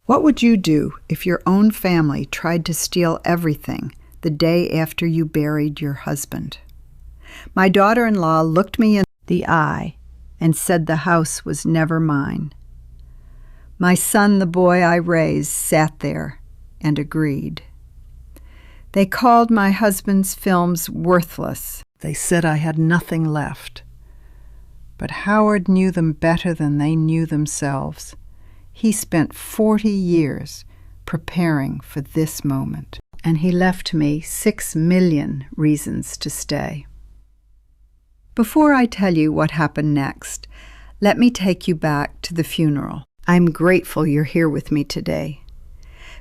What would you do if your own family tried to steal everything the day after you buried your husband? My daughter-in-law looked me in the eye and said the house was never mine. My son, the boy I raised, sat there and agreed. They called my husband's films worthless. They said I had nothing left. But Howard knew them better than they knew themselves. He spent 40 years preparing for this moment, and he left me 6 million reasons to stay. Before I tell you what happened next, let me take you back to the funeral. I'm grateful you're here with me today.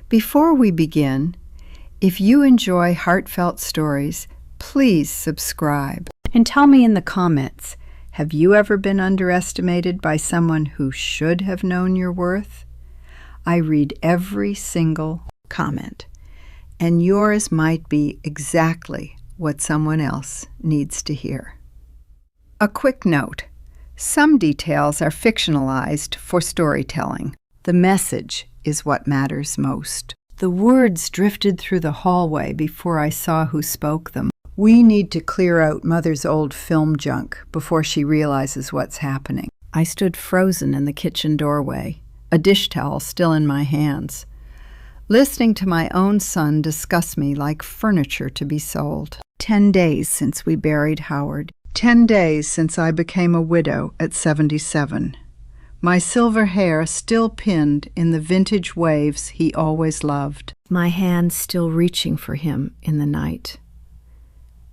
Before we begin, if you enjoy heartfelt stories, please subscribe. And tell me in the comments, have you ever been underestimated by someone who should have known your worth? I read every single comment, and yours might be exactly what someone else needs to hear. A quick note. Some details are fictionalized for storytelling. The message is what matters most. The words drifted through the hallway before I saw who spoke them. We need to clear out Mother's old film junk before she realizes what's happening. I stood frozen in the kitchen doorway, a dish towel still in my hands, listening to my own son discuss me like furniture to be sold. 10 days since we buried Howard. 10 days since I became a widow at 77. My silver hair still pinned in the vintage waves he always loved. My hands still reaching for him in the night.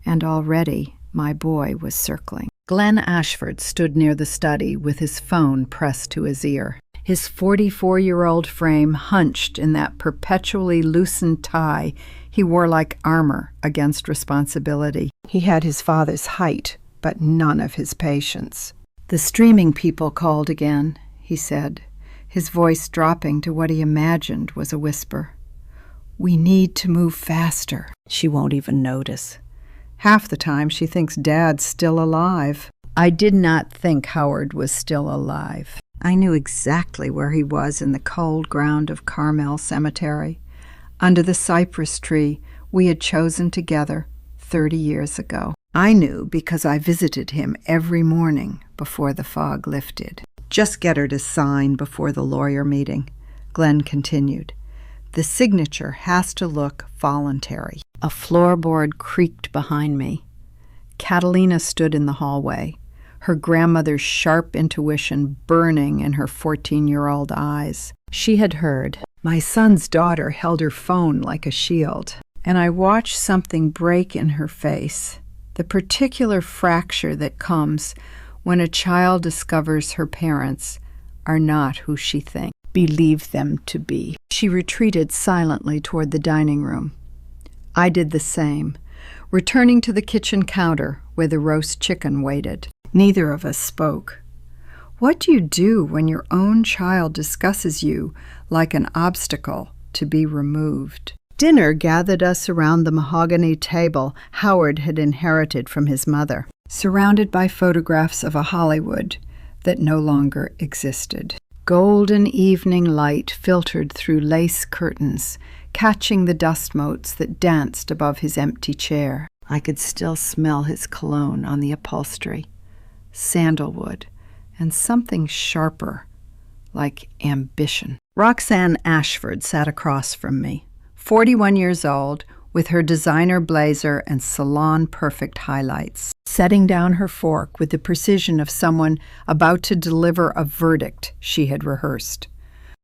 And already my boy was circling. Glenn Ashford stood near the study with his phone pressed to his ear. His 44-year-old frame hunched in that perpetually loosened tie he wore like armor against responsibility. He had his father's height, but none of his patience. "The streaming people called again," he said, his voice dropping to what he imagined was a whisper. "We need to move faster." She won't even notice. Half the time she thinks Dad's still alive. I did not think Howard was still alive. I knew exactly where he was in the cold ground of Carmel Cemetery, under the cypress tree we had chosen together 30 years ago. I knew because I visited him every morning before the fog lifted. "Just get her to sign before the lawyer meeting," Glenn continued. "The signature has to look voluntary." A floorboard creaked behind me. Catalina stood in the hallway, her grandmother's sharp intuition burning in her 14-year-old eyes. She had heard. My son's daughter held her phone like a shield, and I watched something break in her face, the particular fracture that comes when a child discovers her parents are not who she believed them to be. She retreated silently toward the dining room. I did the same, returning to the kitchen counter where the roast chicken waited. Neither of us spoke. What do you do when your own child discusses you like an obstacle to be removed? Dinner gathered us around the mahogany table Howard had inherited from his mother, surrounded by photographs of a Hollywood that no longer existed. Golden evening light filtered through lace curtains, catching the dust motes that danced above his empty chair. I could still smell his cologne on the upholstery, sandalwood, and something sharper, like ambition. Roxanne Ashford sat across from me, 41 years old, with her designer blazer and salon-perfect highlights, setting down her fork with the precision of someone about to deliver a verdict she had rehearsed.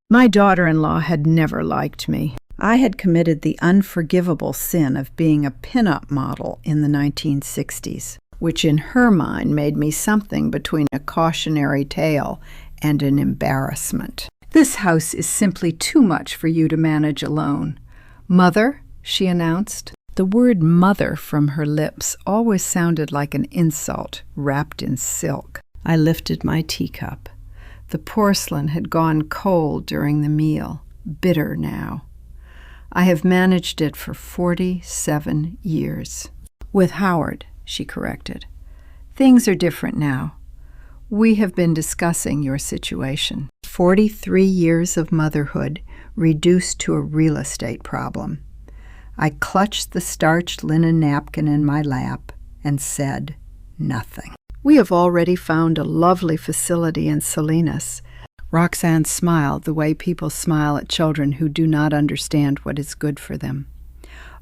My daughter-in-law had never liked me. I had committed the unforgivable sin of being a pin-up model in the 1960s, which in her mind made me something between a cautionary tale and an embarrassment. "This house is simply too much for you to manage alone. Mother," she announced. The word mother from her lips always sounded like an insult wrapped in silk. I lifted my teacup. The porcelain had gone cold during the meal, bitter now. I have managed it for 47 years. "With Howard," she corrected. "Things are different now. We have been discussing your situation. 43 years of motherhood reduced to a real estate problem. I clutched the starched linen napkin in my lap and said nothing. We have already found a lovely facility in Salinas. Roxanne smiled the way people smile at children who do not understand what is good for them.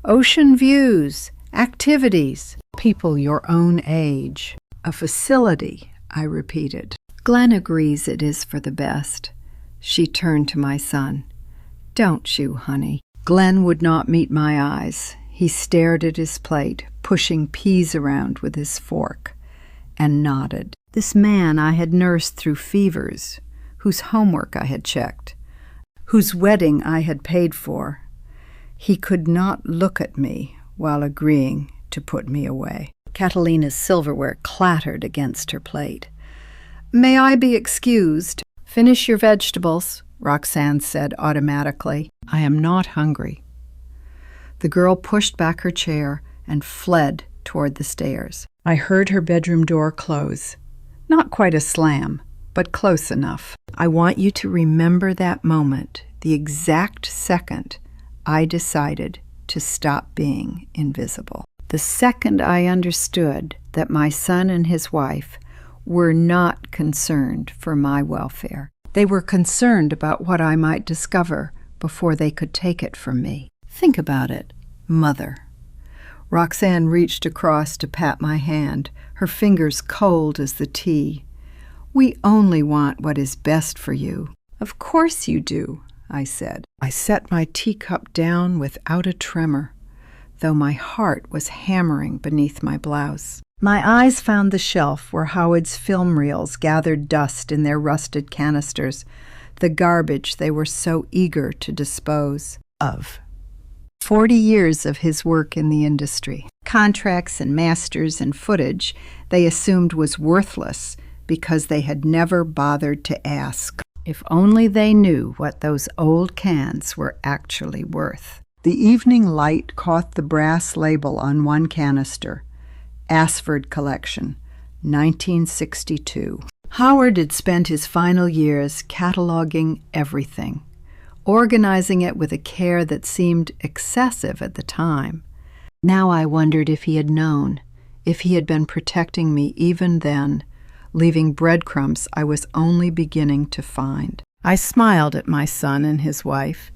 Ocean views, activities, people your own age. A facility, I repeated. Glenn agrees it is for the best. She turned to my son. Don't you, honey? Glenn would not meet my eyes. He stared at his plate, pushing peas around with his fork, and nodded. This man I had nursed through fevers, whose homework I had checked, whose wedding I had paid for. He could not look at me while agreeing to put me away. Catalina's silverware clattered against her plate. May I be excused? Finish your vegetables, Roxanne said automatically. I am not hungry. The girl pushed back her chair and fled toward the stairs. I heard her bedroom door close. Not quite a slam, but close enough. I want you to remember that moment, the exact second I decided to stop being invisible. The second I understood that my son and his wife were not concerned for my welfare. They were concerned about what I might discover before they could take it from me. Think about it, Mother. Roxanne reached across to pat my hand, her fingers cold as the tea. We only want what is best for you. Of course you do, I said. I set my teacup down without a tremor, though my heart was hammering beneath my blouse. My eyes found the shelf where Howard's film reels gathered dust in their rusted canisters, the garbage they were so eager to dispose of. 40 years of his work in the industry. Contracts and masters and footage they assumed was worthless because they had never bothered to ask. If only they knew what those old cans were actually worth. The evening light caught the brass label on one canister. Asford Collection, 1962. Howard had spent his final years cataloging everything, organizing it with a care that seemed excessive at the time. Now I wondered if he had known, if he had been protecting me even then, leaving breadcrumbs I was only beginning to find. I smiled at my son and his wife,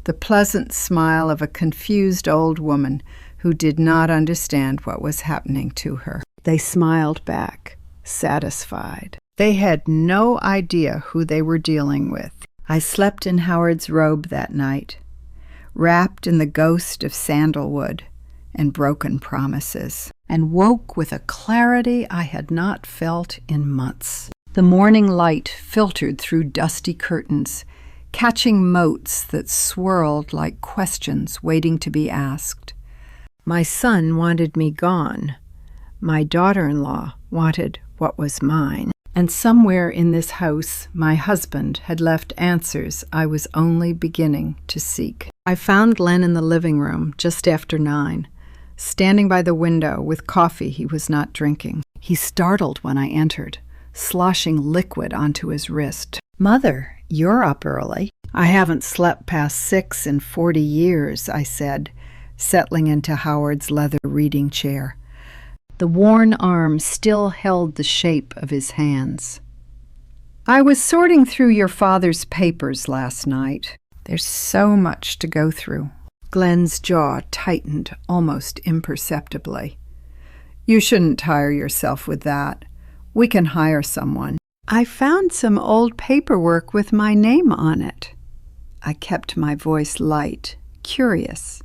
the pleasant smile of a confused old woman who did not understand what was happening to her. They smiled back, satisfied. They had no idea who they were dealing with. I slept in Howard's robe that night, wrapped in the ghost of sandalwood and broken promises, and woke with a clarity I had not felt in months. The morning light filtered through dusty curtains, catching motes that swirled like questions waiting to be asked. My son wanted me gone. My daughter-in-law wanted what was mine. And somewhere in this house, my husband had left answers I was only beginning to seek. I found Glenn in the living room just after 9, standing by the window with coffee he was not drinking. He startled when I entered, sloshing liquid onto his wrist. Mother, you're up early. I haven't slept past 6 in 40 years, I said, settling into Howard's leather reading chair. The worn arm still held the shape of his hands. I was sorting through your father's papers last night. There's so much to go through. Glenn's jaw tightened almost imperceptibly. You shouldn't tire yourself with that. We can hire someone. I found some old paperwork with my name on it. I kept my voice light, curious.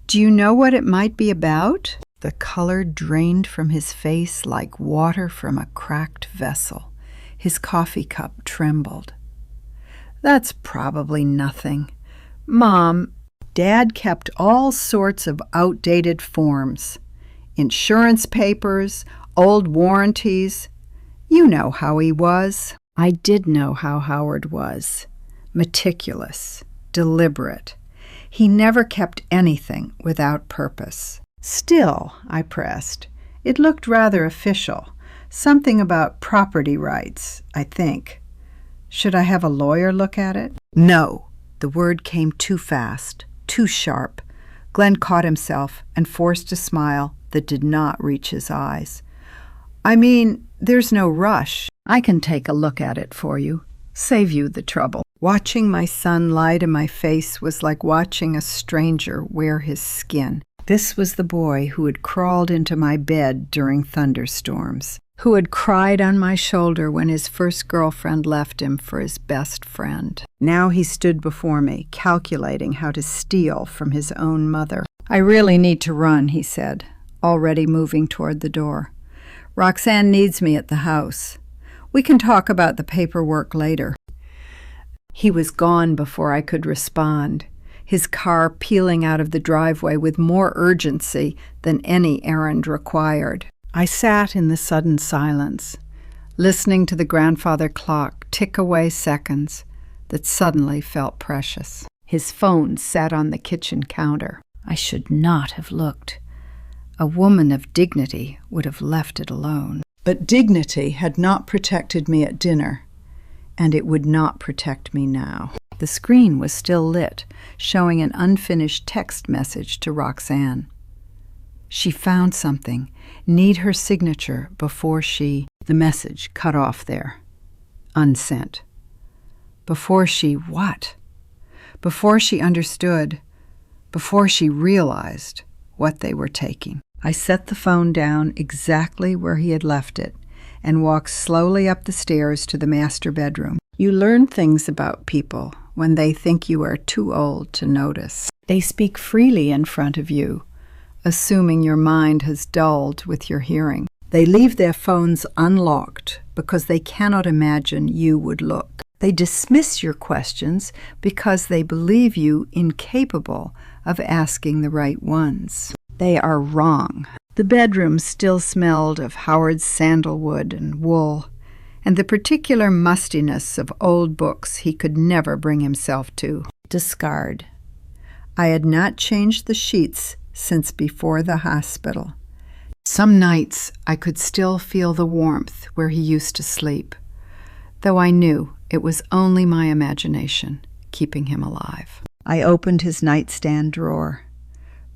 Do you know what it might be about? The color drained from his face like water from a cracked vessel. His coffee cup trembled. That's probably nothing. Mom, Dad kept all sorts of outdated forms. Insurance papers, old warranties. You know how he was. I did know how Howard was. Meticulous, deliberate. He never kept anything without purpose. Still, I pressed, it looked rather official. Something about property rights, I think. Should I have a lawyer look at it? No, The word came too fast, too sharp. Glenn caught himself and forced a smile that did not reach his eyes. I mean, there's no rush. I can take a look at it for you. Save you the trouble. Watching my son lie to my face was like watching a stranger wear his skin. This was the boy who had crawled into my bed during thunderstorms, who had cried on my shoulder when his first girlfriend left him for his best friend. Now he stood before me, calculating how to steal from his own mother. I really need to run, he said, already moving toward the door. Roxanne needs me at the house. We can talk about the paperwork later. He was gone before I could respond, his car peeling out of the driveway with more urgency than any errand required. I sat in the sudden silence, listening to the grandfather clock tick away seconds that suddenly felt precious. His phone sat on the kitchen counter. I should not have looked. A woman of dignity would have left it alone. But dignity had not protected me at dinner, and it would not protect me now. The screen was still lit, showing an unfinished text message to Roxanne. She found something. Need her signature before she... The message cut off there. Unsent. Before she what? Before she understood, before she realized what they were taking. I set the phone down exactly where he had left it and walked slowly up the stairs to the master bedroom. You learn things about people when they think you are too old to notice. They speak freely in front of you, assuming your mind has dulled with your hearing. They leave their phones unlocked because they cannot imagine you would look. They dismiss your questions because they believe you incapable of asking the right ones. They are wrong. The bedroom still smelled of Howard's sandalwood and wool, and the particular mustiness of old books he could never bring himself to discard. I had not changed the sheets since before the hospital. Some nights I could still feel the warmth where he used to sleep, though I knew it was only my imagination keeping him alive. I opened his nightstand drawer.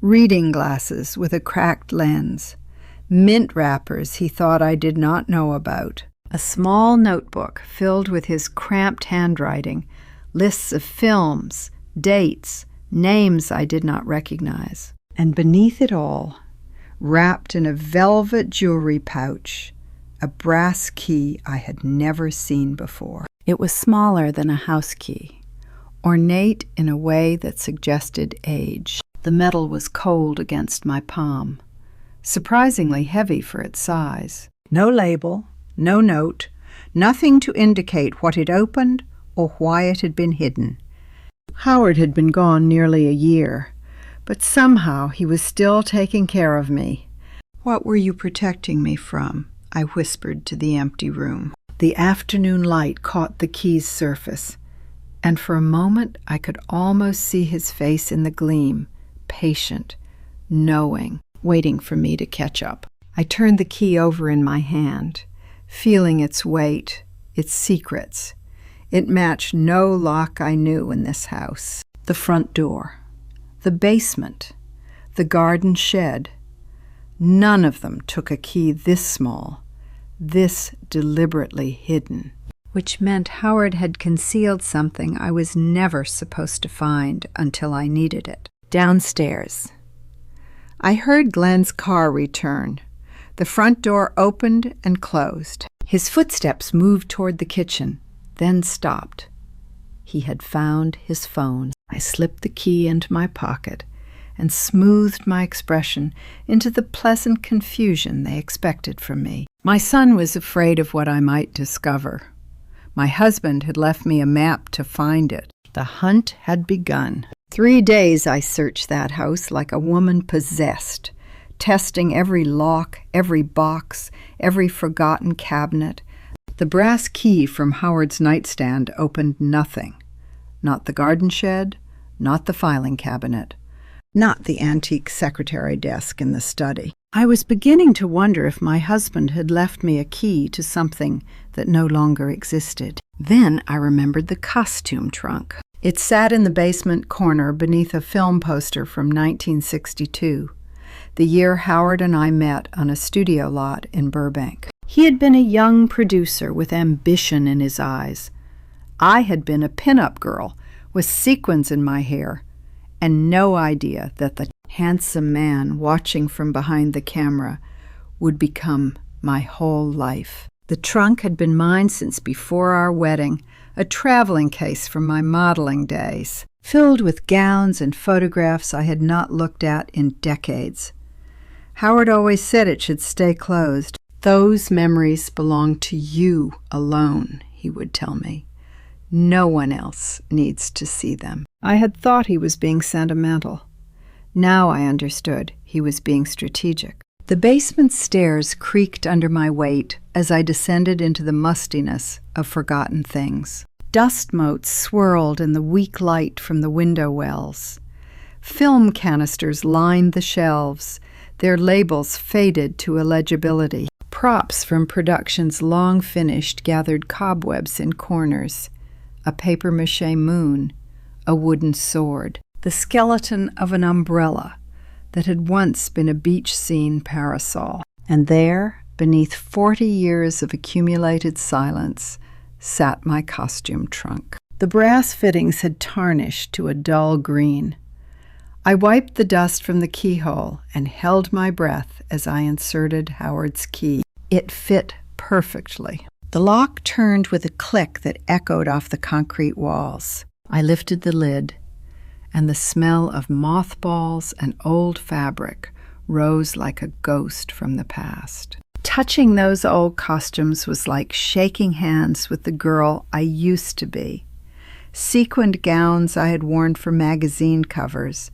Reading glasses with a cracked lens, mint wrappers he thought I did not know about, a small notebook filled with his cramped handwriting, lists of films, dates, names I did not recognize. And beneath it all, wrapped in a velvet jewelry pouch, a brass key I had never seen before. It was smaller than a house key, ornate in a way that suggested age. The metal was cold against my palm, surprisingly heavy for its size. No label, no note, nothing to indicate what it opened or why it had been hidden. Howard had been gone nearly a year, but somehow he was still taking care of me. What were you protecting me from? I whispered to the empty room. The afternoon light caught the key's surface, and for a moment I could almost see his face in the gleam. Patient, knowing, waiting for me to catch up. I turned the key over in my hand, feeling its weight, its secrets. It matched no lock I knew in this house. The front door, the basement, the garden shed. None of them took a key this small, this deliberately hidden, which meant Howard had concealed something I was never supposed to find until I needed it. Downstairs. I heard Glenn's car return. The front door opened and closed. His footsteps moved toward the kitchen, then stopped. He had found his phone. I slipped the key into my pocket and smoothed my expression into the pleasant confusion they expected from me. My son was afraid of what I might discover. My husband had left me a map to find it. The hunt had begun. 3 days I searched that house like a woman possessed, testing every lock, every box, every forgotten cabinet. The brass key from Howard's nightstand opened nothing. Not the garden shed, not the filing cabinet, not the antique secretary desk in the study. I was beginning to wonder if my husband had left me a key to something that no longer existed. Then I remembered the costume trunk. It sat in the basement corner beneath a film poster from 1962, the year Howard and I met on a studio lot in Burbank. He had been a young producer with ambition in his eyes. I had been a pin-up girl with sequins in my hair and no idea that the handsome man watching from behind the camera would become my whole life. The trunk had been mine since before our wedding, a traveling case from my modeling days, filled with gowns and photographs I had not looked at in decades. Howard always said it should stay closed. "Those memories belong to you alone," he would tell me. "No one else needs to see them." I had thought he was being sentimental. Now I understood he was being strategic. The basement stairs creaked under my weight as I descended into the mustiness of forgotten things. Dust motes swirled in the weak light from the window wells. Film canisters lined the shelves, their labels faded to illegibility. Props from productions long finished gathered cobwebs in corners. A papier-mâché moon, a wooden sword, the skeleton of an umbrella that had once been a beach scene parasol. And there, beneath 40 years of accumulated silence, sat my costume trunk. The brass fittings had tarnished to a dull green. I wiped the dust from the keyhole and held my breath as I inserted Howard's key. It fit perfectly. The lock turned with a click that echoed off the concrete walls. I lifted the lid, and the smell of mothballs and old fabric rose like a ghost from the past. Touching those old costumes was like shaking hands with the girl I used to be. Sequined gowns I had worn for magazine covers,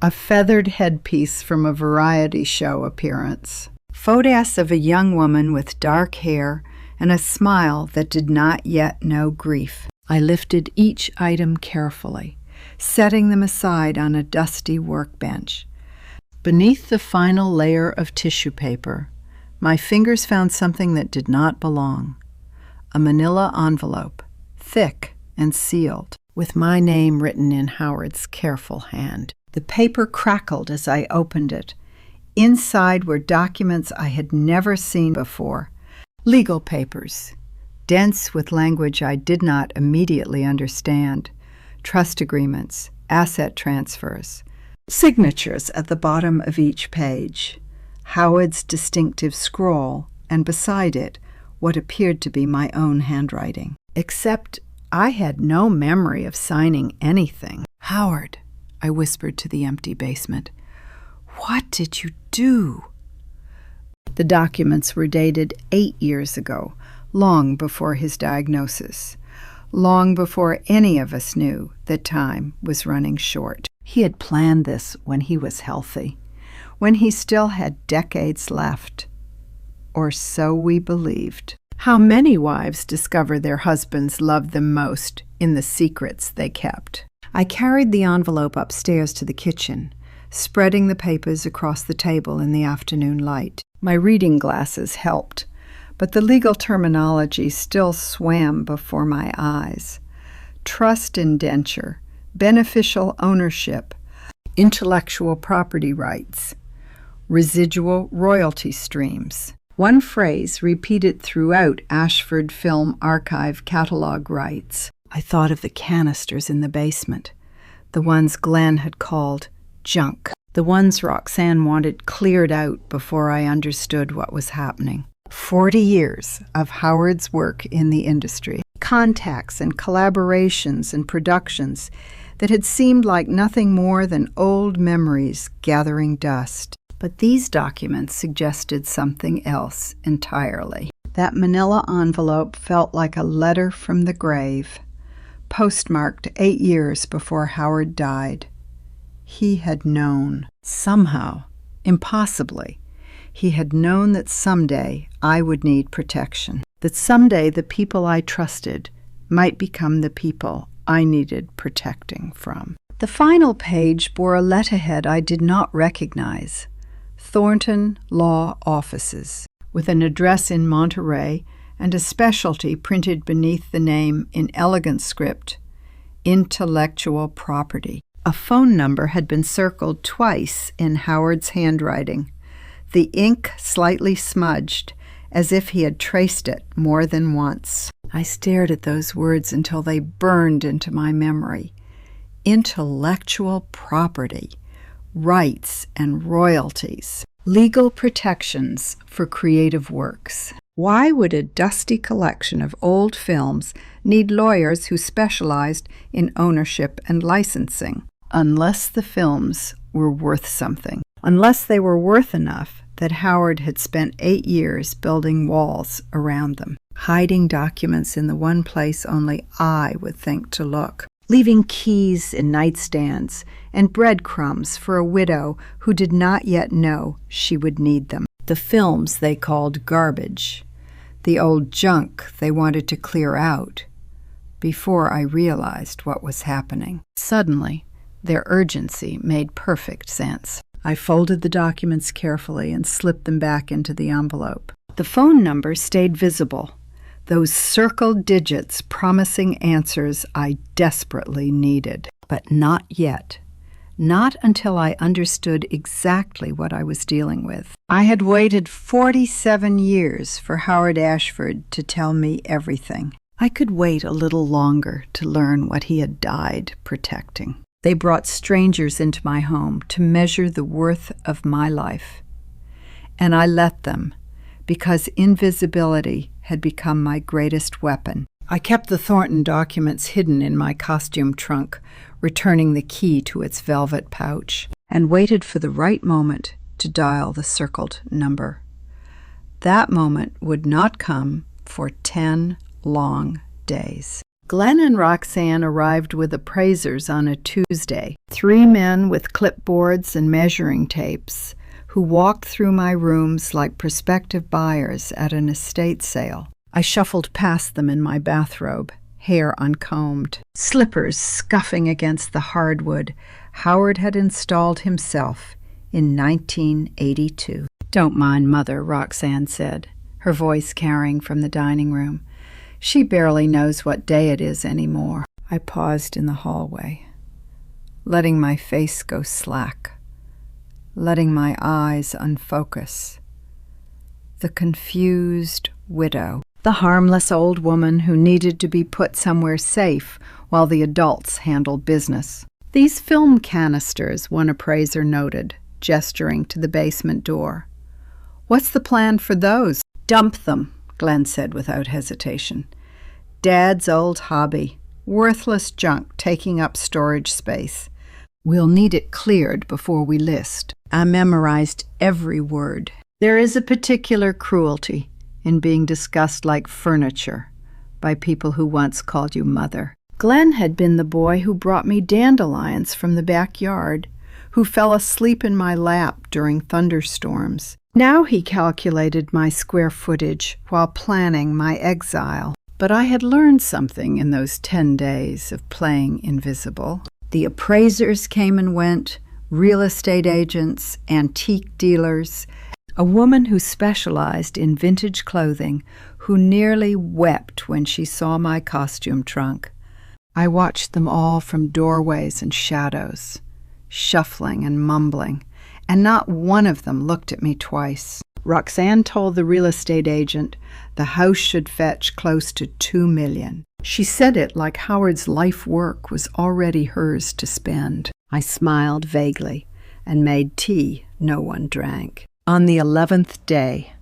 a feathered headpiece from a variety show appearance, photographs of a young woman with dark hair and a smile that did not yet know grief. I lifted each item carefully, setting them aside on a dusty workbench. Beneath the final layer of tissue paper, my fingers found something that did not belong. A manila envelope, thick and sealed, with my name written in Howard's careful hand. The paper crackled as I opened it. Inside were documents I had never seen before. Legal papers, dense with language I did not immediately understand. Trust agreements, asset transfers, signatures at the bottom of each page. Howard's distinctive scroll, and beside it, what appeared to be my own handwriting. Except I had no memory of signing anything. "Howard," I whispered to the empty basement, "what did you do?" The documents were dated 8 years ago, long before his diagnosis, long before any of us knew that time was running short. He had planned this when he was healthy, when he still had decades left. Or so we believed. How many wives discover their husbands loved them most in the secrets they kept? I carried the envelope upstairs to the kitchen, spreading the papers across the table in the afternoon light. My reading glasses helped, but the legal terminology still swam before my eyes. Trust indenture, beneficial ownership, intellectual property rights, residual royalty streams. One phrase repeated throughout Ashford Film Archive catalog rights. I thought of the canisters in the basement, the ones Glenn had called junk, the ones Roxanne wanted cleared out before I understood what was happening. 40 years of Howard's work in the industry, contacts and collaborations and productions that had seemed like nothing more than old memories gathering dust. But these documents suggested something else entirely. That manila envelope felt like a letter from the grave, postmarked 8 years before Howard died. He had known. Somehow, impossibly, he had known that someday I would need protection, that someday the people I trusted might become the people I needed protecting from. The final page bore a letterhead I did not recognize. Thornton Law Offices, with an address in Monterey and a specialty printed beneath the name in elegant script, Intellectual property. A phone number had been circled twice in Howard's handwriting, the ink slightly smudged, as if he had traced it more than once. I stared at those words until they burned into my memory. Intellectual property, rights and royalties, legal protections for creative works. Why would a dusty collection of old films need lawyers who specialized in ownership and licensing? Unless the films were worth something. Unless they were worth enough that Howard had spent 8 years building walls around them, hiding documents in the one place only I would think to look, leaving keys in nightstands and breadcrumbs for a widow who did not yet know she would need them. The films they called garbage, the old junk they wanted to clear out, before I realized what was happening. Suddenly, their urgency made perfect sense. I folded the documents carefully and slipped them back into the envelope. The phone number stayed visible, those circled digits promising answers I desperately needed. But not yet. Not until I understood exactly what I was dealing with. I had waited 47 years for Howard Ashford to tell me everything. I could wait a little longer to learn what he had died protecting. They brought strangers into my home to measure the worth of my life. And I let them, because invisibility had become my greatest weapon. I kept the Thornton documents hidden in my costume trunk, returning the key to its velvet pouch, and waited for the right moment to dial the circled number. That moment would not come for 10 long days. Glenn and Roxanne arrived with appraisers on a Tuesday, 3 men with clipboards and measuring tapes, who walked through my rooms like prospective buyers at an estate sale. I shuffled past them in my bathrobe, hair uncombed, slippers scuffing against the hardwood Howard had installed himself in 1982. "Don't mind Mother," Roxanne said, her voice carrying from the dining room. "She barely knows what day it is anymore." I paused in the hallway, letting my face go slack, letting my eyes unfocus. The confused widow, the harmless old woman who needed to be put somewhere safe while the adults handled business. "These film canisters," one appraiser noted, gesturing to the basement door. "What's the plan for those?" "Dump them," Glenn said without hesitation. "Dad's old hobby. Worthless junk taking up storage space. We'll need it cleared before we list." I memorized every word. There is a particular cruelty in being discussed like furniture by people who once called you mother. Glenn had been the boy who brought me dandelions from the backyard, who fell asleep in my lap during thunderstorms. Now he calculated my square footage while planning my exile. But I had learned something in those 10 days of playing invisible. The appraisers came and went, real estate agents, antique dealers, a woman who specialized in vintage clothing who nearly wept when she saw my costume trunk. I watched them all from doorways and shadows, shuffling and mumbling, and not one of them looked at me twice. Roxanne told the real estate agent the house should fetch close to $2 million. She said it like Howard's life work was already hers to spend. I smiled vaguely and made tea no one drank. On the 11th day,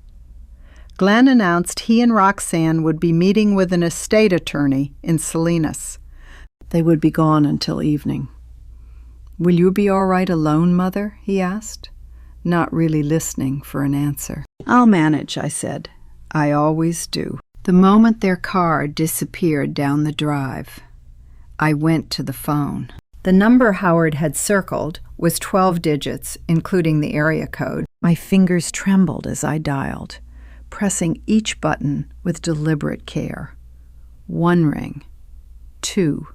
Glenn announced he and Roxanne would be meeting with an estate attorney in Salinas. They would be gone until evening. "Will you be all right alone, Mother?" he asked, not really listening for an answer. "I'll manage," I said. "I always do." The moment their car disappeared down the drive, I went to the phone. The number Howard had circled was 12 digits, including the area code. My fingers trembled as I dialed, pressing each button with deliberate care. 1 ring. 2.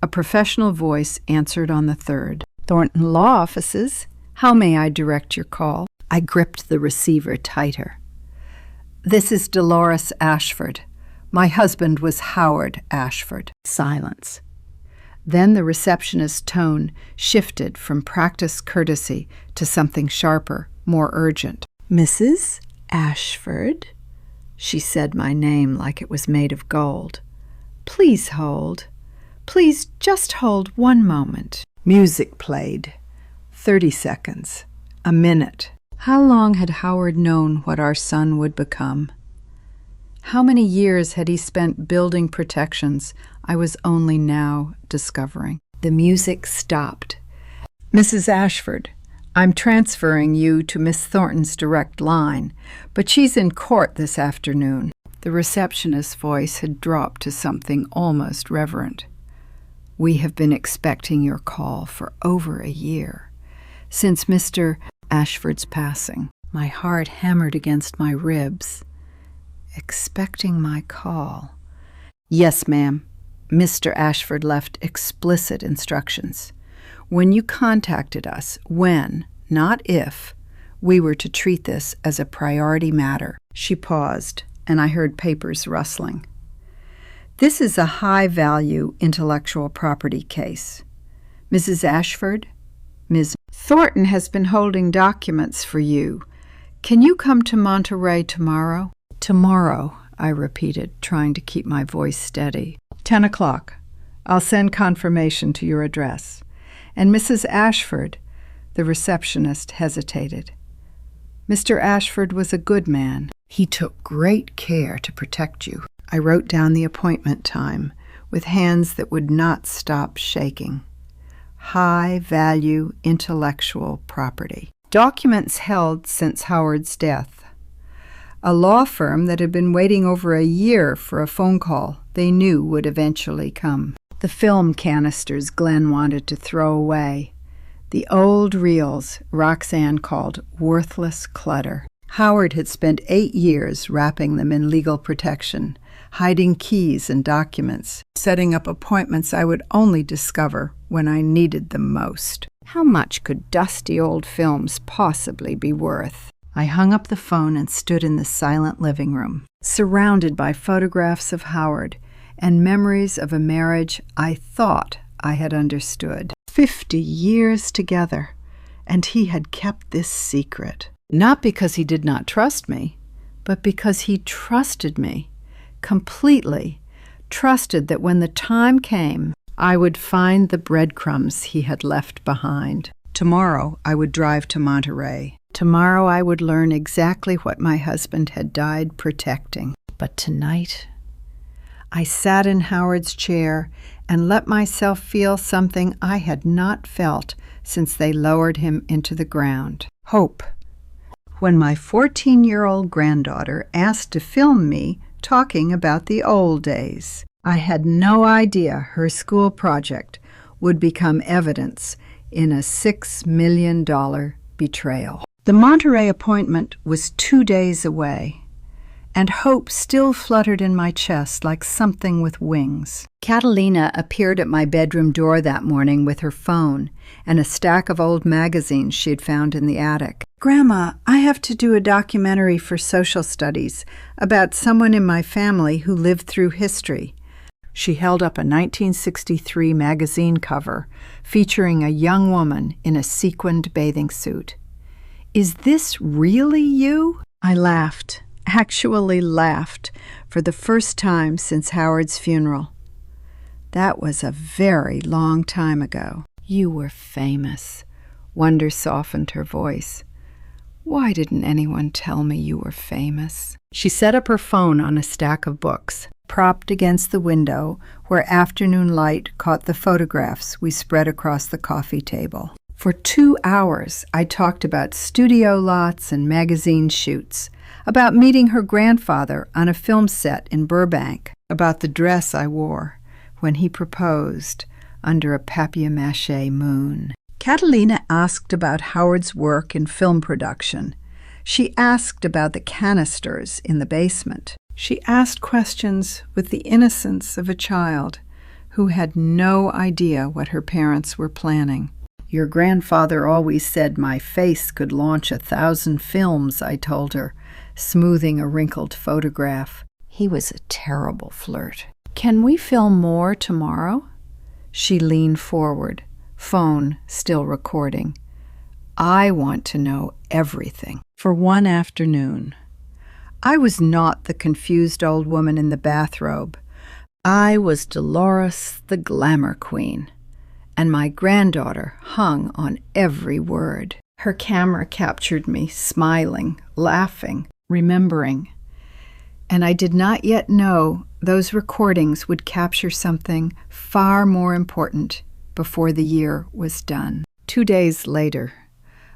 A professional voice answered on the 3rd. "Thornton Law Offices. How may I direct your call?" I gripped the receiver tighter. "This is Dolores Ashford. My husband was Howard Ashford." Silence. Then the receptionist's tone shifted from practiced courtesy to something sharper, more urgent. "Mrs. Ashford," she said my name like it was made of gold. "Please hold. Please just hold one moment." Music played. 30 seconds. A minute. How long had Howard known what our son would become? How many years had he spent building protections I was only now discovering? The music stopped. "Mrs. Ashford, I'm transferring you to Miss Thornton's direct line, but she's in court this afternoon." The receptionist's voice had dropped to something almost reverent. "We have been expecting your call for over a year, since Mr. Ashford's passing." My heart hammered against my ribs. Expecting my call. "Yes, ma'am. Mr. Ashford left explicit instructions. When you contacted us, when, not if, we were to treat this as a priority matter." She paused, and I heard papers rustling. "This is a high-value intellectual property case. Mrs. Ashford, Ms. Thornton has been holding documents for you. Can you come to Monterey tomorrow?" "Tomorrow," I repeated, trying to keep my voice steady. 10 o'clock. I'll send confirmation to your address. And Mrs. Ashford," the receptionist hesitated. "Mr. Ashford was a good man. He took great care to protect you." I wrote down the appointment time with hands that would not stop shaking. High-value intellectual property. Documents held since Howard's death. A law firm that had been waiting over a year for a phone call they knew would eventually come. The film canisters Glenn wanted to throw away. The old reels Roxanne called worthless clutter. Howard had spent 8 years wrapping them in legal protection, hiding keys and documents, setting up appointments I would only discover when I needed them most. How much could dusty old films possibly be worth? I hung up the phone and stood in the silent living room, surrounded by photographs of Howard and memories of a marriage I thought I had understood. 50 years together, and he had kept this secret. Not because he did not trust me, but because he trusted me, completely, trusted that when the time came, I would find the breadcrumbs he had left behind. Tomorrow I would drive to Monterey. Tomorrow I would learn exactly what my husband had died protecting. But tonight, I sat in Howard's chair and let myself feel something I had not felt since they lowered him into the ground. Hope. When my 14-year-old granddaughter asked to film me talking about the old days, I had no idea her school project would become evidence in a $6 million betrayal. The Monterey appointment was 2 days away, and hope still fluttered in my chest like something with wings. Catalina appeared at my bedroom door that morning with her phone and a stack of old magazines she had found in the attic. "Grandma, I have to do a documentary for social studies about someone in my family who lived through history." She held up a 1963 magazine cover featuring a young woman in a sequined bathing suit. "Is this really you?" I laughed, actually laughed, for the first time since Howard's funeral. That was a very long time ago. "You were famous." Wonder softened her voice. "Why didn't anyone tell me you were famous?" She set up her phone on a stack of books, propped against the window where afternoon light caught the photographs we spread across the coffee table. For 2 hours, I talked about studio lots and magazine shoots, about meeting her grandfather on a film set in Burbank, about the dress I wore when he proposed under a papier-mâché moon. Catalina asked about Howard's work in film production. She asked about the canisters in the basement. She asked questions with the innocence of a child who had no idea what her parents were planning. "Your grandfather always said my face could launch 1,000 films," I told her, smoothing a wrinkled photograph. "He was a terrible flirt." "Can we film more tomorrow?" She leaned forward, phone still recording. I want to know everything. For one afternoon, I was not the confused old woman in the bathrobe. I was Dolores, the glamour queen, and my granddaughter hung on every word. Her camera captured me, smiling, laughing, remembering. And I did not yet know those recordings would capture something far more important before the year was done. 2 days later,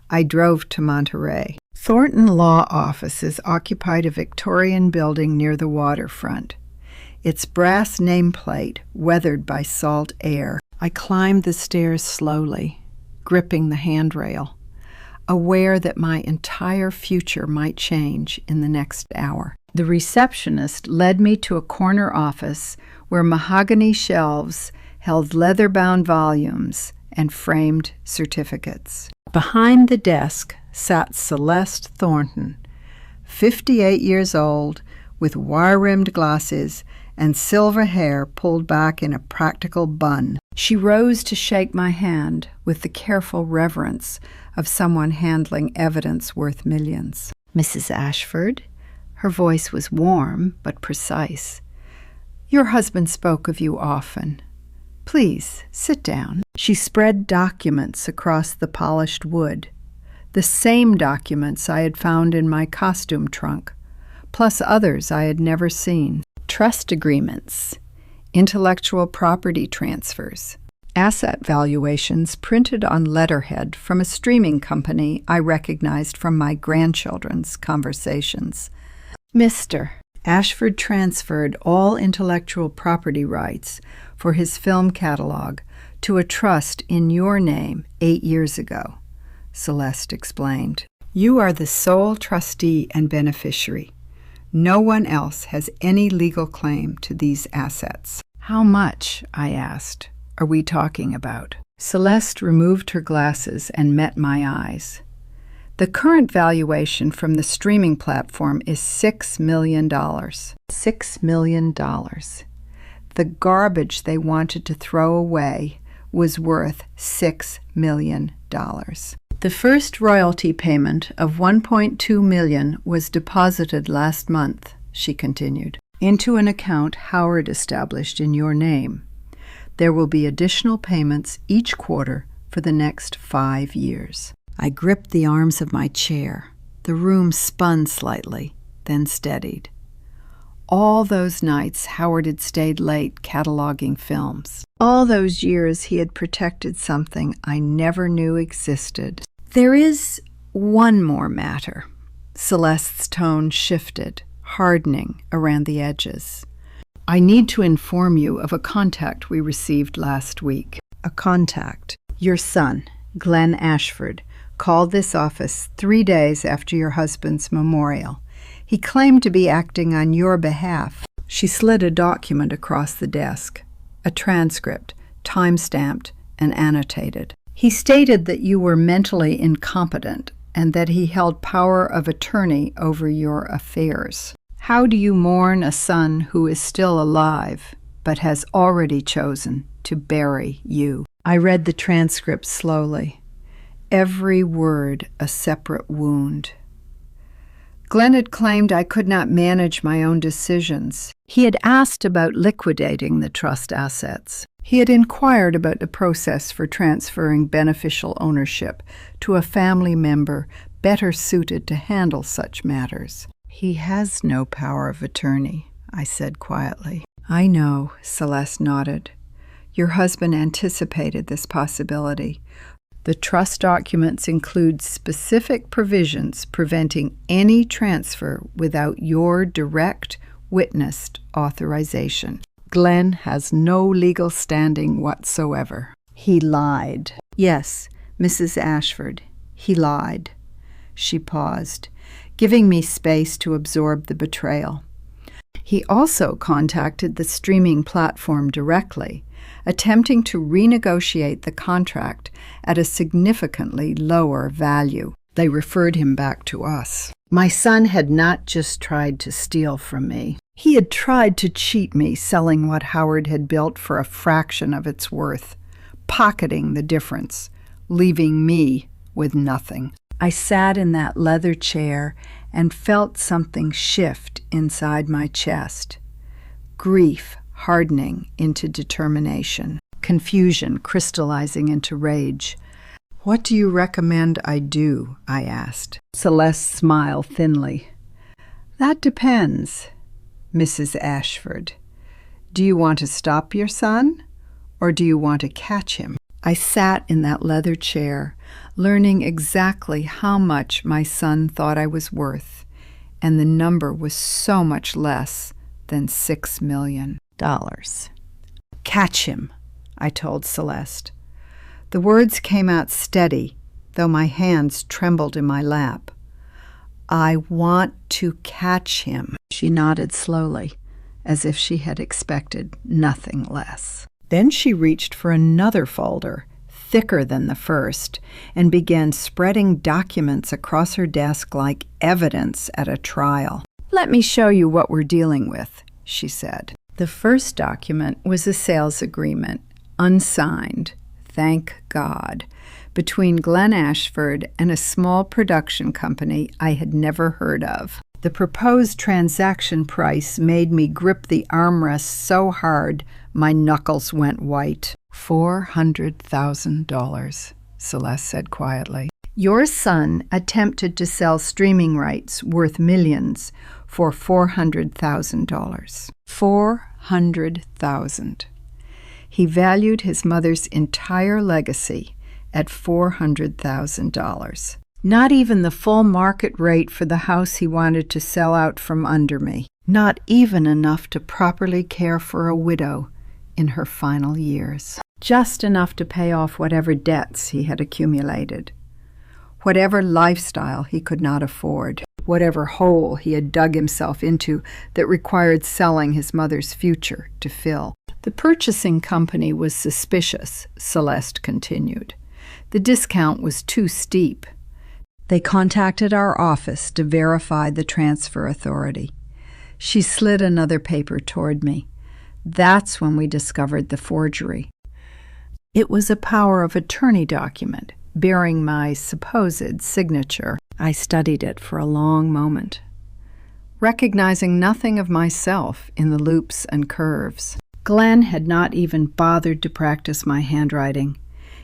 I drove to Monterey. Thornton Law Offices occupied a Victorian building near the waterfront, its brass nameplate weathered by salt air. I climbed the stairs slowly, gripping the handrail, aware that my entire future might change in the next hour. The receptionist led me to a corner office where mahogany shelves held leather-bound volumes and framed certificates. Behind the desk sat Celeste Thornton, 58 years old, with wire-rimmed glasses and silver hair pulled back in a practical bun. She rose to shake my hand with the careful reverence of someone handling evidence worth millions. "Mrs. Ashford?" Her voice was warm but precise. "Your husband spoke of you often. Please, sit down." She spread documents across the polished wood, the same documents I had found in my costume trunk, plus others I had never seen. Trust agreements, intellectual property transfers, asset valuations printed on letterhead from a streaming company I recognized from my grandchildren's conversations. Mr. Ashford transferred all intellectual property rights for his film catalog to a trust in your name 8 years ago, Celeste explained. You are the sole trustee and beneficiary. No one else has any legal claim to these assets. How much, I asked, are we talking about? Celeste removed her glasses and met my eyes. The current valuation from the streaming platform is $6 million. $6 million. The garbage they wanted to throw away was worth $6 million. The first royalty payment of $1.2 million was deposited last month, she continued, into an account Howard established in your name. There will be additional payments each quarter for the next 5 years. I gripped the arms of my chair. The room spun slightly, then steadied. All those nights Howard had stayed late cataloging films. All those years he had protected something I never knew existed. There is one more matter. Celeste's tone shifted, hardening around the edges. I need to inform you of a contact we received last week. A contact. Your son, Glenn Ashford, called this office 3 days after your husband's memorial. He claimed to be acting on your behalf. She slid a document across the desk, a transcript, time-stamped and annotated. He stated that you were mentally incompetent and that he held power of attorney over your affairs. How do you mourn a son who is still alive but has already chosen to bury you? I read the transcript slowly. Every word a separate wound. Glenn had claimed I could not manage my own decisions. He had asked about liquidating the trust assets. He had inquired about the process for transferring beneficial ownership to a family member better suited to handle such matters. He has no power of attorney, I said quietly. I know, Celeste nodded. Your husband anticipated this possibility. The trust documents include specific provisions preventing any transfer without your direct, witnessed authorization. Glenn has no legal standing whatsoever. He lied. Yes, Mrs. Ashford, he lied. She paused, giving me space to absorb the betrayal. He also contacted the streaming platform directly, attempting to renegotiate the contract at a significantly lower value. They referred him back to us. My son had not just tried to steal from me. He had tried to cheat me, selling what Howard had built for a fraction of its worth, pocketing the difference, leaving me with nothing. I sat in that leather chair and felt something shift inside my chest. Grief hardening into determination, confusion crystallizing into rage. "What do you recommend I do?" I asked. Celeste smiled thinly. "That depends, Mrs. Ashford. Do you want to stop your son, or do you want to catch him?" I sat in that leather chair, learning exactly how much my son thought I was worth, and the number was so much less than $6 million. "Catch him," I told Celeste. The words came out steady, though my hands trembled in my lap. "I want to catch him." She nodded slowly, as if she had expected nothing less. Then she reached for another folder, thicker than the first, and began spreading documents across her desk like evidence at a trial. "Let me show you what we're dealing with," she said. The first document was a sales agreement, unsigned, thank God, between Glenn Ashford and a small production company I had never heard of. The proposed transaction price made me grip the armrest so hard my knuckles went white. $400,000, Celeste said quietly. "Your son attempted to sell streaming rights worth millions for $400,000. $400,000. He valued his mother's entire legacy at $400,000. Not even the full market rate for the house he wanted to sell out from under me. Not even enough to properly care for a widow in her final years. Just enough to pay off whatever debts he had accumulated. Whatever lifestyle he could not afford. Whatever hole he had dug himself into that required selling his mother's future to fill. The purchasing company was suspicious," Celeste continued. "The discount was too steep. They contacted our office to verify the transfer authority." She slid another paper toward me. "That's when we discovered the forgery. It was a power of attorney document bearing my supposed signature." I studied it for a long moment, recognizing nothing of myself in the loops and curves. Glenn had not even bothered to practice my handwriting.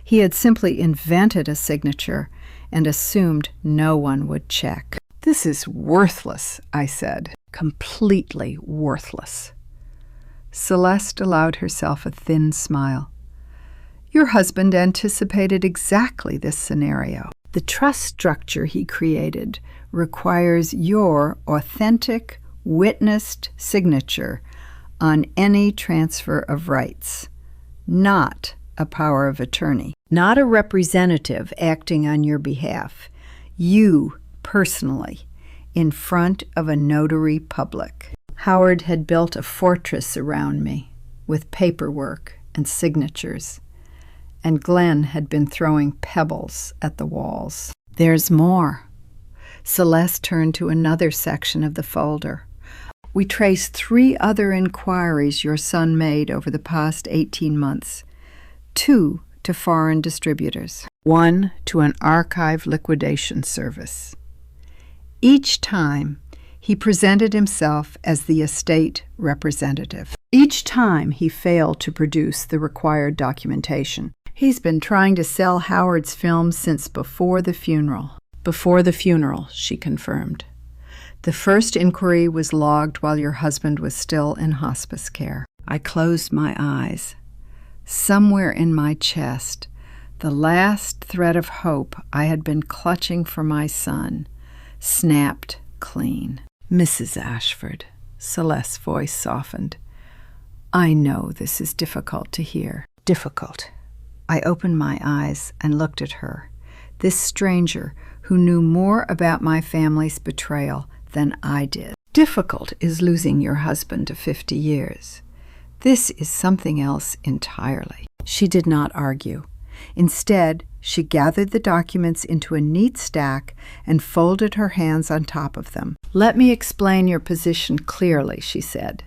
He had simply invented a signature and assumed no one would check. "This is worthless," I said. "Completely worthless." Celeste allowed herself a thin smile. "Your husband anticipated exactly this scenario. The trust structure he created requires your authentic, witnessed signature on any transfer of rights, not a power of attorney, not a representative acting on your behalf, you personally, in front of a notary public." Howard had built a fortress around me with paperwork and signatures, and Glenn had been throwing pebbles at the walls. "There's more." Celeste turned to another section of the folder. "We traced 3 other inquiries your son made over the past 18 months. 2 to foreign distributors. 1 to an archive liquidation service. Each time, he presented himself as the estate representative. Each time, he failed to produce the required documentation. He's been trying to sell Howard's films since before the funeral." "Before the funeral," she confirmed. "The first inquiry was logged while your husband was still in hospice care." I closed my eyes. Somewhere in my chest, the last thread of hope I had been clutching for my son snapped clean. "Mrs. Ashford," Celeste's voice softened. "I know this is difficult to hear." Difficult. I opened my eyes and looked at her, this stranger who knew more about my family's betrayal than I did. "Difficult is losing your husband to 50 years. This is something else entirely." She did not argue. Instead, She gathered the documents into a neat stack and folded her hands on top of them. "Let me explain your position clearly," she said.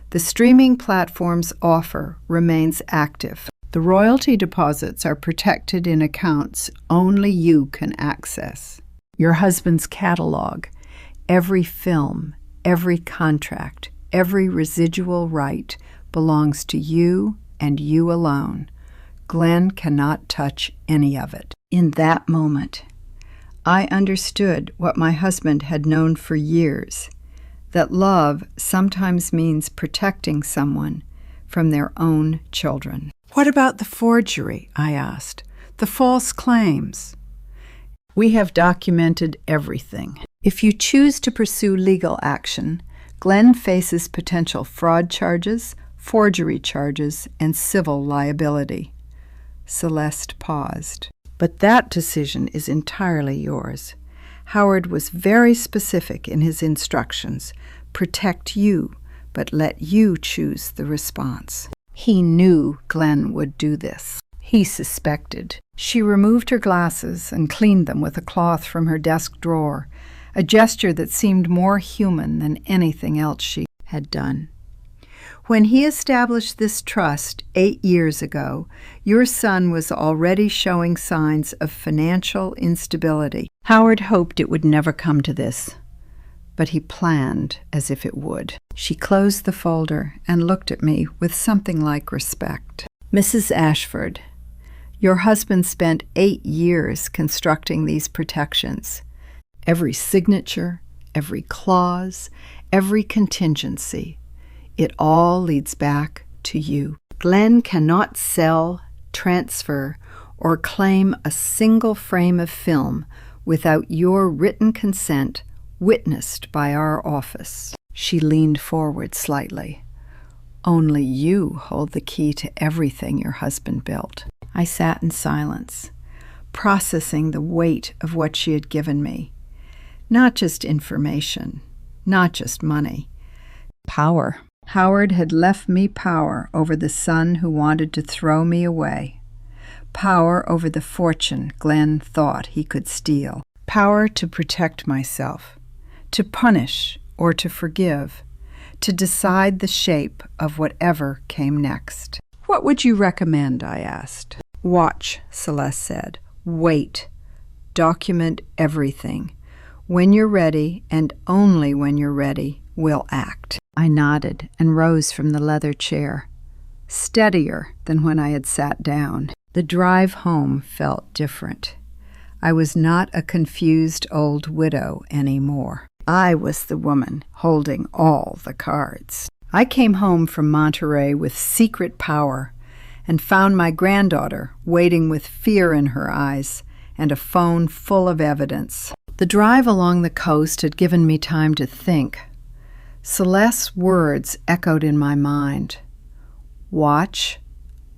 "The streaming platform's offer remains active. The royalty deposits are protected in accounts only you can access. Your husband's catalog, every film, every contract, every residual right belongs to you and you alone. Glenn cannot touch any of it." In that moment, I understood what my husband had known for years, that love sometimes means protecting someone from their own children. "What about the forgery?" I asked. "The false claims?" "We have documented everything. If you choose to pursue legal action, Glenn faces potential fraud charges, forgery charges, and civil liability." Celeste paused. "But that decision is entirely yours. Howard was very specific in his instructions. Protect you, but let you choose the response." He knew Glenn would do this. He suspected. She removed her glasses and cleaned them with a cloth from her desk drawer, a gesture that seemed more human than anything else she had done. "When he established this trust 8 years ago, your son was already showing signs of financial instability. Howard hoped it would never come to this, but he planned as if it would." She closed the folder and looked at me with something like respect. "Mrs. Ashford, your husband spent 8 years constructing these protections. Every signature, every clause, every contingency. It all leads back to you. Glenn cannot sell, transfer, or claim a single frame of film without your written consent witnessed by our office." She leaned forward slightly. "Only you hold the key to everything your husband built." I sat in silence, processing the weight of what she had given me. Not just information, not just money. Power. Howard had left me power over the son who wanted to throw me away. Power over the fortune Glenn thought he could steal. Power to protect myself, to punish or to forgive, to decide the shape of whatever came next. "What would you recommend?" I asked. "Watch," Celeste said. "Wait. Document everything. When you're ready, and only when you're ready, we'll act." I nodded and rose from the leather chair, steadier than when I had sat down. The drive home felt different. I was not a confused old widow anymore. I was the woman holding all the cards. I came home from Monterey with secret power and found my granddaughter waiting with fear in her eyes and a phone full of evidence. The drive along the coast had given me time to think. Celeste's words echoed in my mind. Watch,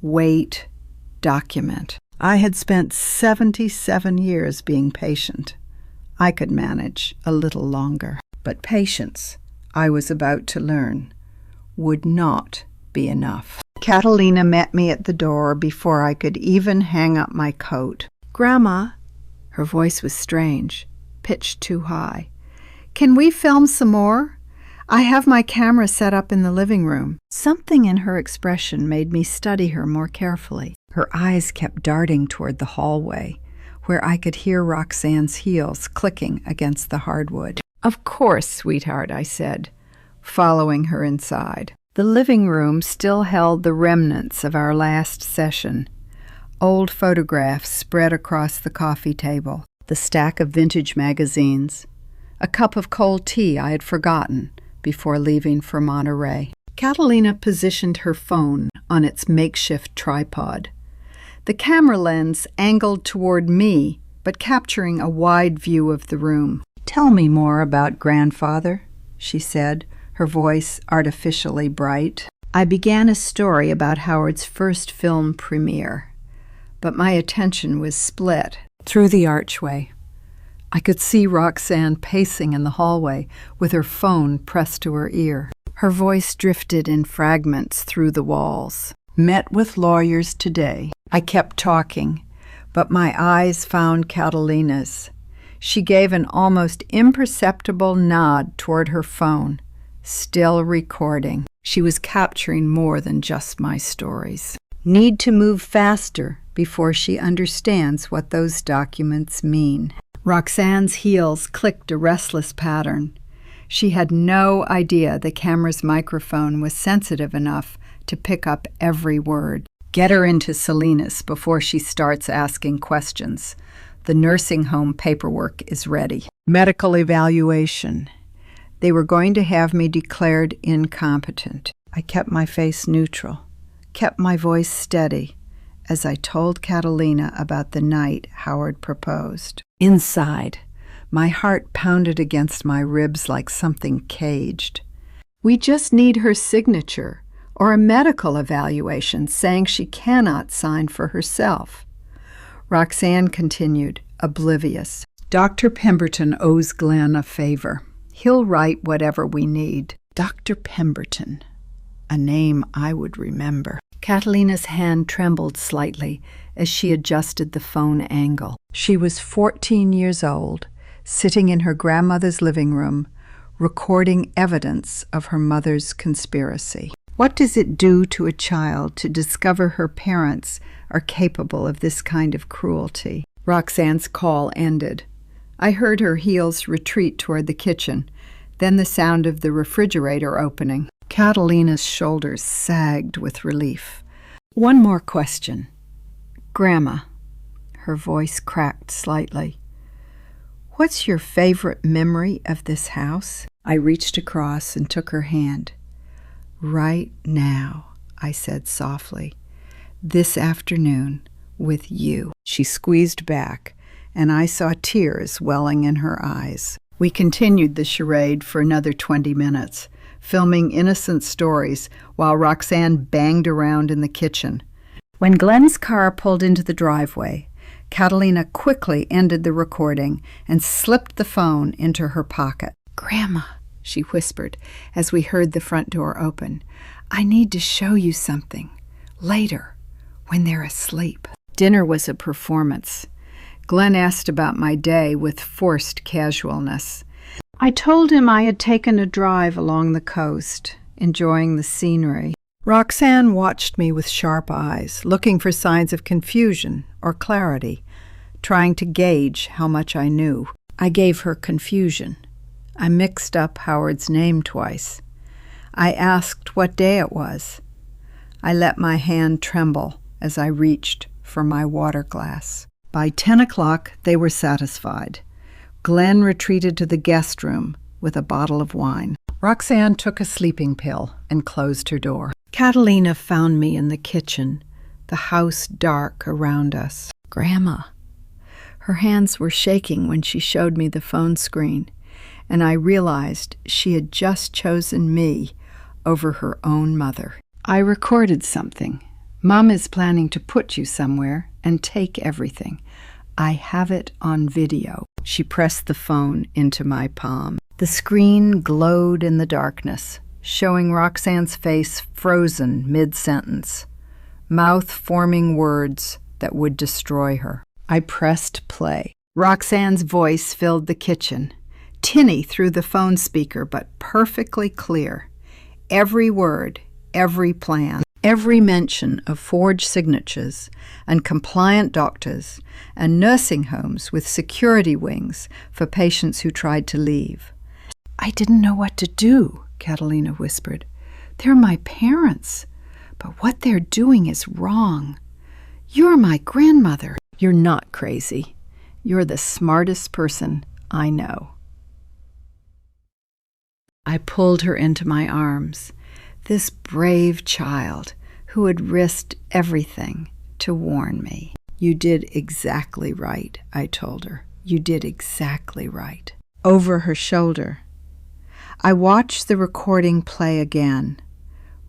wait, document. I had spent 77 years being patient. I could manage a little longer. But patience, I was about to learn, would not be enough. Catalina met me at the door before I could even hang up my coat. "Grandma," her voice was strange, pitched too high, "can we film some more? I have my camera set up in the living room." Something in her expression made me study her more carefully. Her eyes kept darting toward the hallway, where I could hear Roxanne's heels clicking against the hardwood. "Of course, sweetheart," I said, following her inside. The living room still held the remnants of our last session. Old photographs spread across the coffee table, the stack of vintage magazines, a cup of cold tea I had forgotten before leaving for Monterey. Catalina positioned her phone on its makeshift tripod. The camera lens angled toward me, but capturing a wide view of the room. "Tell me more about grandfather," she said, her voice artificially bright. I began a story about Howard's first film premiere, but my attention was split. Through the archway, I could see Roxanne pacing in the hallway with her phone pressed to her ear. Her voice drifted in fragments through the walls. "Met with lawyers today." I kept talking, But my eyes found Catalina's. She gave an almost imperceptible nod toward her phone, still recording. She was capturing more than just my stories. Need to move faster before she understands what those documents mean. Roxanne's heels clicked a restless pattern. She had no idea the camera's microphone was sensitive enough to pick up every word. Get her into Salinas before she starts asking questions. The nursing home paperwork is ready. Medical evaluation. They were going to have me declared incompetent. I kept my face neutral, kept my voice steady as I told Catalina about the night Howard proposed. Inside, my heart pounded against my ribs like something caged. We just need her signature or a medical evaluation saying she cannot sign for herself. Roxanne continued, oblivious. Dr. Pemberton owes Glenn a favor. He'll write whatever we need. Dr. Pemberton, a name I would remember. Catalina's hand trembled slightly as she adjusted the phone angle. She was 14 years old, sitting in her grandmother's living room, recording evidence of her mother's conspiracy. What does it do to a child to discover her parents are capable of this kind of cruelty? Roxanne's call ended. I heard her heels retreat toward the kitchen, then the sound of the refrigerator opening. Catalina's shoulders sagged with relief. One more question. Grandma, her voice cracked slightly. What's your favorite memory of this house? I reached across and took her hand. Right now, I said softly. This afternoon, with you. She squeezed back, and I saw tears welling in her eyes. We continued the charade for another 20 minutes, filming innocent stories while Roxanne banged around in the kitchen. When Glenn's car pulled into the driveway, Catalina quickly ended the recording and slipped the phone into her pocket. Grandma, she whispered as we heard the front door open, I need to show you something. Later, when they're asleep. Dinner was a performance. Glenn asked about my day with forced casualness. I told him I had taken a drive along the coast, enjoying the scenery. Roxanne watched me with sharp eyes, looking for signs of confusion or clarity, trying to gauge how much I knew. I gave her confusion. I mixed up Howard's name twice. I asked what day it was. I let my hand tremble as I reached for my water glass. By 10 o'clock, they were satisfied. Glenn retreated to the guest room with a bottle of wine. Roxanne took a sleeping pill and closed her door. Catalina found me in the kitchen, the house dark around us. Grandma. Her hands were shaking when she showed me the phone screen, and I realized she had just chosen me over her own mother. I recorded something. Mom is planning to put you somewhere and take everything. I have it on video. She pressed the phone into my palm. The screen glowed in the darkness, showing Roxanne's face frozen mid-sentence, mouth forming words that would destroy her. I pressed play. Roxanne's voice filled the kitchen, tinny through the phone speaker, but perfectly clear. Every word, every plan, every mention of forged signatures and compliant doctors and nursing homes with security wings for patients who tried to leave. I didn't know what to do, Catalina whispered. They're my parents, but what they're doing is wrong. You're my grandmother. You're not crazy. You're the smartest person I know. I pulled her into my arms. This brave child who had risked everything to warn me. You did exactly right, I told her. You did exactly right. Over her shoulder, I watched the recording play again.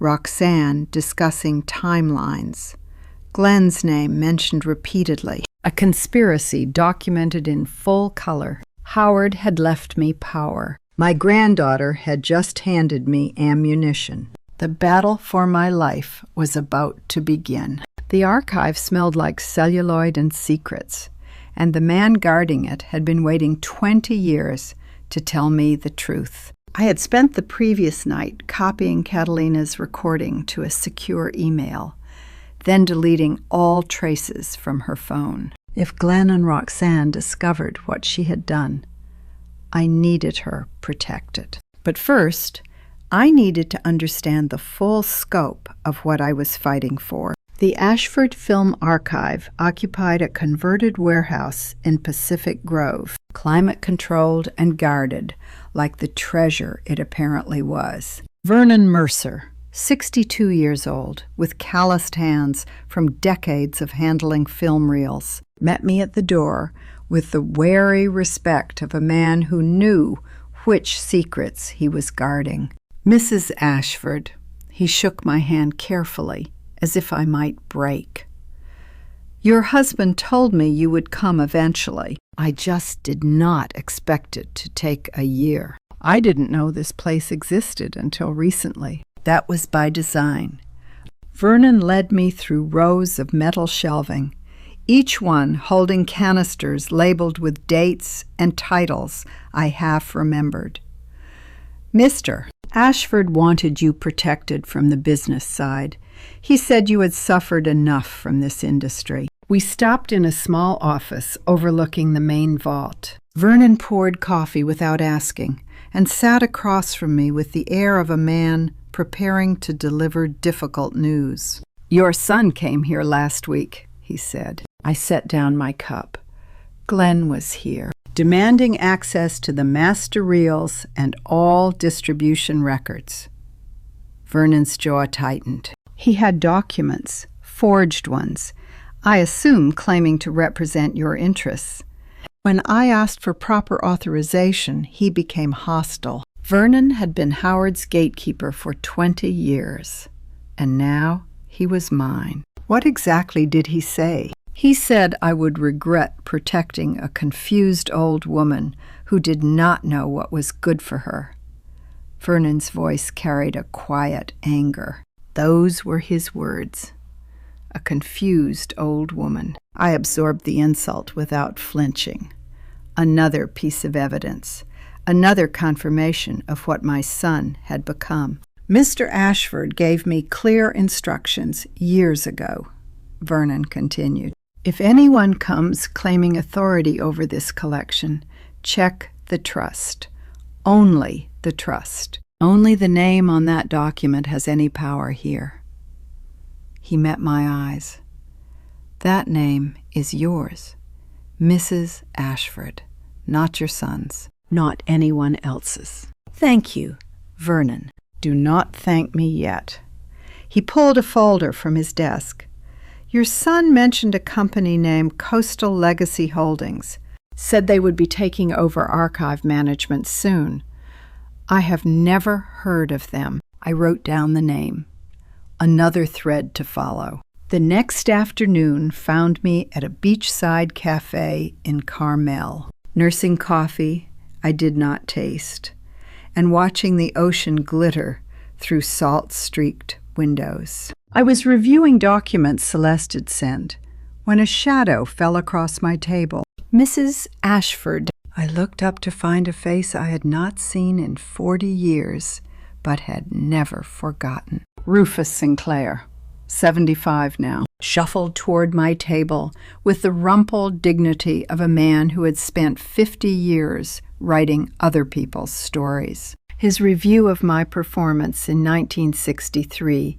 Roxanne discussing timelines. Glenn's name mentioned repeatedly. A conspiracy documented in full color. Howard had left me power. My granddaughter had just handed me ammunition. The battle for my life was about to begin. The archive smelled like celluloid and secrets, and the man guarding it had been waiting 20 years to tell me the truth. I had spent the previous night copying Catalina's recording to a secure email, then deleting all traces from her phone. If Glenn and Roxanne discovered what she had done, I needed her protected. But first, I needed to understand the full scope of what I was fighting for. The Ashford Film Archive occupied a converted warehouse in Pacific Grove, climate-controlled and guarded like the treasure it apparently was. Vernon Mercer, 62 years old, with calloused hands from decades of handling film reels, met me at the door with the wary respect of a man who knew which secrets he was guarding. Mrs. Ashford, he shook my hand carefully, as if I might break. Your husband told me you would come eventually. I just did not expect it to take a year. I didn't know this place existed until recently. That was by design. Vernon led me through rows of metal shelving, each one holding canisters labeled with dates and titles I half remembered. Mr. Ashford wanted you protected from the business side. He said you had suffered enough from this industry. We stopped in a small office overlooking the main vault. Vernon poured coffee without asking and sat across from me with the air of a man preparing to deliver difficult news. Your son came here last week, he said. I set down my cup. Glenn was here, demanding access to the master reels and all distribution records. Vernon's jaw tightened. He had documents, forged ones, I assume claiming to represent your interests. When I asked for proper authorization, he became hostile. Vernon had been Howard's gatekeeper for 20 years, and now he was mine. What exactly did he say? He said I would regret protecting a confused old woman who did not know what was good for her. Vernon's voice carried a quiet anger. Those were his words. A confused old woman. I absorbed the insult without flinching. Another piece of evidence. Another confirmation of what my son had become. Mr. Ashford gave me clear instructions years ago, Vernon continued. If anyone comes claiming authority over this collection, check the trust. Only the trust. Only the name on that document has any power here. He met my eyes. That name is yours, Mrs. Ashford, not your son's, not anyone else's. Thank you, Vernon. Do not thank me yet. He pulled a folder from his desk. Your son mentioned a company named Coastal Legacy Holdings, said they would be taking over archive management soon. I have never heard of them. I wrote down the name. Another thread to follow. The next afternoon found me at a beachside cafe in Carmel, nursing coffee I did not taste, and watching the ocean glitter through salt-streaked windows. I was reviewing documents Celeste had sent when a shadow fell across my table. Mrs. Ashford. I looked up to find a face I had not seen in 40 years, but had never forgotten. Rufus Sinclair, 75 now, shuffled toward my table with the rumpled dignity of a man who had spent 50 years writing other people's stories. His review of my performance in 1963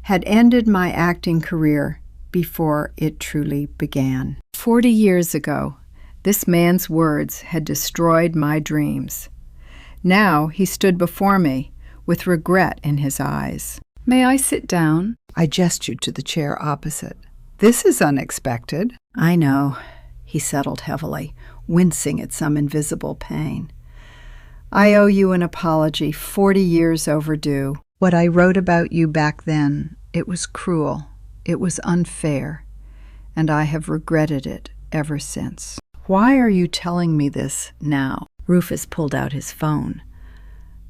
had ended my acting career before it truly began. 40 years ago, this man's words had destroyed my dreams. Now he stood before me with regret in his eyes. May I sit down? I gestured to the chair opposite. This is unexpected. I know, he settled heavily, wincing at some invisible pain. I owe you an apology, 40 years overdue. What I wrote about you back then, it was cruel, it was unfair, and I have regretted it ever since. Why are you telling me this now? Rufus pulled out his phone.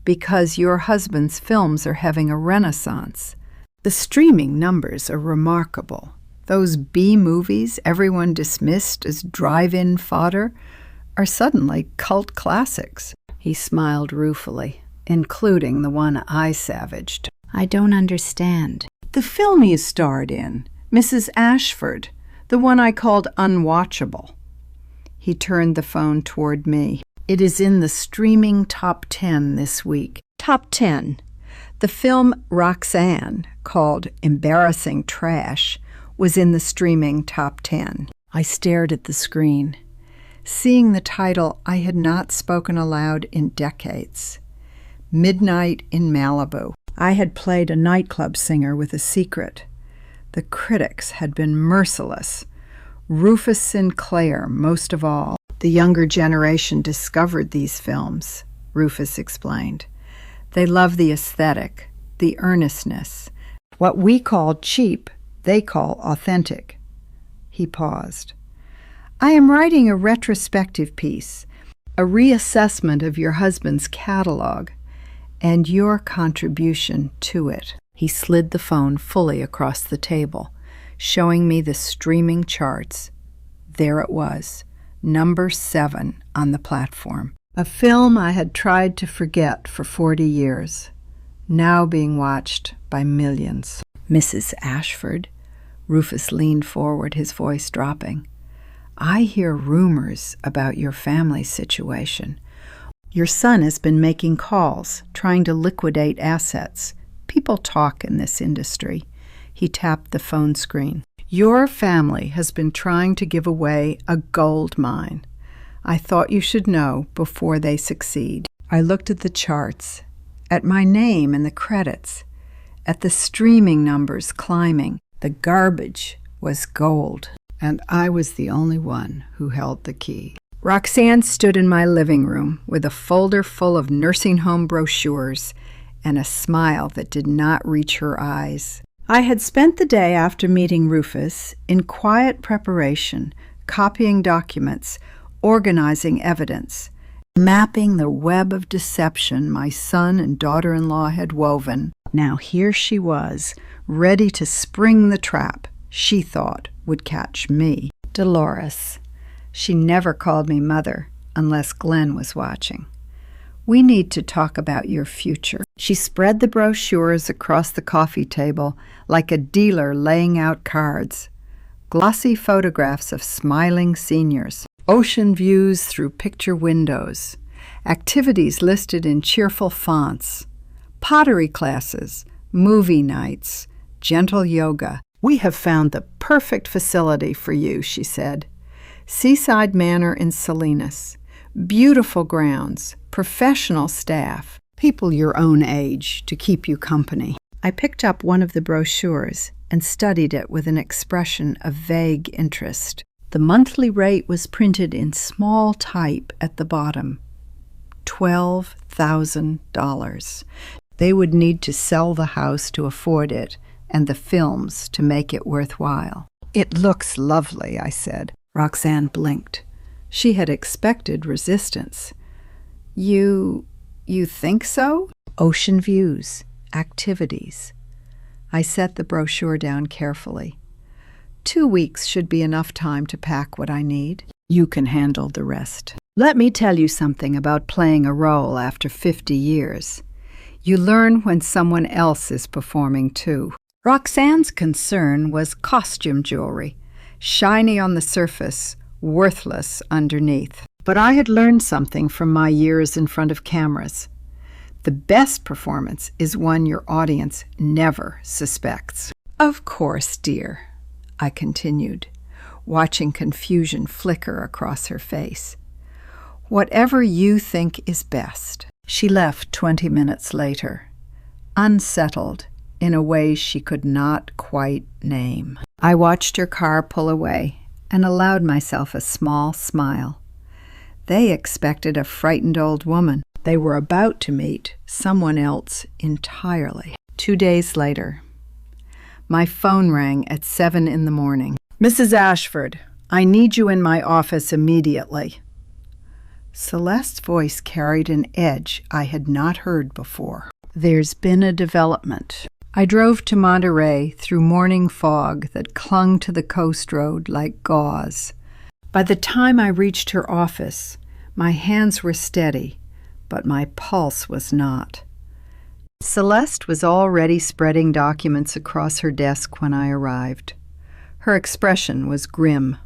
Because your husband's films are having a renaissance. The streaming numbers are remarkable. Those B movies everyone dismissed as drive-in fodder are suddenly cult classics. He smiled ruefully, including the one I savaged. I don't understand. The film you starred in, Mrs. Ashford, the one I called unwatchable. He turned the phone toward me. It is in the streaming top 10 this week. Top 10. The film Roxanne, called Embarrassing Trash, was in the streaming top 10. I stared at the screen. Seeing the title, I had not spoken aloud in decades. Midnight in Malibu. I had played a nightclub singer with a secret. The critics had been merciless. Rufus Sinclair, most of all. The younger generation discovered these films, Rufus explained. They love the aesthetic, the earnestness. What we call cheap, they call authentic. He paused. I am writing a retrospective piece, a reassessment of your husband's catalog, and your contribution to it. He slid the phone fully across the table, showing me the streaming charts. There it was, number 7 on the platform. A film I had tried to forget for 40 years, now being watched by millions. Mrs. Ashford, Rufus leaned forward, his voice dropping. I hear rumors about your family situation. Your son has been making calls, trying to liquidate assets. People talk in this industry. He tapped the phone screen. Your family has been trying to give away a gold mine. I thought you should know before they succeed. I looked at the charts, at my name in the credits, at the streaming numbers climbing. The garbage was gold, and I was the only one who held the key. Roxanne stood in my living room with a folder full of nursing home brochures and a smile that did not reach her eyes. I had spent the day after meeting Rufus in quiet preparation, copying documents, organizing evidence, mapping the web of deception my son and daughter-in-law had woven. Now here she was, ready to spring the trap she thought would catch me. Dolores. She never called me mother unless Glenn was watching. We need to talk about your future. She spread the brochures across the coffee table like a dealer laying out cards. Glossy photographs of smiling seniors, ocean views through picture windows, activities listed in cheerful fonts, pottery classes, movie nights, gentle yoga. We have found the perfect facility for you, she said. Seaside Manor in Salinas. Beautiful grounds, professional staff, people your own age to keep you company. I picked up one of the brochures and studied it with an expression of vague interest. The monthly rate was printed in small type at the bottom. $12,000. They would need to sell the house to afford it, and the films to make it worthwhile. It looks lovely, I said. Roxanne blinked. She had expected resistance. You think so? Ocean views, activities. I set the brochure down carefully. 2 weeks should be enough time to pack what I need. You can handle the rest. Let me tell you something about playing a role after 50 years. You learn when someone else is performing too. Roxanne's concern was costume jewelry, shiny on the surface, worthless underneath. But I had learned something from my years in front of cameras. The best performance is one your audience never suspects. Of course, dear, I continued, watching confusion flicker across her face. Whatever you think is best. She left 20 minutes later, unsettled in a way she could not quite name. I watched her car pull away and allowed myself a small smile. They expected a frightened old woman. They were about to meet someone else entirely. 2 days later, my phone rang at 7 in the morning. Mrs. Ashford, I need you in my office immediately. Celeste's voice carried an edge I had not heard before. There's been a development. I drove to Monterey through morning fog that clung to the coast road like gauze. By the time I reached her office, my hands were steady, but my pulse was not. Celeste was already spreading documents across her desk when I arrived. Her expression was grim.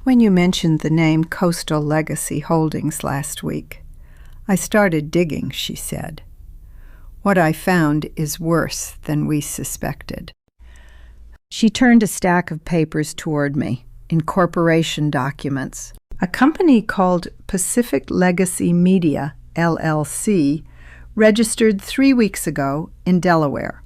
"When you mentioned the name Coastal Legacy Holdings last week, I started digging," she said. "What I found is worse than we suspected." She turned a stack of papers toward me, incorporation documents. A company called Pacific Legacy Media, LLC, registered 3 weeks ago in Delaware.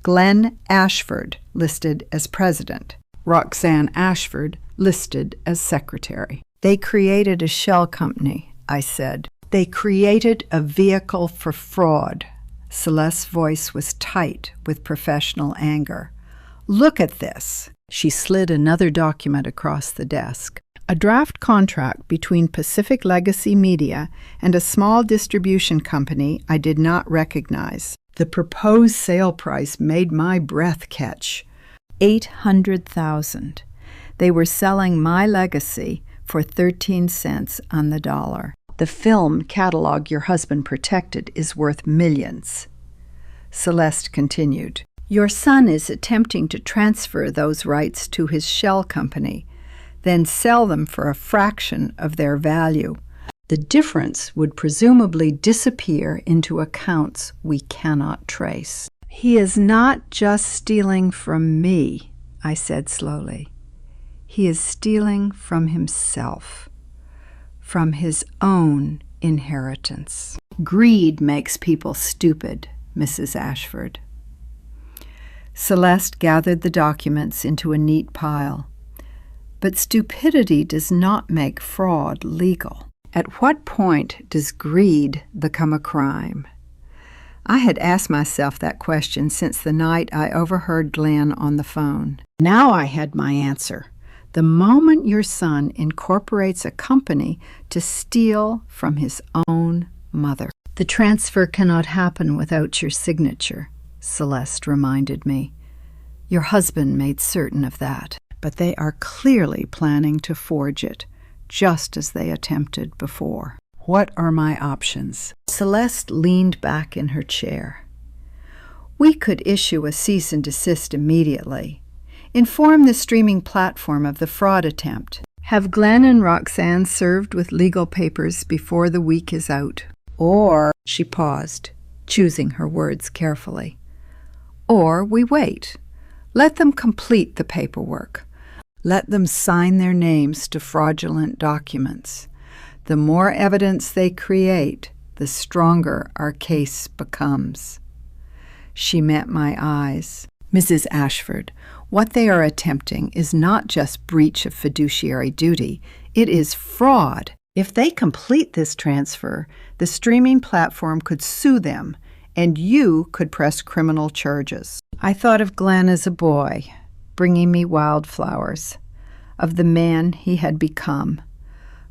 Glenn Ashford listed as president. Roxanne Ashford listed as secretary. "They created a shell company," I said. "They created a vehicle for fraud." Celeste's voice was tight with professional anger. "Look at this." She slid another document across the desk. A draft contract between Pacific Legacy Media and a small distribution company I did not recognize. The proposed sale price made my breath catch. $800,000. They were selling my legacy for 13 cents on the dollar. The film catalog your husband protected is worth millions. Celeste continued. "Your son is attempting to transfer those rights to his shell company, then sell them for a fraction of their value. The difference would presumably disappear into accounts we cannot trace." "He is not just stealing from me," I said slowly. "He is stealing from himself, from his own inheritance." "Greed makes people stupid, Mrs. Ashford." Celeste gathered the documents into a neat pile. "But stupidity does not make fraud legal. At what point does greed become a crime?" I had asked myself that question since the night I overheard Glenn on the phone. Now I had my answer. The moment your son incorporates a company to steal from his own mother. "The transfer cannot happen without your signature," Celeste reminded me. "Your husband made certain of that. But they are clearly planning to forge it, just as they attempted before. What are my options?" Celeste leaned back in her chair. "We could issue a cease and desist immediately. Inform the streaming platform of the fraud attempt. Have Glenn and Roxanne served with legal papers before the week is out. Or," she paused, choosing her words carefully, "or we wait. Let them complete the paperwork. Let them sign their names to fraudulent documents. The more evidence they create, the stronger our case becomes." She met my eyes. "Mrs. Ashford, what they are attempting is not just breach of fiduciary duty, it is fraud. If they complete this transfer, the streaming platform could sue them, and you could press criminal charges." I thought of Glenn as a boy, bringing me wildflowers, of the man he had become,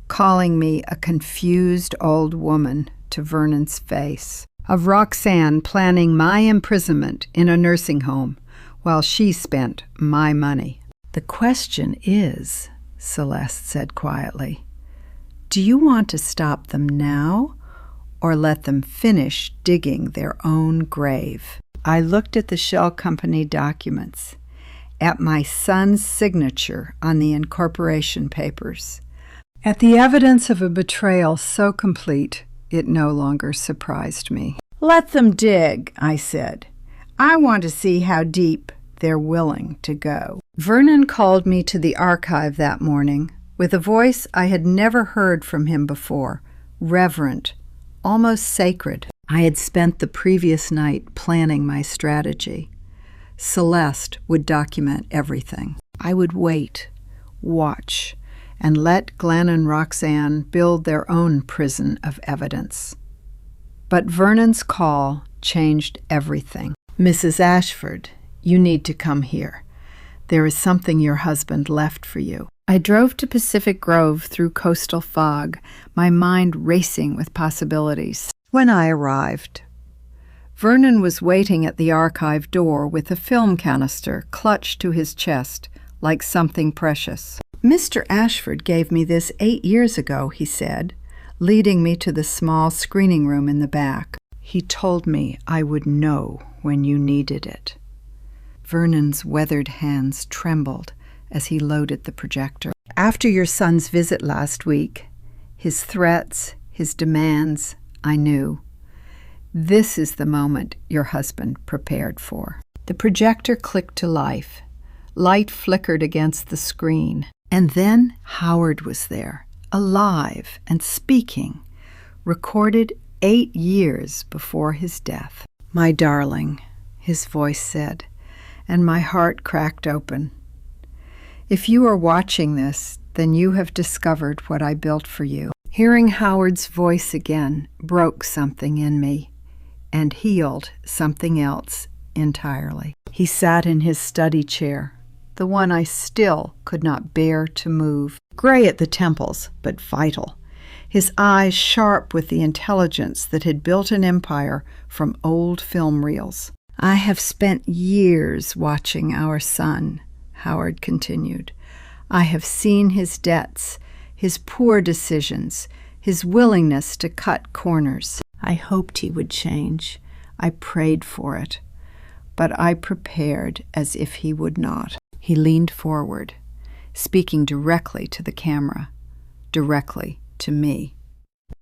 calling me a confused old woman to Vernon's face, of Roxanne planning my imprisonment in a nursing home while she spent my money. "The question is," Celeste said quietly, "do you want to stop them now or let them finish digging their own grave?" I looked at the shell company documents, at my son's signature on the incorporation papers, at the evidence of a betrayal so complete it no longer surprised me. "Let them dig," I said. "I want to see how deep they're willing to go." Vernon called me to the archive that morning with a voice I had never heard from him before, reverent, almost sacred. I had spent the previous night planning my strategy. Celeste would document everything. I would wait, watch, and let Glenn and Roxanne build their own prison of evidence. But Vernon's call changed everything. "Mrs. Ashford, you need to come here. There is something your husband left for you." I drove to Pacific Grove through coastal fog, my mind racing with possibilities. When I arrived, Vernon was waiting at the archive door with a film canister clutched to his chest like something precious. "Mr. Ashford gave me this 8 years ago," he said, leading me to the small screening room in the back. "He told me I would know when you needed it." Vernon's weathered hands trembled as he loaded the projector. "After your son's visit last week, his threats, his demands, I knew. This is the moment your husband prepared for." The projector clicked to life. Light flickered against the screen. And then Howard was there, alive and speaking, recorded 8 years before his death. "My darling," his voice said, and my heart cracked open. "If you are watching this, then you have discovered what I built for you." Hearing Howard's voice again broke something in me and healed something else entirely. He sat in his study chair, the one I still could not bear to move, gray at the temples, but vital, his eyes sharp with the intelligence that had built an empire from old film reels. "I have spent years watching our son," Howard continued. "I have seen his debts, his poor decisions, his willingness to cut corners. I hoped he would change. I prayed for it. But I prepared as if he would not." He leaned forward, speaking directly to the camera, directly to me.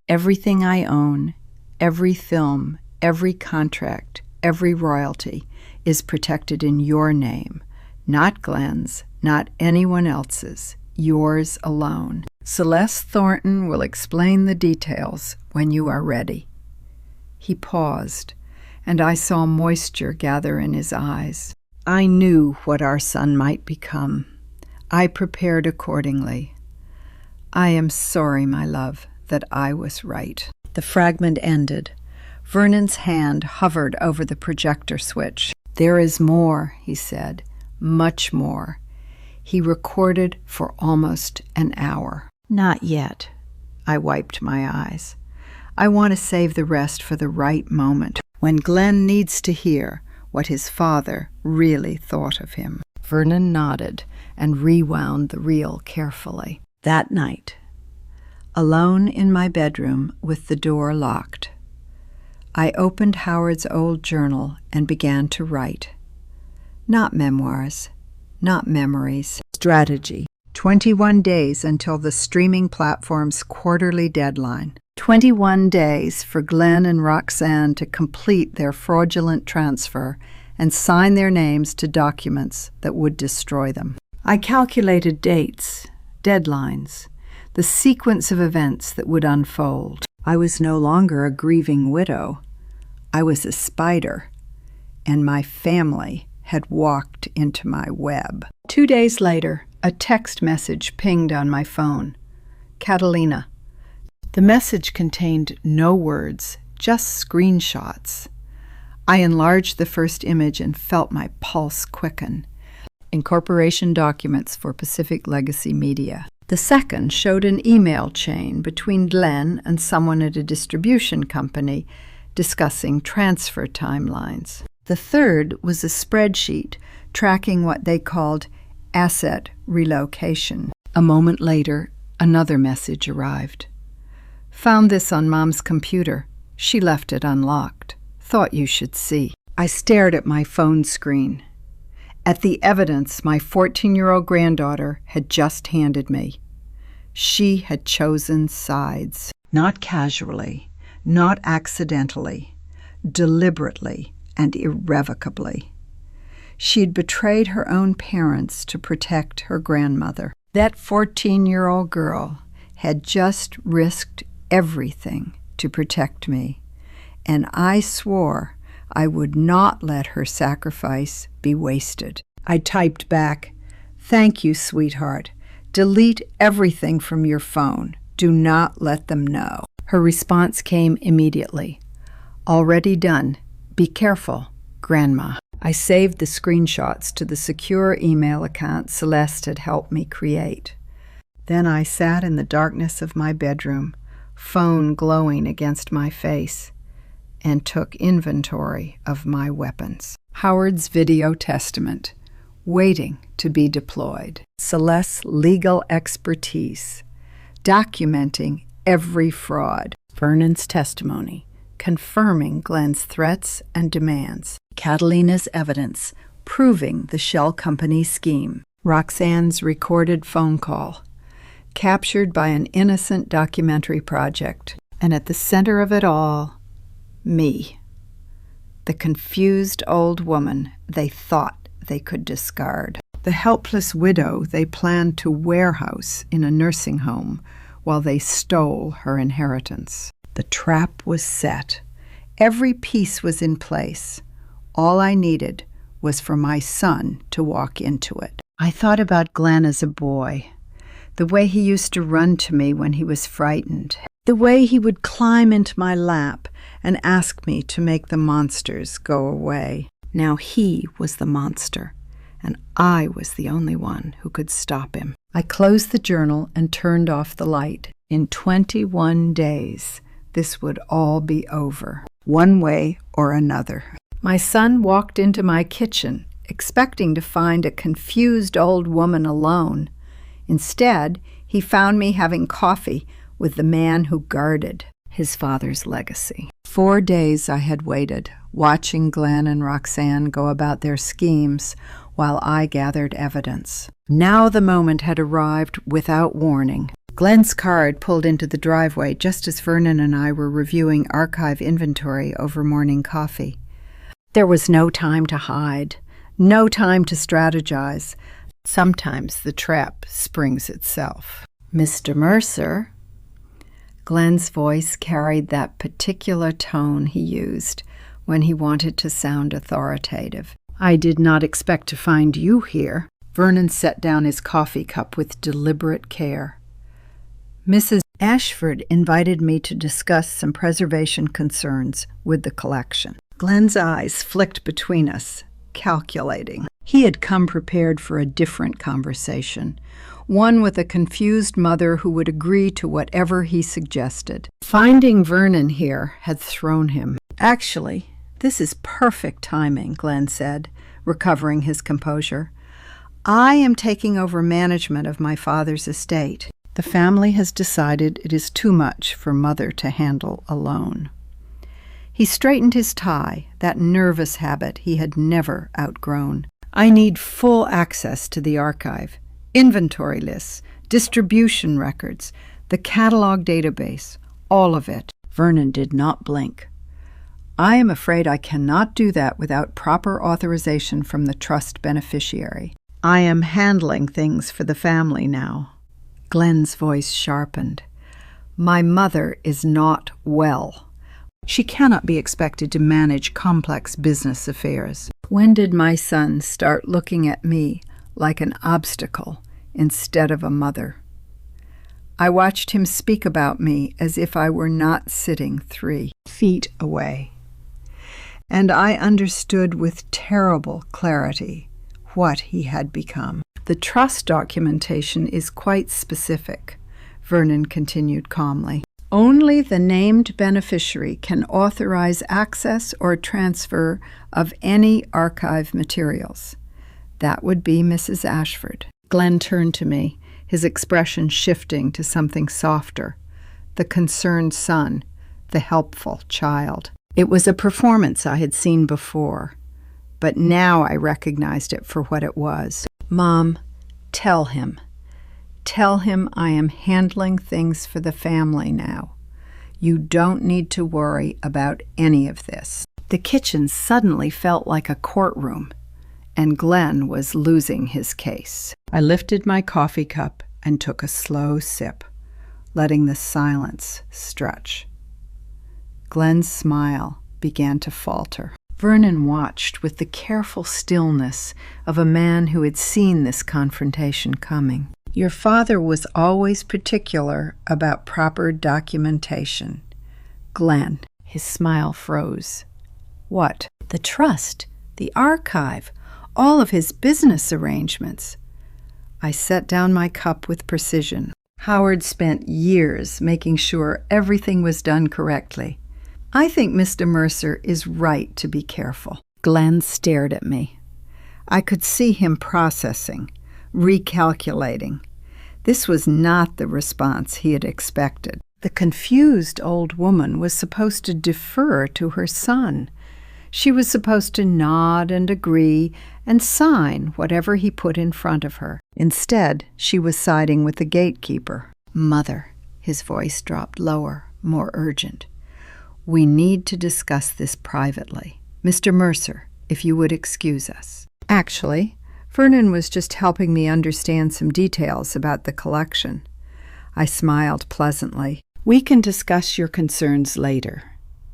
"Everything I own, every film, every contract, every royalty is protected in your name, not Glenn's, not anyone else's, yours alone. Celeste Thornton will explain the details when you are ready." He paused, and I saw moisture gather in his eyes. I knew what our son might become. I prepared accordingly. "I am sorry, my love, that I was right." The fragment ended. Vernon's hand hovered over the projector switch. "There is more," he said, "much more." He recorded for almost an hour. "Not yet." I wiped my eyes. "I want to save the rest for the right moment, when Glenn needs to hear what his father really thought of him." Vernon nodded and rewound the reel carefully. That night, alone in my bedroom with the door locked, I opened Howard's old journal and began to write. Not memoirs, not memories. Strategy. 21 days until the streaming platform's quarterly deadline. 21 days for Glenn and Roxanne to complete their fraudulent transfer and sign their names to documents that would destroy them. I calculated dates, deadlines, the sequence of events that would unfold. I was no longer a grieving widow. I was a spider, and my family had walked into my web. 2 days later, a text message pinged on my phone. "Catalina." The message contained no words, just screenshots. I enlarged the first image and felt my pulse quicken. Incorporation documents for Pacific Legacy Media. The second showed an email chain between Glenn and someone at a distribution company discussing transfer timelines. The third was a spreadsheet tracking what they called asset relocation. A moment later, another message arrived. "Found this on Mom's computer. She left it unlocked. Thought you should see." I stared at my phone screen, at the evidence my 14-year-old granddaughter had just handed me. She had chosen sides. Not casually, not accidentally, deliberately and irrevocably. She'd betrayed her own parents to protect her grandmother. That 14-year-old girl had just risked everything to protect me, and I swore I would not let her sacrifice be wasted. I typed back, "Thank you, sweetheart. Delete everything from your phone. Do not let them know." Her response came immediately. "Already done. Be careful, Grandma." I saved the screenshots to the secure email account Celeste had helped me create. Then I sat in the darkness of my bedroom, phone glowing against my face, and took inventory of my weapons. Howard's video testament, waiting to be deployed. Celeste's legal expertise, documenting every fraud. Vernon's testimony, confirming Glenn's threats and demands. Catalina's evidence, proving the shell company scheme. Roxanne's recorded phone call, captured by an innocent documentary project. And at the center of it all, me, the confused old woman they thought they could discard. The helpless widow they planned to warehouse in a nursing home while they stole her inheritance. The trap was set. Every piece was in place. All I needed was for my son to walk into it. I thought about Glenn as a boy, the way he used to run to me when he was frightened, the way he would climb into my lap and ask me to make the monsters go away. Now he was the monster, and I was the only one who could stop him. I closed the journal and turned off the light. In 21 days, this would all be over, one way or another. My son walked into my kitchen, expecting to find a confused old woman alone. Instead, he found me having coffee with the man who guarded his father's legacy. 4 days I had waited, watching Glenn and Roxanne go about their schemes while I gathered evidence. Now the moment had arrived without warning. Glenn's car had pulled into the driveway just as Vernon and I were reviewing archive inventory over morning coffee. There was no time to hide, no time to strategize. Sometimes the trap springs itself. Mr. Mercer. Glenn's voice carried that particular tone he used when he wanted to sound authoritative. I did not expect to find you here. Vernon set down his coffee cup with deliberate care. Mrs. Ashford invited me to discuss some preservation concerns with the collection. Glenn's eyes flicked between us, calculating. He had come prepared for a different conversation, one with a confused mother who would agree to whatever he suggested. Finding Vernon here had thrown him. Actually, this is perfect timing, Glenn said, recovering his composure. I am taking over management of my father's estate. The family has decided it is too much for Mother to handle alone. He straightened his tie, that nervous habit he had never outgrown. I need full access to the archive, inventory lists, distribution records, the catalog database, all of it. Vernon did not blink. I am afraid I cannot do that without proper authorization from the trust beneficiary. I am handling things for the family now. Glenn's voice sharpened. My mother is not well. She cannot be expected to manage complex business affairs. When did my son start looking at me like an obstacle instead of a mother? I watched him speak about me as if I were not sitting 3 feet away. And I understood with terrible clarity what he had become. The trust documentation is quite specific, Vernon continued calmly. Only the named beneficiary can authorize access or transfer of any archive materials. That would be Mrs. Ashford. Glenn turned to me, his expression shifting to something softer. The concerned son, the helpful child. It was a performance I had seen before, but now I recognized it for what it was. Mom, tell him. Tell him I am handling things for the family now. You don't need to worry about any of this. The kitchen suddenly felt like a courtroom, and Glenn was losing his case. I lifted my coffee cup and took a slow sip, letting the silence stretch. Glenn's smile began to falter. Vernon watched with the careful stillness of a man who had seen this confrontation coming. Your father was always particular about proper documentation. Glenn, his smile froze. What? The trust, the archive, all of his business arrangements. I set down my cup with precision. Howard spent years making sure everything was done correctly. I think Mr. Mercer is right to be careful. Glenn stared at me. I could see him processing, recalculating. This was not the response he had expected. The confused old woman was supposed to defer to her son. She was supposed to nod and agree and sign whatever he put in front of her. Instead, she was siding with the gatekeeper. "Mother," his voice dropped lower, more urgent. "We need to discuss this privately. Mr. Mercer, if you would excuse us." Actually, Vernon was just helping me understand some details about the collection. I smiled pleasantly. "We can discuss your concerns later,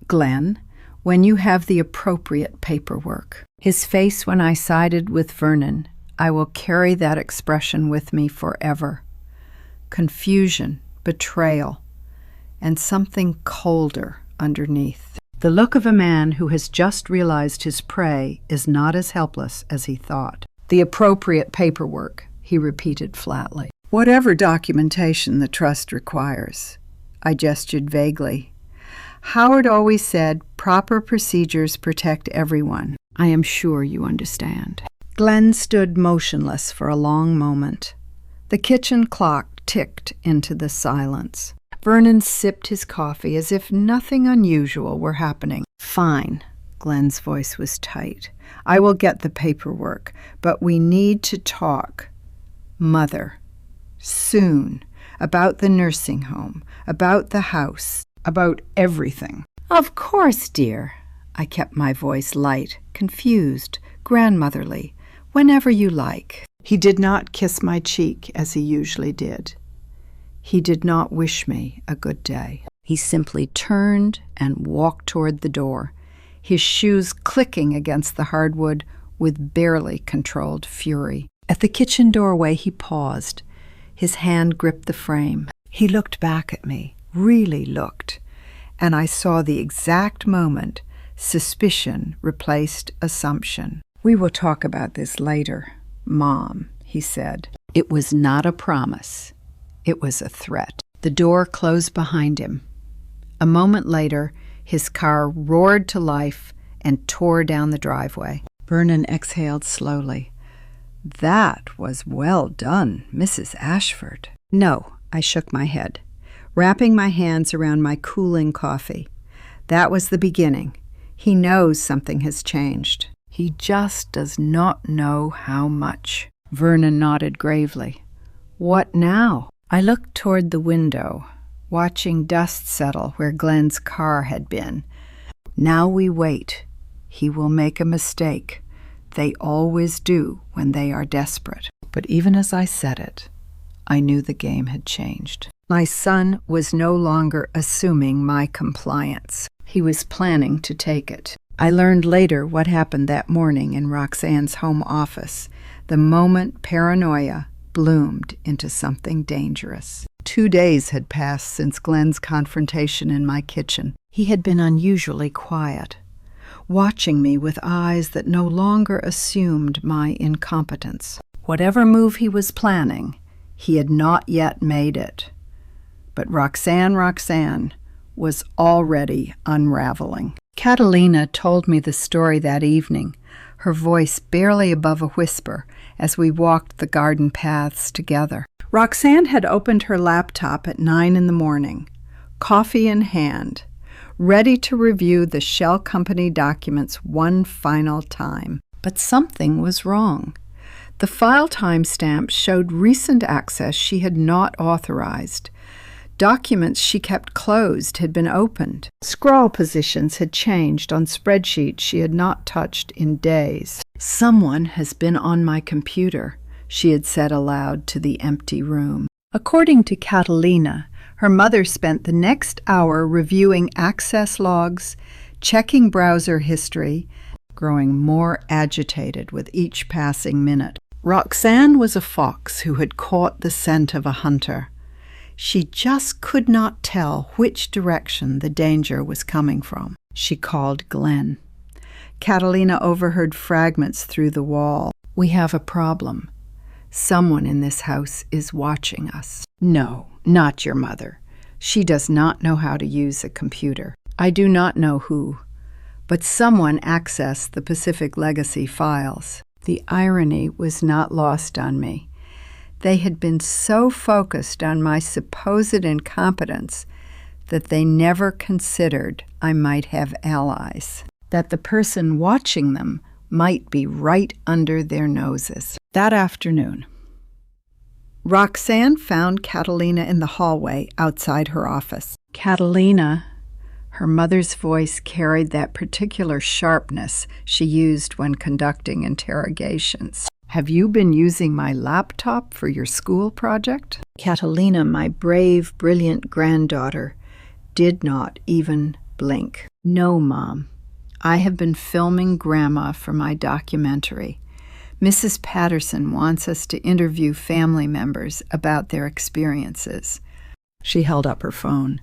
Glenn, when you have the appropriate paperwork." His face when I sided with Vernon, I will carry that expression with me forever. Confusion, betrayal, and something colder underneath. The look of a man who has just realized his prey is not as helpless as he thought. "The appropriate paperwork," he repeated flatly. "Whatever documentation the trust requires." I gestured vaguely. "Howard always said proper procedures protect everyone. I am sure you understand." Glenn stood motionless for a long moment. The kitchen clock ticked into the silence. Vernon sipped his coffee as if nothing unusual were happening. "Fine." Glenn's voice was tight. "I will get the paperwork, but we need to talk. Mother. Soon. About the nursing home. About the house. About everything." "Of course, dear." I kept my voice light, confused, grandmotherly. "Whenever you like." He did not kiss my cheek as he usually did. He did not wish me a good day. He simply turned and walked toward the door, his shoes clicking against the hardwood with barely controlled fury. At the kitchen doorway he paused. His hand gripped the frame. He looked back at me, really looked, and I saw the exact moment suspicion replaced assumption. "We will talk about this later, Mom," he said. It was not a promise. It was a threat. The door closed behind him. A moment later, his car roared to life and tore down the driveway. Vernon exhaled slowly. "That was well done, Mrs. Ashford." "No," I shook my head, wrapping my hands around my cooling coffee. "That was the beginning. He knows something has changed. He just does not know how much." Vernon nodded gravely. "What now?" I looked toward the window, watching dust settle where Glenn's car had been. "Now we wait. He will make a mistake. They always do when they are desperate." But even as I said it, I knew the game had changed. My son was no longer assuming my compliance. He was planning to take it. I learned later what happened that morning in Roxanne's home office, the moment paranoia bloomed into something dangerous. 2 days had passed since Glenn's confrontation in my kitchen. He had been unusually quiet, watching me with eyes that no longer assumed my incompetence. Whatever move he was planning, he had not yet made it. But Roxanne was already unraveling. Catalina told me the story that evening, her voice barely above a whisper as we walked the garden paths together. Roxanne had opened her laptop at 9 in the morning, coffee in hand, ready to review the shell company documents one final time. But something was wrong. The file timestamp showed recent access she had not authorized. Documents she kept closed had been opened. Scroll positions had changed on spreadsheets she had not touched in days. "Someone has been on my computer," she had said aloud to the empty room. According to Catalina, her mother spent the next hour reviewing access logs, checking browser history, growing more agitated with each passing minute. Roxanne was a fox who had caught the scent of a hunter. She just could not tell which direction the danger was coming from. She called Glenn. Catalina overheard fragments through the wall. "We have a problem. Someone in this house is watching us." "No, not your mother. She does not know how to use a computer." I do not know who, but someone accessed the Pacific Legacy files. The irony was not lost on me. They had been so focused on my supposed incompetence that they never considered I might have allies, that the person watching them might be right under their noses. That afternoon, Roxanne found Catalina in the hallway outside her office. Catalina, her mother's voice carried that particular sharpness she used when conducting interrogations. Have you been using my laptop for your school project? Catalina, my brave, brilliant granddaughter, did not even blink. No, Mom. I have been filming Grandma for my documentary. Mrs. Patterson wants us to interview family members about their experiences. She held up her phone.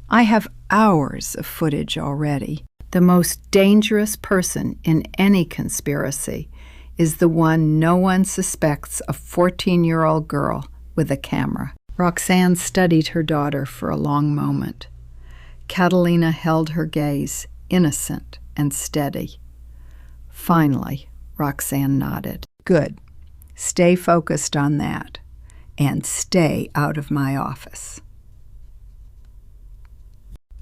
I have hours of footage already. The most dangerous person in any conspiracy is the one no one suspects a 14-year-old girl with a camera. Roxanne studied her daughter for a long moment. Catalina held her gaze, innocent and steady. Finally, Roxanne nodded. Good. Stay focused on that, and stay out of my office.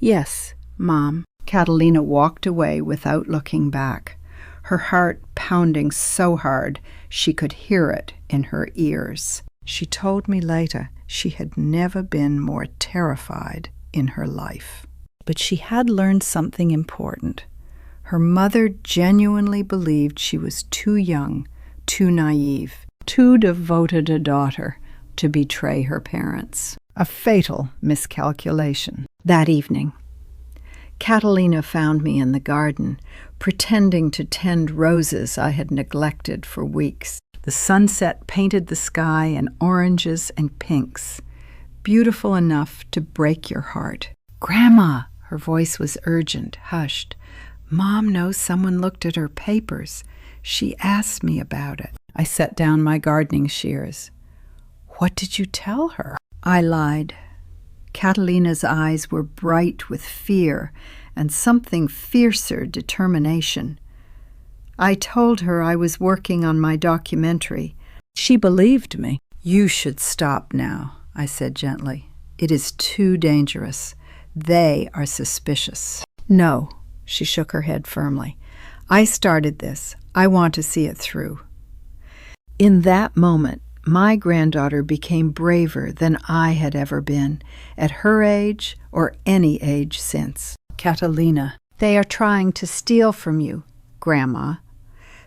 Yes, Mom. Catalina walked away without looking back, her heart pounding so hard she could hear it in her ears. She told me later she had never been more terrified in her life. But she had learned something important. Her mother genuinely believed she was too young, too naive, too devoted a daughter to betray her parents. A fatal miscalculation. That evening, Catalina found me in the garden, pretending to tend roses I had neglected for weeks. The sunset painted the sky in oranges and pinks, beautiful enough to break your heart. Grandma, her voice was urgent, hushed. Mom knows someone looked at her papers. She asked me about it. I set down my gardening shears. What did you tell her? I lied. Catalina's eyes were bright with fear and something fiercer determination. I told her I was working on my documentary. She believed me. You should stop now, I said gently. It is too dangerous. They are suspicious. No, she shook her head firmly. I started this. I want to see it through. In that moment, my granddaughter became braver than I had ever been, at her age or any age since. Catalina, they are trying to steal from you, Grandma.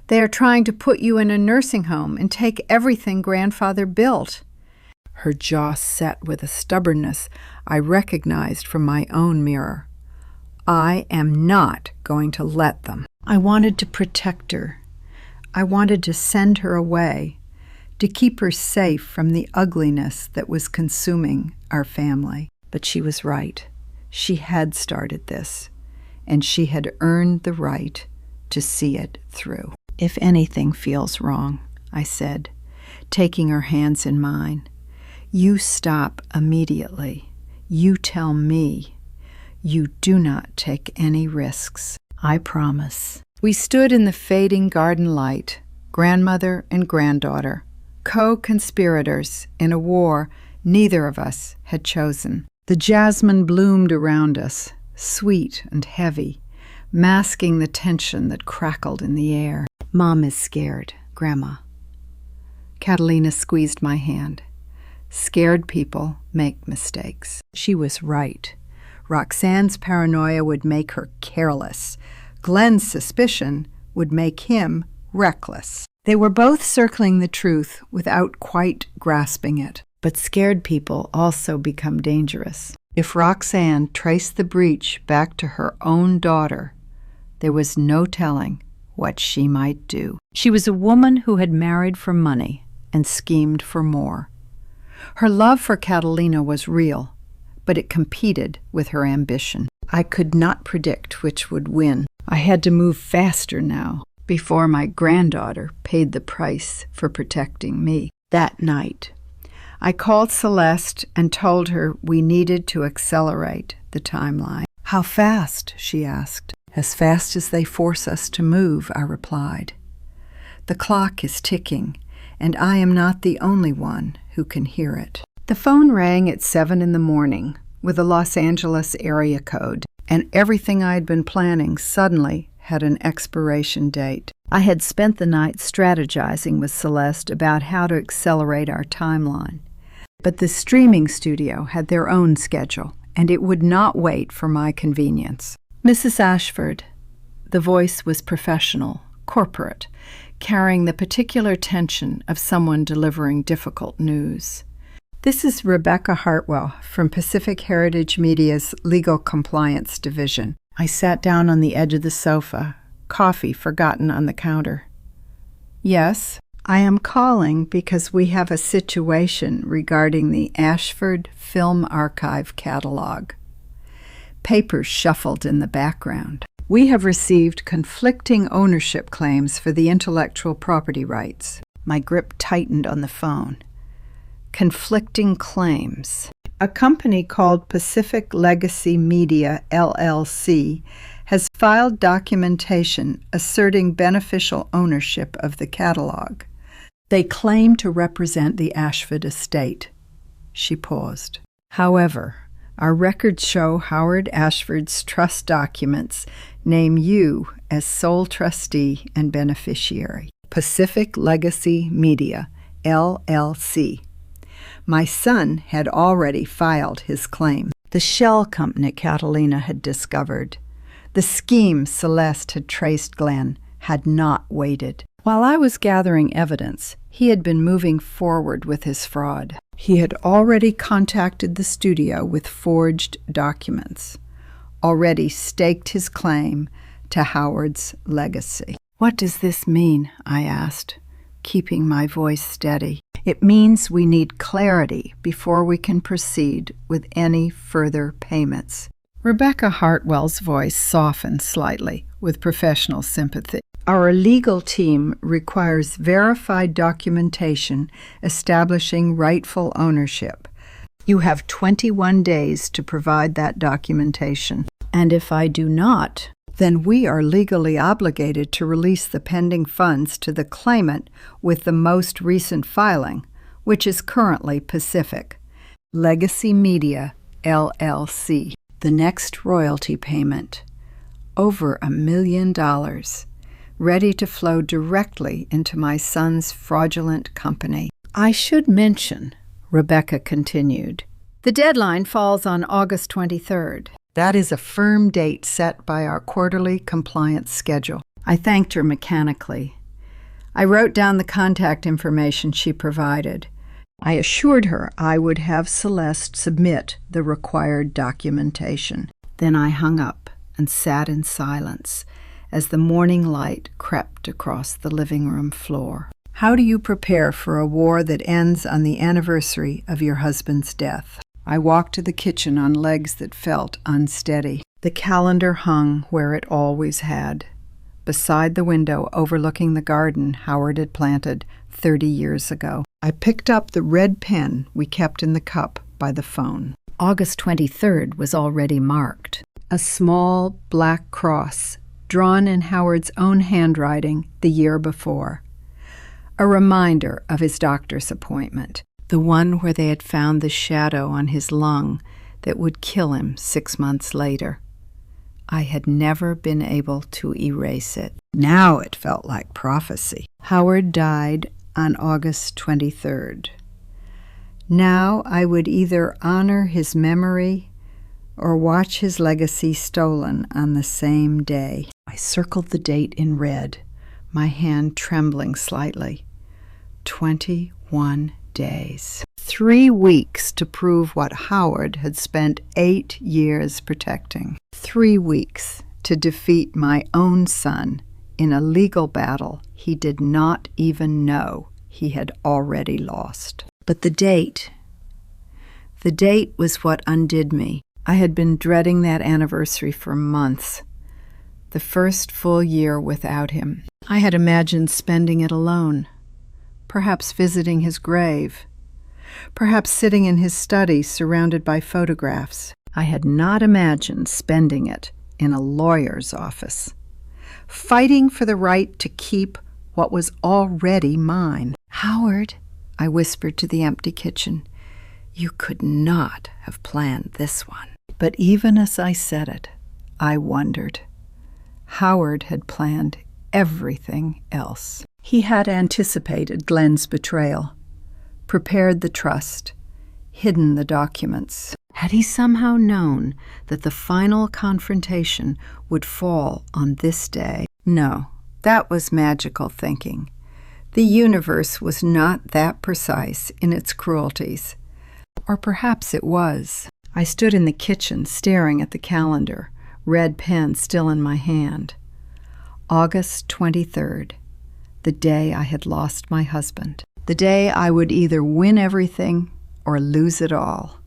They are trying to put you in a nursing home and take everything Grandfather built. Her jaw set with a stubbornness I recognized from my own mirror. I am not going to let them. I wanted to protect her. I wanted to send her away, to keep her safe from the ugliness that was consuming our family. But she was right. She had started this, and she had earned the right to see it through. If anything feels wrong, I said, taking her hands in mine, you stop immediately. You tell me. You do not take any risks. I promise. We stood in the fading garden light, grandmother and granddaughter, co-conspirators in a war neither of us had chosen. The jasmine bloomed around us, sweet and heavy, masking the tension that crackled in the air. Mom is scared, Grandma. Catalina squeezed my hand. Scared people make mistakes. She was right. Roxanne's paranoia would make her careless. Glenn's suspicion would make him reckless. They were both circling the truth without quite grasping it. But scared people also become dangerous. If Roxanne traced the breach back to her own daughter, there was no telling what she might do. She was a woman who had married for money and schemed for more. Her love for Catalina was real, but it competed with her ambition. I could not predict which would win. I had to move faster now, before my granddaughter paid the price for protecting me. That night, I called Celeste and told her we needed to accelerate the timeline. "How fast?" she asked. "As fast as they force us to move," I replied. "The clock is ticking, and I am not the only one who can hear it." The phone rang at 7 in the morning with a Los Angeles area code, and everything I had been planning suddenly had an expiration date. I had spent the night strategizing with Celeste about how to accelerate our timeline. But the streaming studio had their own schedule, and it would not wait for my convenience. "Mrs. Ashford." The voice was professional, corporate, carrying the particular tension of someone delivering difficult news. "This is Rebecca Hartwell from Pacific Heritage Media's Legal Compliance Division." I sat down on the edge of the sofa, coffee forgotten on the counter. "Yes, I am calling because we have a situation regarding the Ashford Film Archive catalog." Papers shuffled in the background. "We have received conflicting ownership claims for the intellectual property rights." My grip tightened on the phone. Conflicting claims. A company called Pacific Legacy Media, LLC, has filed documentation asserting beneficial ownership of the catalog. They claim to represent the Ashford estate. She paused. "However, our records show Howard Ashford's trust documents name you as sole trustee and beneficiary. Pacific Legacy Media, LLC. My son had already filed his claim. The shell company Catalina had discovered, the scheme Celeste had traced Glenn, had not waited. While I was gathering evidence, he had been moving forward with his fraud. He had already contacted the studio with forged documents, already staked his claim to Howard's legacy. "What does this mean?" I asked, keeping my voice steady. "It means we need clarity before we can proceed with any further payments." Rebecca Hartwell's voice softened slightly with professional sympathy. "Our legal team requires verified documentation establishing rightful ownership. You have 21 days to provide that documentation. And if I do not, then we are legally obligated to release the pending funds to the claimant with the most recent filing, which is currently Pacific Legacy Media, LLC. The next royalty payment, over $1 million, ready to flow directly into my son's fraudulent company." "I should mention," Rebecca continued, "the deadline falls on August 23rd. That is a firm date set by our quarterly compliance schedule." I thanked her mechanically. I wrote down the contact information she provided. I assured her I would have Celeste submit the required documentation. Then I hung up and sat in silence as the morning light crept across the living room floor. How do you prepare for a war that ends on the anniversary of your husband's death? I walked to the kitchen on legs that felt unsteady. The calendar hung where it always had, beside the window overlooking the garden Howard had planted 30 years ago. I picked up the red pen we kept in the cup by the phone. August 23rd was already marked. A small black cross, drawn in Howard's own handwriting the year before. A reminder of his doctor's appointment, the one where they had found the shadow on his lung that would kill him 6 months later. I had never been able to erase it. Now it felt like prophecy. Howard died on August 23rd. Now I would either honor his memory or watch his legacy stolen on the same day. I circled the date in red, my hand trembling slightly. 21 days. 3 weeks to prove what Howard had spent 8 years protecting. 3 weeks to defeat my own son in a legal battle he did not even know he had already lost. But the date was what undid me. I had been dreading that anniversary for months, the first full year without him. I had imagined spending it alone, perhaps visiting his grave, perhaps sitting in his study surrounded by photographs. I had not imagined spending it in a lawyer's office, fighting for the right to keep what was already mine. "Howard," I whispered to the empty kitchen, "you could not have planned this one." But even as I said it, I wondered. Howard had planned everything else. He had anticipated Glenn's betrayal, prepared the trust, hidden the documents. Had he somehow known that the final confrontation would fall on this day? No, that was magical thinking. The universe was not that precise in its cruelties. Or perhaps it was. I stood in the kitchen staring at the calendar, red pen still in my hand. August 23rd, the day I had lost my husband. The day I would either win everything or lose it all.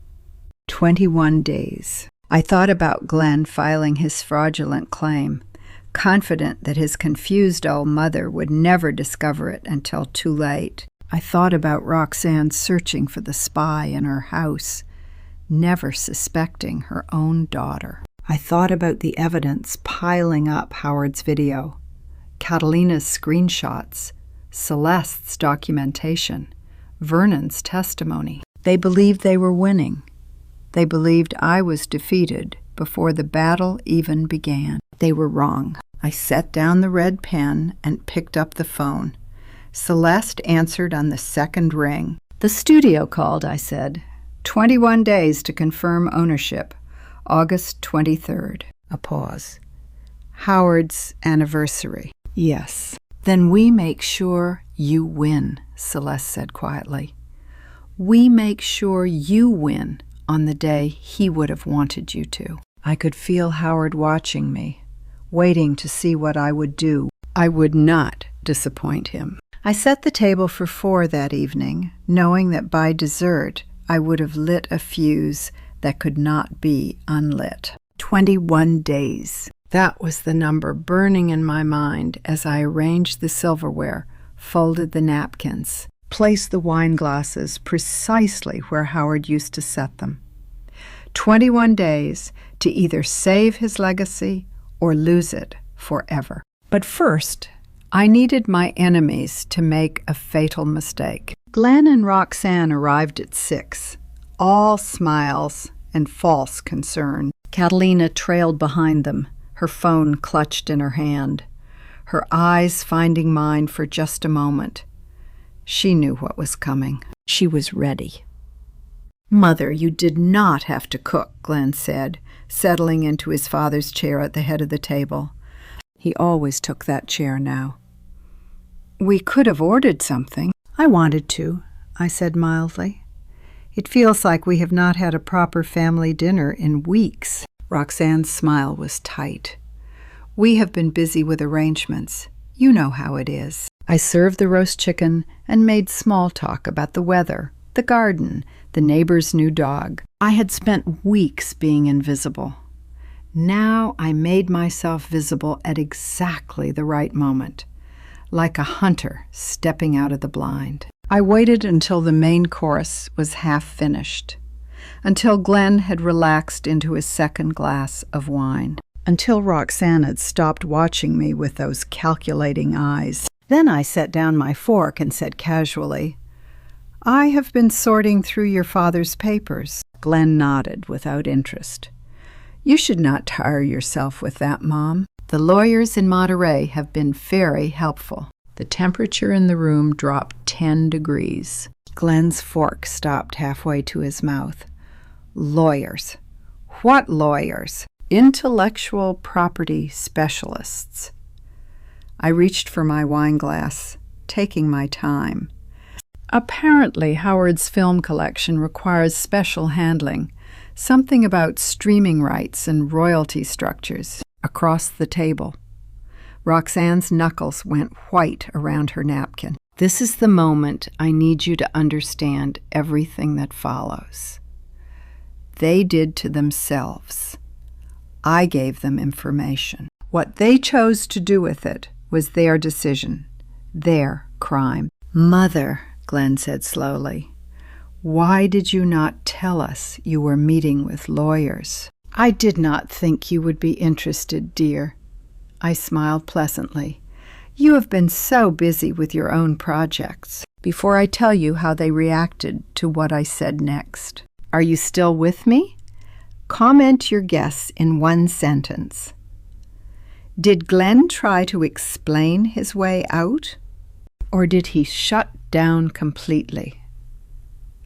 21 days. I thought about Glenn filing his fraudulent claim, confident that his confused old mother would never discover it until too late. I thought about Roxanne searching for the spy in her house, never suspecting her own daughter. I thought about the evidence piling up Howard's video, Catalina's screenshots, Celeste's documentation, Vernon's testimony. They believed they were winning. They believed I was defeated before the battle even began. They were wrong. I set down the red pen and picked up the phone. Celeste answered on the second ring. "The studio called," I said. 21 days to confirm ownership. August 23rd. A pause. Howard's anniversary. "Yes." "Then we make sure you win," Celeste said quietly. "We make sure you win on the day he would have wanted you to." I could feel Howard watching me, waiting to see what I would do. I would not disappoint him. I set the table for 4 that evening, knowing that by dessert I would have lit a fuse that could not be unlit. 21 days. That was the number burning in my mind as I arranged the silverware, folded the napkins, placed the wine glasses precisely where Howard used to set them. 21 days to either save his legacy or lose it forever. But first, I needed my enemies to make a fatal mistake. Glenn and Roxanne arrived at 6, all smiles and false concern. Catalina trailed behind them, her phone clutched in her hand, her eyes finding mine for just a moment. She knew what was coming. She was ready. "Mother, you did not have to cook," Glenn said, settling into his father's chair at the head of the table. He always took that chair now. "We could have ordered something." "I wanted to," I said mildly. "It feels like we have not had a proper family dinner in weeks." Roxanne's smile was tight. "We have been busy with arrangements. You know how it is." I served the roast chicken and made small talk about the weather, the garden, the neighbor's new dog. I had spent weeks being invisible. Now I made myself visible at exactly the right moment, like a hunter stepping out of the blind. I waited until the main course was half finished, until Glenn had relaxed into his second glass of wine, until Roxanne had stopped watching me with those calculating eyes. Then I set down my fork and said casually, "I have been sorting through your father's papers." Glenn nodded without interest. "You should not tire yourself with that, Mom. The lawyers in Monterey have been very helpful." The temperature in the room dropped 10 degrees. Glenn's fork stopped halfway to his mouth. "Lawyers? What lawyers?" "Intellectual property specialists." I reached for my wine glass, taking my time. Apparently, Howard's film collection requires special handling, something about streaming rights and royalty structures. Across the table, Roxanne's knuckles went white around her napkin. "This is the moment I need you to understand everything that follows. They did to themselves. I gave them information. What they chose to do with it was their decision, their crime." "Mother," Glenn said slowly, Why did you not tell us you were meeting with lawyers? I did not think you would be interested, dear. I smiled pleasantly. You have been so busy with your own projects. Before I tell you how they reacted to what I said next, are you still with me? Comment your guess in one sentence. Did Glenn try to explain his way out? Or did he shut down completely?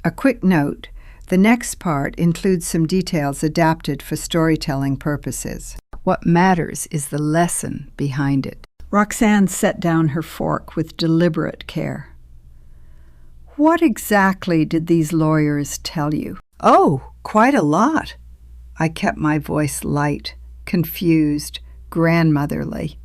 A quick note, the next part includes some details adapted for storytelling purposes. What matters is the lesson behind it. Roxanne set down her fork with deliberate care. What exactly did these lawyers tell you? Oh, quite a lot. I kept my voice light, confused, grandmotherly.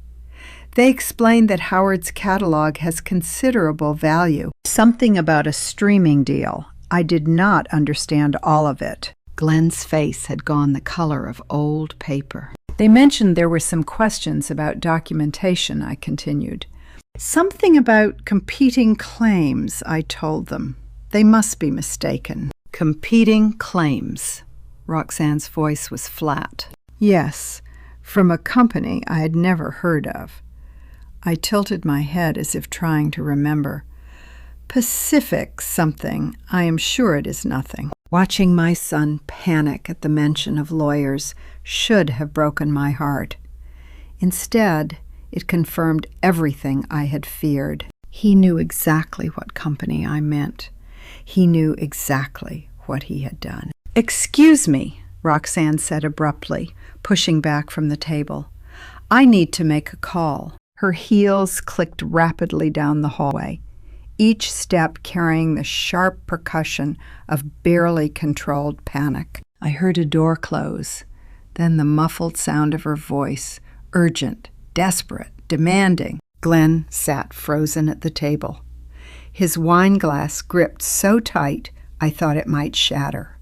They explained that Howard's catalog has considerable value. Something about a streaming deal. I did not understand all of it. Glenn's face had gone the color of old paper. They mentioned there were some questions about documentation, I continued. Something about competing claims, I told them. They must be mistaken. Competing claims. Roxanne's voice was flat. Yes, from a company I had never heard of. I tilted my head as if trying to remember. Pacific something, I am sure it is nothing. Watching my son panic at the mention of lawyers should have broken my heart. Instead, it confirmed everything I had feared. He knew exactly what company I meant. He knew exactly what he had done. Excuse me, Roxanne said abruptly, pushing back from the table. I need to make a call. Her heels clicked rapidly down the hallway, each step carrying the sharp percussion of barely controlled panic. I heard a door close, then the muffled sound of her voice, urgent, desperate, demanding. Glenn sat frozen at the table. His wine glass gripped so tight I thought it might shatter.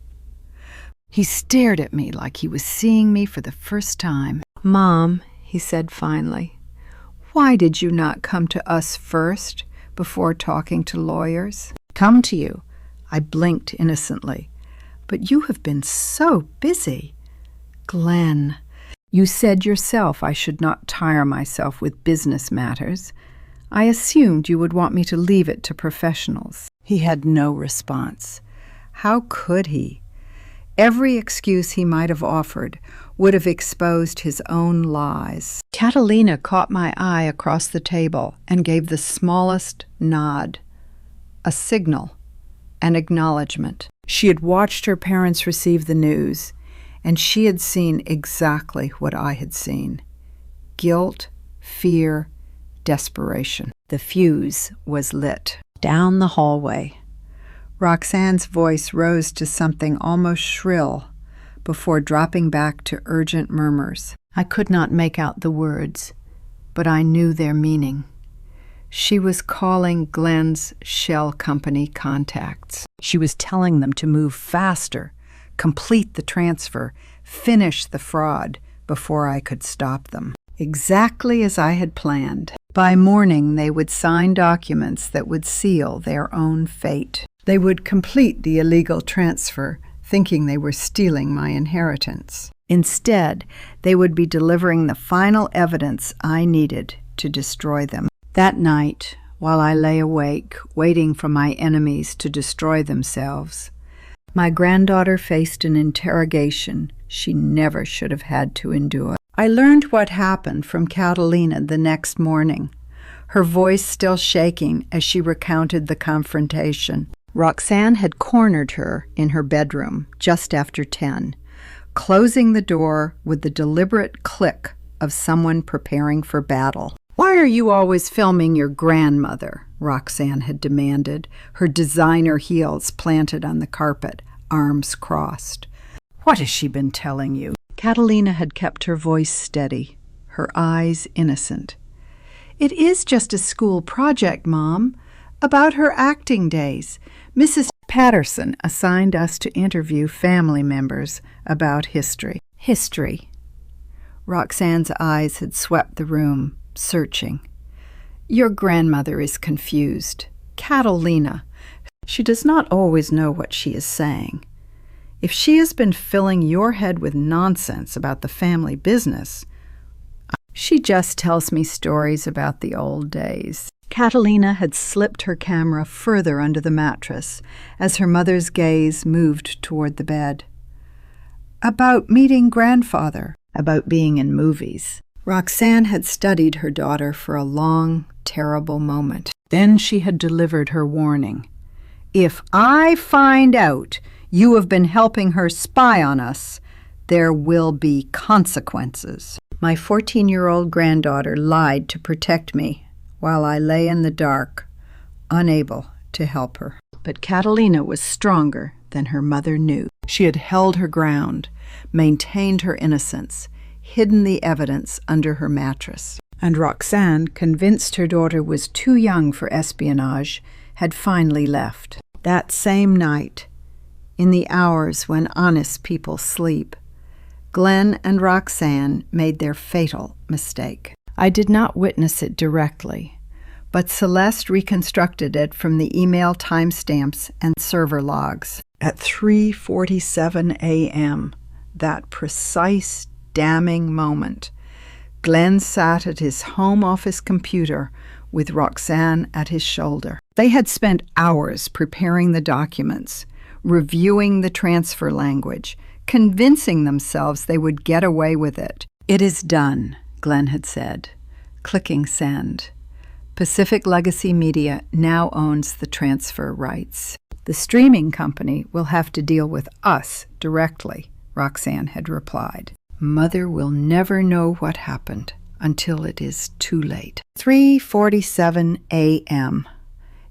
He stared at me like he was seeing me for the first time. Mom, he said finally, why did you not come to us first before talking to lawyers? Come to you. I blinked innocently. But you have been so busy. Glenn, you said yourself I should not tire myself with business matters. I assumed you would want me to leave it to professionals. He had no response. How could he? Every excuse he might have offered would have exposed his own lies. Catalina caught my eye across the table and gave the smallest nod, a signal, an acknowledgement. She had watched her parents receive the news, and she had seen exactly what I had seen. Guilt, fear, desperation. The fuse was lit. Down the hallway. Roxanne's voice rose to something almost shrill before dropping back to urgent murmurs. I could not make out the words, but I knew their meaning. She was calling Glenn's shell company contacts. She was telling them to move faster, complete the transfer, finish the fraud before I could stop them. Exactly as I had planned. By morning, they would sign documents that would seal their own fate. They would complete the illegal transfer, thinking they were stealing my inheritance. Instead, they would be delivering the final evidence I needed to destroy them. That night, while I lay awake, waiting for my enemies to destroy themselves, my granddaughter faced an interrogation she never should have had to endure. I learned what happened from Catalina the next morning, her voice still shaking as she recounted the confrontation. Roxanne had cornered her in her bedroom just after 10, closing the door with the deliberate click of someone preparing for battle. Why are you always filming your grandmother? Roxanne had demanded, her designer heels planted on the carpet, arms crossed. What has she been telling you? Catalina had kept her voice steady, her eyes innocent. It is just a school project, Mom, about her acting days. Mrs. Patterson assigned us to interview family members about history. History. Roxanne's eyes had swept the room, searching. Your grandmother is confused. Catalina. She does not always know what she is saying. If she has been filling your head with nonsense about the family business, she just tells me stories about the old days. Catalina had slipped her camera further under the mattress as her mother's gaze moved toward the bed. About meeting grandfather, about being in movies. Roxanne had studied her daughter for a long, terrible moment. Then she had delivered her warning. If I find out you have been helping her spy on us, there will be consequences. My 14-year-old granddaughter lied to protect me while I lay in the dark, unable to help her. But Catalina was stronger than her mother knew. She had held her ground, maintained her innocence, hidden the evidence under her mattress. And Roxanne, convinced her daughter was too young for espionage, had finally left. That same night, in the hours when honest people sleep, Glenn and Roxanne made their fatal mistake. I did not witness it directly, but Celeste reconstructed it from the email timestamps and server logs. At 3:47 a.m., that precise, damning moment, Glenn sat at his home office computer with Roxanne at his shoulder. They had spent hours preparing the documents, reviewing the transfer language, convincing themselves they would get away with it. It is done, Glenn had said, clicking send. Pacific Legacy Media now owns the transfer rights. The streaming company will have to deal with us directly, Roxanne had replied. Mother will never know what happened until it is too late. 3:47 a.m.,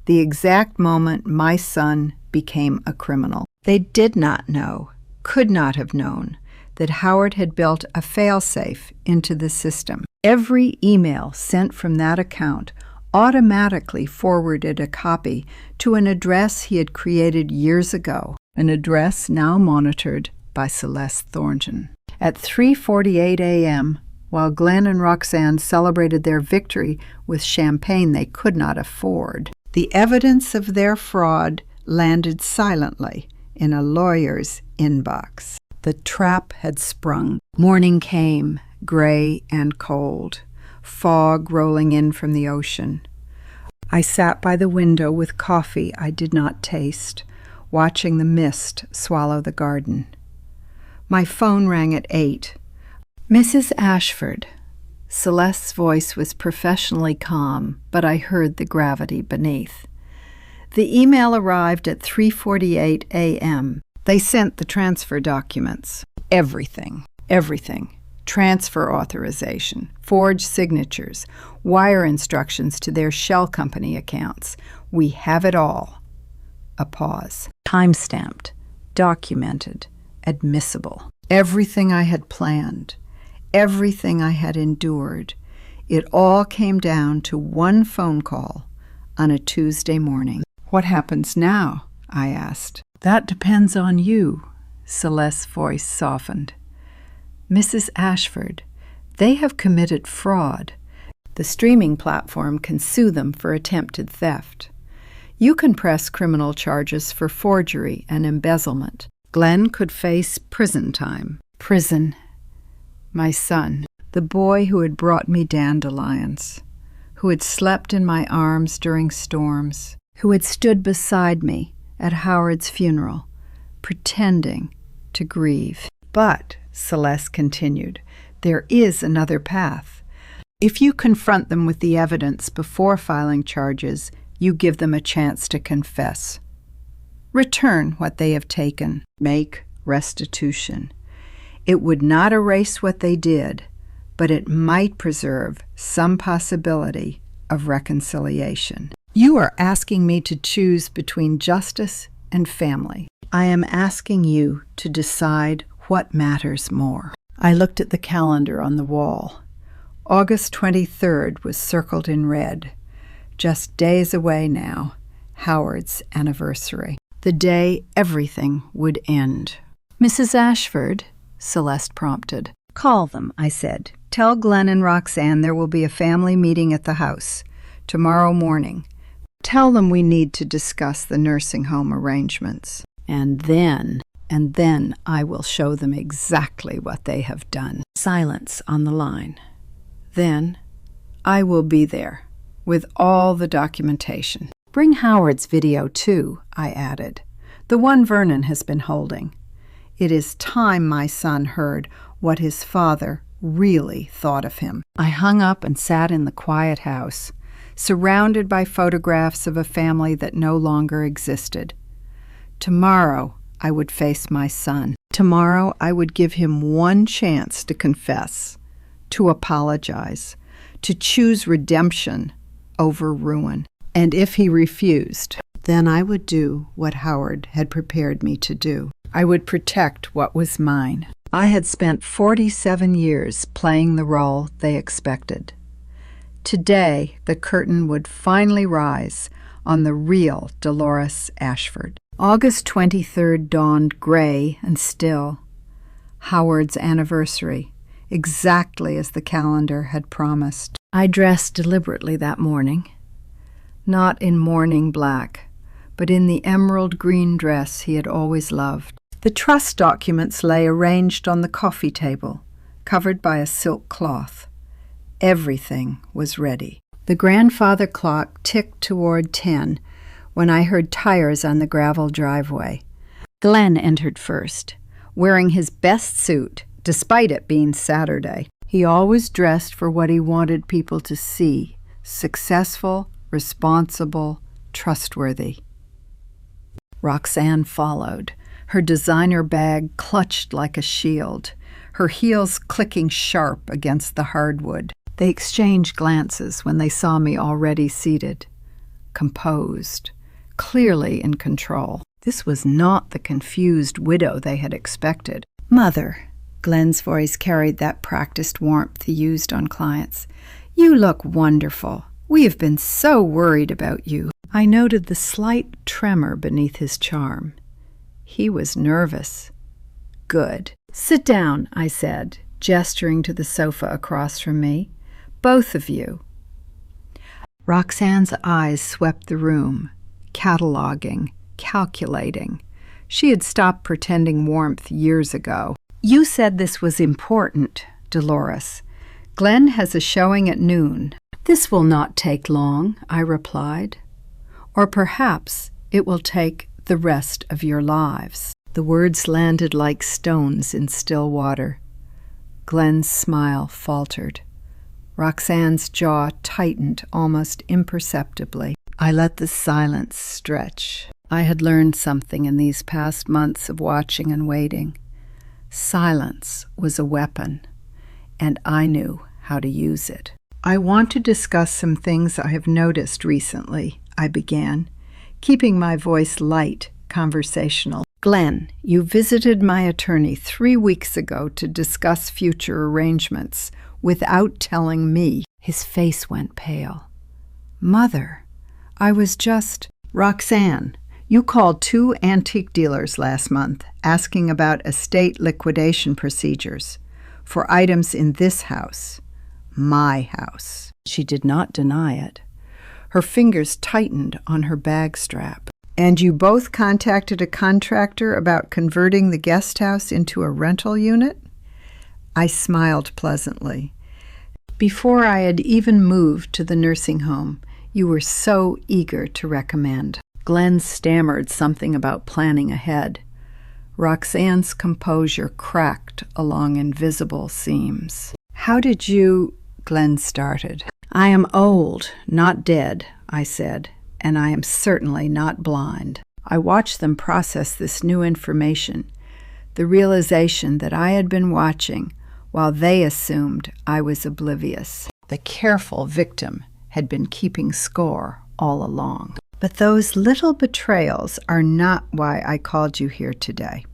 the exact moment my son became a criminal. They did not know, could not have known, that Howard had built a failsafe into the system. Every email sent from that account automatically forwarded a copy to an address he had created years ago, an address now monitored by Celeste Thornton. At 3:48 a.m., while Glenn and Roxanne celebrated their victory with champagne they could not afford, the evidence of their fraud landed silently in a lawyer's inbox. The trap had sprung. Morning came, gray and cold, fog rolling in from the ocean. I sat by the window with coffee I did not taste, watching the mist swallow the garden. My phone rang at 8. Mrs. Ashford. Celeste's voice was professionally calm, but I heard the gravity beneath. The email arrived at 3:48 a.m. They sent the transfer documents. Everything. Transfer authorization, forged signatures, wire instructions to their shell company accounts. We have it all. A pause. Time-stamped, documented, admissible. Everything I had planned, everything I had endured, it all came down to one phone call on a Tuesday morning. What happens now? I asked. That depends on you, Celeste's voice softened. Mrs. Ashford, they have committed fraud. The streaming platform can sue them for attempted theft. You can press criminal charges for forgery and embezzlement. Glenn could face prison time. Prison. My son, the boy who had brought me dandelions, who had slept in my arms during storms, who had stood beside me at Howard's funeral, pretending to grieve. But, Celeste continued, there is another path. If you confront them with the evidence before filing charges, you give them a chance to confess. Return what they have taken. Make restitution. It would not erase what they did, but it might preserve some possibility of reconciliation. You are asking me to choose between justice and family. I am asking you to decide what matters more. I looked at the calendar on the wall. August 23rd was circled in red. Just days away now, Howard's anniversary. The day everything would end. Mrs. Ashford, Celeste prompted. Call them, I said. Tell Glenn and Roxanne there will be a family meeting at the house tomorrow morning. Tell them we need to discuss the nursing home arrangements. And then I will show them exactly what they have done. Silence on the line. Then I will be there with all the documentation. Bring Howard's video too, I added. The one Vernon has been holding. It is time my son heard what his father really thought of him. I hung up and sat in the quiet house, surrounded by photographs of a family that no longer existed. Tomorrow I would face my son. Tomorrow I would give him one chance to confess, to apologize, to choose redemption over ruin. And if he refused, then I would do what Howard had prepared me to do. I would protect what was mine. I had spent 47 years playing the role they expected. Today, the curtain would finally rise on the real Dolores Ashford. August 23rd dawned gray and still. Howard's anniversary, exactly as the calendar had promised. I dressed deliberately that morning. Not in mourning black, but in the emerald green dress he had always loved. The trust documents lay arranged on the coffee table, covered by a silk cloth. Everything was ready. The grandfather clock ticked toward 10 when I heard tires on the gravel driveway. Glenn entered first, wearing his best suit, despite it being Saturday. He always dressed for what he wanted people to see: successful, responsible, trustworthy. Roxanne followed, her designer bag clutched like a shield, her heels clicking sharp against the hardwood. They exchanged glances when they saw me already seated, composed, clearly in control. This was not the confused widow they had expected. "Mother," Glenn's voice carried that practiced warmth he used on clients, "you look wonderful. We have been so worried about you." I noted the slight tremor beneath his charm. He was nervous. "Good. Sit down," I said, gesturing to the sofa across from me. "Both of you." Roxanne's eyes swept the room, cataloging, calculating. She had stopped pretending warmth years ago. "You said this was important, Dolores. Glenn has a showing at noon." "This will not take long," I replied. "Or perhaps it will take the rest of your lives." The words landed like stones in still water. Glenn's smile faltered. Roxanne's jaw tightened almost imperceptibly. I let the silence stretch. I had learned something in these past months of watching and waiting. Silence was a weapon, and I knew how to use it. "I want to discuss some things I have noticed recently," I began, keeping my voice light, conversational. "Glenn, you visited my attorney 3 weeks ago to discuss future arrangements without telling me." His face went pale. "Mother, I was just—" "Roxanne, you called 2 antique dealers last month asking about estate liquidation procedures for items in this house, my house." She did not deny it. Her fingers tightened on her bag strap. "And you both contacted a contractor about converting the guest house into a rental unit?" I smiled pleasantly. "Before I had even moved to the nursing home, you were so eager to recommend." Glenn stammered something about planning ahead. Roxanne's composure cracked along invisible seams. "How did you—" Glenn started. "I am old, not dead," I said, "and I am certainly not blind." I watched them process this new information, the realization that I had been watching while they assumed I was oblivious. The careful victim had been keeping score all along. But those little betrayals are not why I called you here today.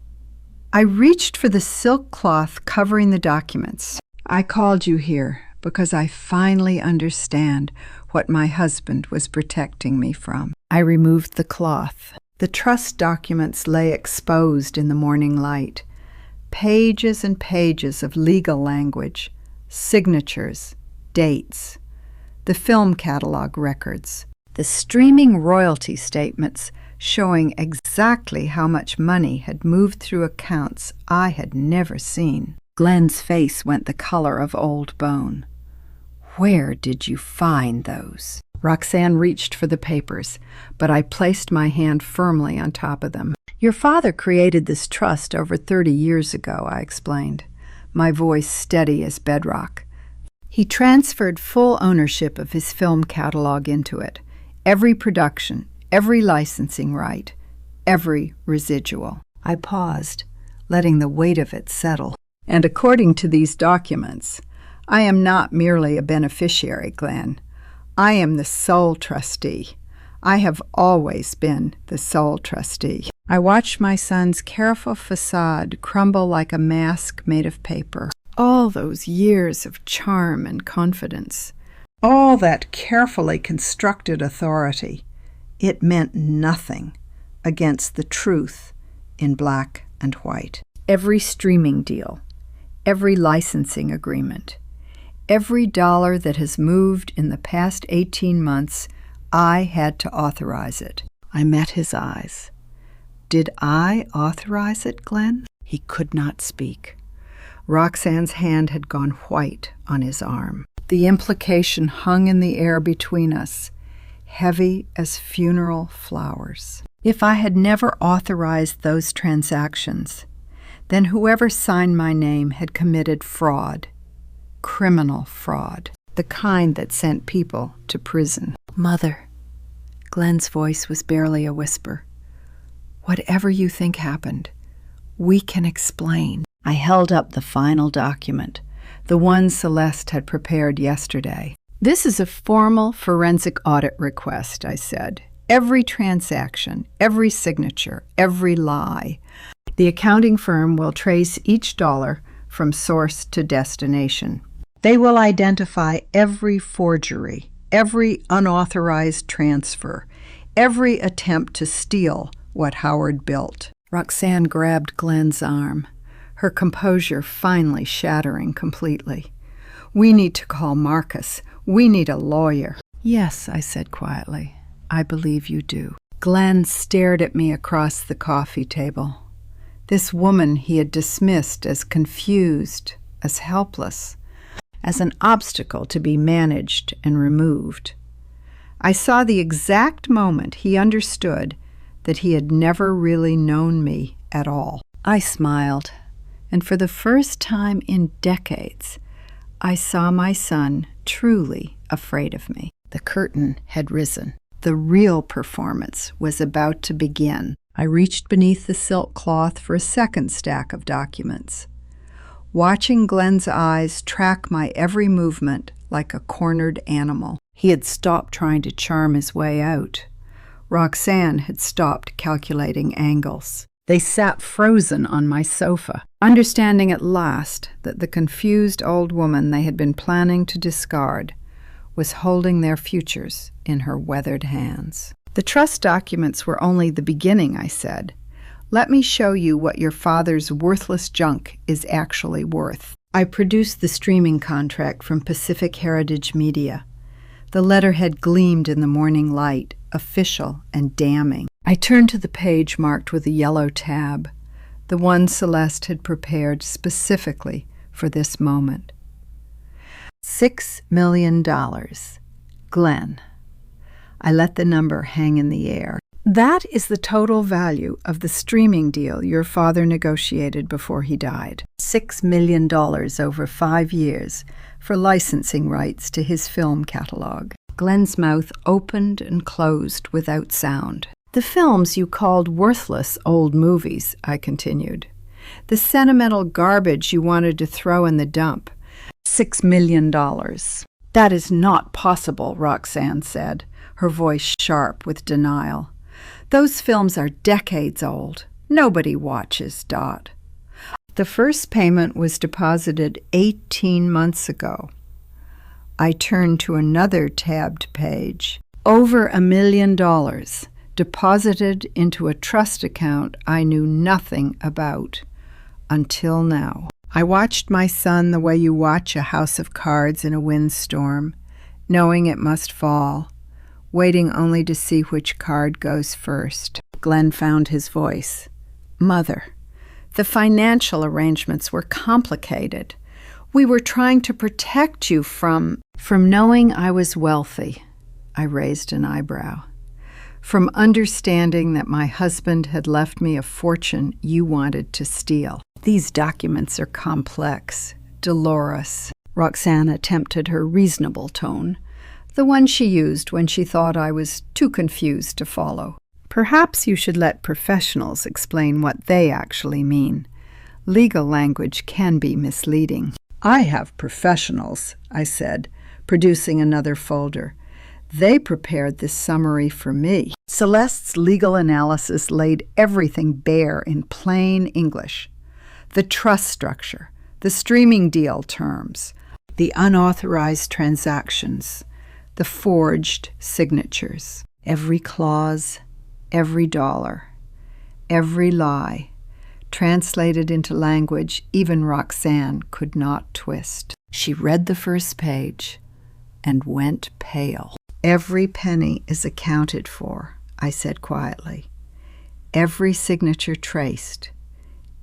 I reached for the silk cloth covering the documents. I called you here because I finally understand what my husband was protecting me from. I removed the cloth. The trust documents lay exposed in the morning light. Pages and pages of legal language, signatures, dates, the film catalog records. the streaming royalty statements showing exactly how much money had moved through accounts I had never seen. Glenn's face went the color of old bone. "Where did you find those?" Roxanne reached for the papers, but I placed my hand firmly on top of them. "Your father created this trust over 30 years ago," I explained, my voice steady as bedrock. "He transferred full ownership of his film catalog into it, every production, every licensing right, every residual." I paused, letting the weight of it settle. "And according to these documents, I am not merely a beneficiary, Glenn. I am the sole trustee. I have always been the sole trustee." I watched my son's careful facade crumble like a mask made of paper. All those years of charm and confidence, all that carefully constructed authority, it meant nothing against the truth in black and white. Every streaming deal, every licensing agreement, every dollar that has moved in the past 18 months, I had to authorize it. I met his eyes. "Did I authorize it, Glenn?" He could not speak. Roxanne's hand had gone white on his arm. The implication hung in the air between us, heavy as funeral flowers. If I had never authorized those transactions, then whoever signed my name had committed fraud, criminal fraud, the kind that sent people to prison. "Mother," Glenn's voice was barely a whisper, "whatever you think happened, we can explain." I held up the final document, the one Celeste had prepared yesterday. "This is a formal forensic audit request," I said. "Every transaction, every signature, every lie. The accounting firm will trace each dollar from source to destination. They will identify every forgery, every unauthorized transfer, every attempt to steal what Howard built." Roxanne grabbed Glenn's arm, her composure finally shattering completely. "We need to call Marcus. We need a lawyer." "Yes," I said quietly, "I believe you do." Glenn stared at me across the coffee table. This woman he had dismissed as confused, as helpless, as an obstacle to be managed and removed. I saw the exact moment he understood that he had never really known me at all. I smiled, and for the first time in decades, I saw my son truly afraid of me. The curtain had risen. The real performance was about to begin. I reached beneath the silk cloth for a second stack of documents, watching Glenn's eyes track my every movement like a cornered animal. He had stopped trying to charm his way out. Roxanne had stopped calculating angles. They sat frozen on my sofa, understanding at last that the confused old woman they had been planning to discard was holding their futures in her weathered hands. "The trust documents were only the beginning," I said. "Let me show you what your father's worthless junk is actually worth." I produced the streaming contract from Pacific Heritage Media. The letterhead gleamed in the morning light, official and damning. I turned to the page marked with a yellow tab, the one Celeste had prepared specifically for this moment. $6 million. Glenn. I let the number hang in the air. "That is the total value of the streaming deal your father negotiated before he died. $6 million over 5 years for licensing rights to his film catalog." Glenn's mouth opened and closed without sound. "The films you called worthless old movies," I continued. "The sentimental garbage you wanted to throw in the dump. $6 million. "That is not possible," Roxanne said, her voice sharp with denial. "Those films are decades old. Nobody watches, Dot." "The first payment was deposited 18 months ago." I turned to another tabbed page. "Over $1 million deposited into a trust account I knew nothing about until now." I watched my son the way you watch a house of cards in a windstorm, knowing it must fall, waiting only to see which card goes first. Glenn found his voice. Mother, the financial arrangements were complicated. We were trying to protect you from knowing I was wealthy. I raised an eyebrow. From understanding that my husband had left me a fortune you wanted to steal. These documents are complex. Dolores. Roxanne attempted her reasonable tone, the one she used when she thought I was too confused to follow. Perhaps you should let professionals explain what they actually mean. Legal language can be misleading. I have professionals, I said, producing another folder. They prepared this summary for me. Celeste's legal analysis laid everything bare in plain English. The trust structure, the streaming deal terms, the unauthorized transactions, the forged signatures, every clause, every dollar, every lie, translated into language even Roxanne could not twist. She read the first page and went pale. Every penny is accounted for, I said quietly. Every signature traced,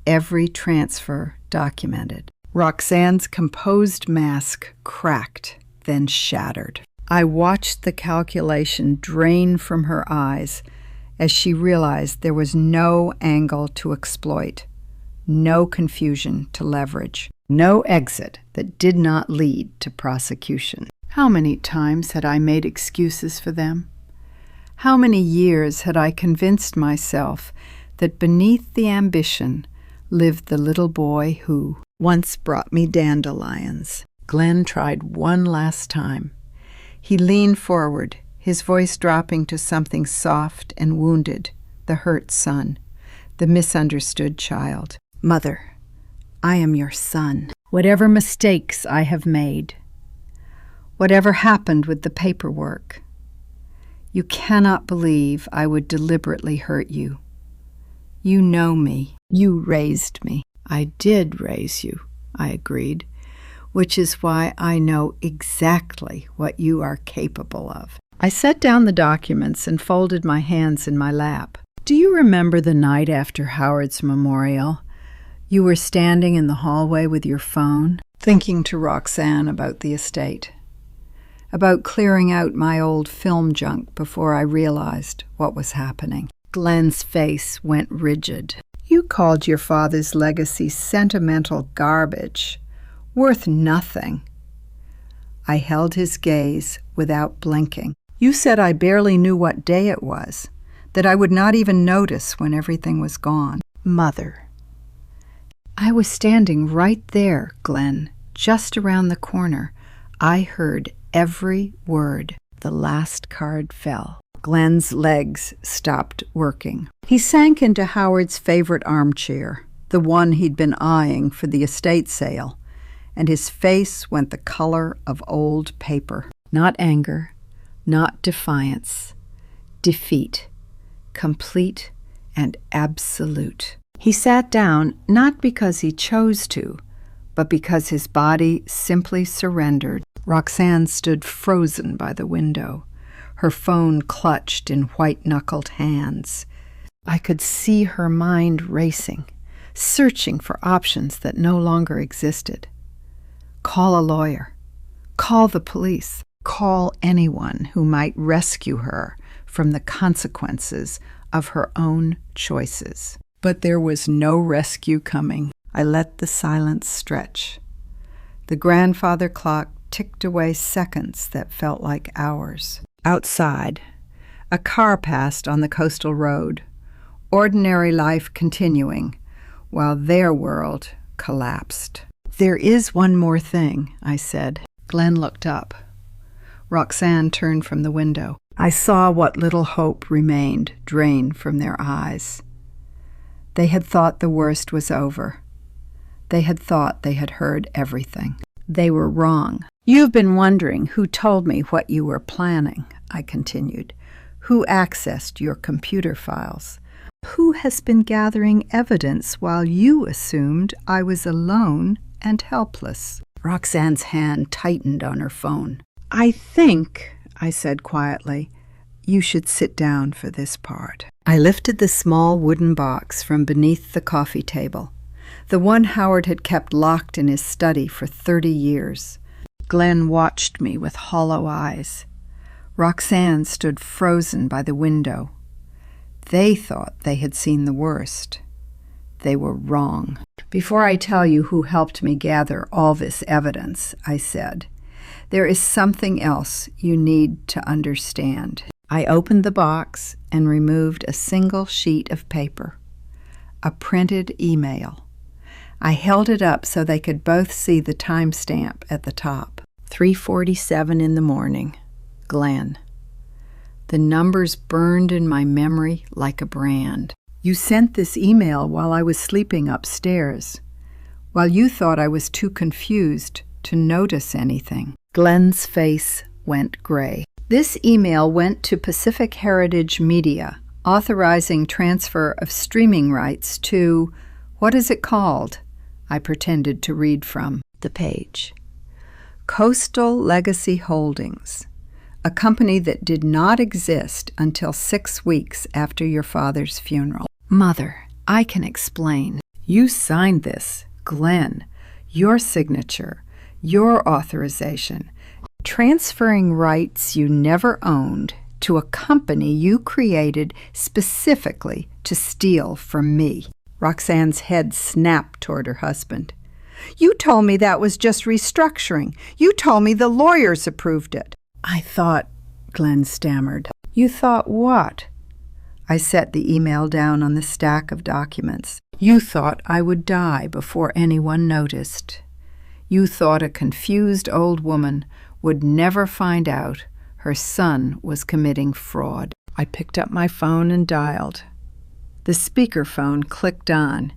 every transfer documented. Roxanne's composed mask cracked, then shattered. I watched the calculation drain from her eyes as she realized there was no angle to exploit, no confusion to leverage, no exit that did not lead to prosecution. How many times had I made excuses for them? How many years had I convinced myself that beneath the ambition lived the little boy who once brought me dandelions? Glenn tried one last time. He leaned forward, his voice dropping to something soft and wounded, the hurt son, the misunderstood child. Mother, I am your son. Whatever mistakes I have made, whatever happened with the paperwork, you cannot believe I would deliberately hurt you. You know me. You raised me. I did raise you, I agreed, which is why I know exactly what you are capable of. I set down the documents and folded my hands in my lap. Do you remember the night after Howard's memorial? You were standing in the hallway with your phone, thinking to Roxanne about the estate, about clearing out my old film junk before I realized what was happening. Glenn's face went rigid. You called your father's legacy sentimental garbage, worth nothing. I held his gaze without blinking. You said I barely knew what day it was, that I would not even notice when everything was gone. Mother. I was standing right there, Glenn, just around the corner. I heard every word. The last card fell. Glenn's legs stopped working. He sank into Howard's favorite armchair, the one he'd been eyeing for the estate sale, and his face went the color of old paper. Not anger, not defiance, defeat, complete and absolute. He sat down not because he chose to, but because his body simply surrendered. Roxanne stood frozen by the window, her phone clutched in white-knuckled hands. I could see her mind racing, searching for options that no longer existed. Call a lawyer. Call the police. Call anyone who might rescue her from the consequences of her own choices. But there was no rescue coming. I let the silence stretch. The grandfather clock ticked away seconds that felt like hours. Outside, a car passed on the coastal road, ordinary life continuing, while their world collapsed. There is one more thing, I said. Glenn looked up. Roxanne turned from the window. I saw what little hope remained drain from their eyes. They had thought the worst was over. They had thought they had heard everything. They were wrong. You've been wondering who told me what you were planning, I continued. Who accessed your computer files? Who has been gathering evidence while you assumed I was alone and helpless? Roxanne's hand tightened on her phone. I think, I said quietly, You should sit down for this part. I lifted the small wooden box from beneath the coffee table, the one Howard had kept locked in his study for 30 years. Glenn watched me with hollow eyes. Roxanne stood frozen by the window. They thought they had seen the worst. They were wrong. Before I tell you who helped me gather all this evidence, I said, there is something else you need to understand. I opened the box and removed a single sheet of paper, a printed email. I held it up so they could both see the timestamp at the top. 3:47 in the morning. Glenn. The numbers burned in my memory like a brand. You sent this email while I was sleeping upstairs, while you thought I was too confused to notice anything. Glenn's face went gray. This email went to Pacific Heritage Media, authorizing transfer of streaming rights to, what is it called? I pretended to read from the page. Coastal Legacy Holdings, a company that did not exist until 6 weeks after your father's funeral. Mother, I can explain. You signed this, Glenn, your signature, your authorization, transferring rights you never owned to a company you created specifically to steal from me. Roxanne's head snapped toward her husband. You told me that was just restructuring. You told me the lawyers approved it. I thought, Glenn stammered. You thought what? I set the email down on the stack of documents. You thought I would die before anyone noticed. You thought a confused old woman would never find out her son was committing fraud. I picked up my phone and dialed. The speakerphone clicked on,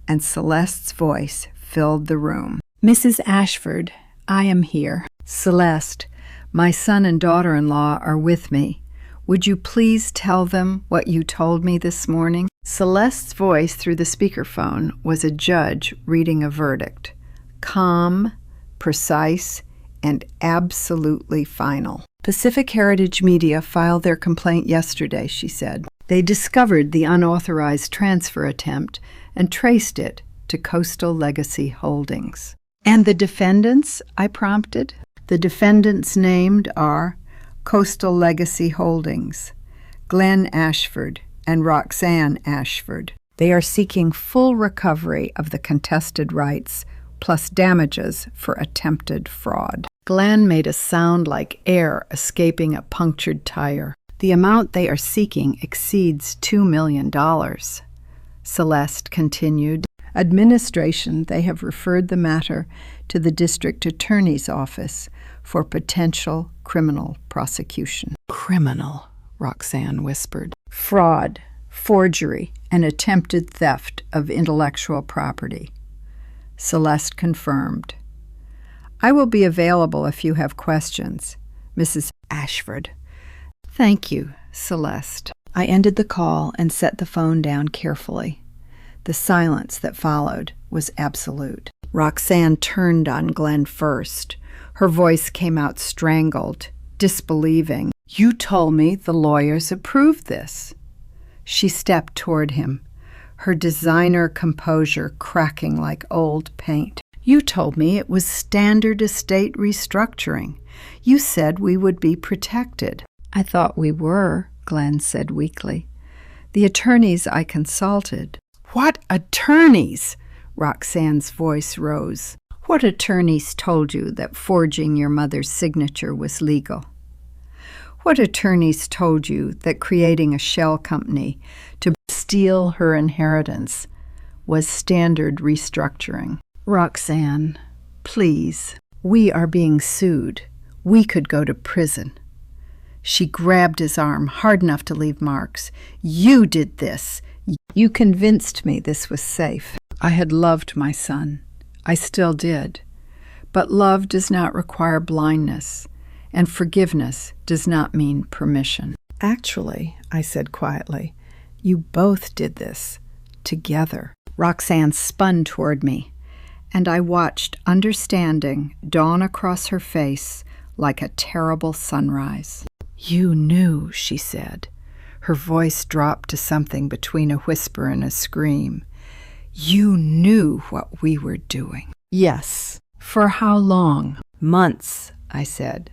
and Celeste's voice filled the room. Mrs. Ashford, I am here. Celeste, my son and daughter-in-law are with me. Would you please tell them what you told me this morning? Celeste's voice through the speakerphone was a judge reading a verdict. Calm, precise, and absolutely final. Pacific Heritage Media filed their complaint yesterday, she said. They discovered the unauthorized transfer attempt and traced it to Coastal Legacy Holdings. And the defendants, I prompted? The defendants named are Coastal Legacy Holdings, Glenn Ashford, and Roxanne Ashford. They are seeking full recovery of the contested rights, plus damages for attempted fraud. Glenn made a sound like air escaping a punctured tire. The amount they are seeking exceeds $2 million. Celeste continued. Administration, they have referred the matter to the district attorney's office for potential criminal prosecution. Criminal, Roxanne whispered. Fraud, forgery, and attempted theft of intellectual property. Celeste confirmed. I will be available if you have questions, Mrs. Ashford. Thank you, Celeste. I ended the call and set the phone down carefully. The silence that followed was absolute. Roxanne turned on Glenn first. Her voice came out strangled, disbelieving. You told me the lawyers approved this. She stepped toward him, her designer composure cracking like old paint. You told me it was standard estate restructuring. You said we would be protected. I thought we were, Glenn said weakly. The attorneys I consulted. What attorneys? Roxanne's voice rose. What attorneys told you that forging your mother's signature was legal? What attorneys told you that creating a shell company to steal her inheritance was standard restructuring? Roxanne, please. We are being sued. We could go to prison. She grabbed his arm hard enough to leave marks. You did this. You convinced me this was safe. I had loved my son. I still did. But love does not require blindness, and forgiveness does not mean permission. Actually, I said quietly, you both did this together. Roxanne spun toward me, and I watched understanding dawn across her face like a terrible sunrise. "You knew," she said. Her voice dropped to something between a whisper and a scream. "You knew what we were doing." "Yes." "For how long?" "Months," I said.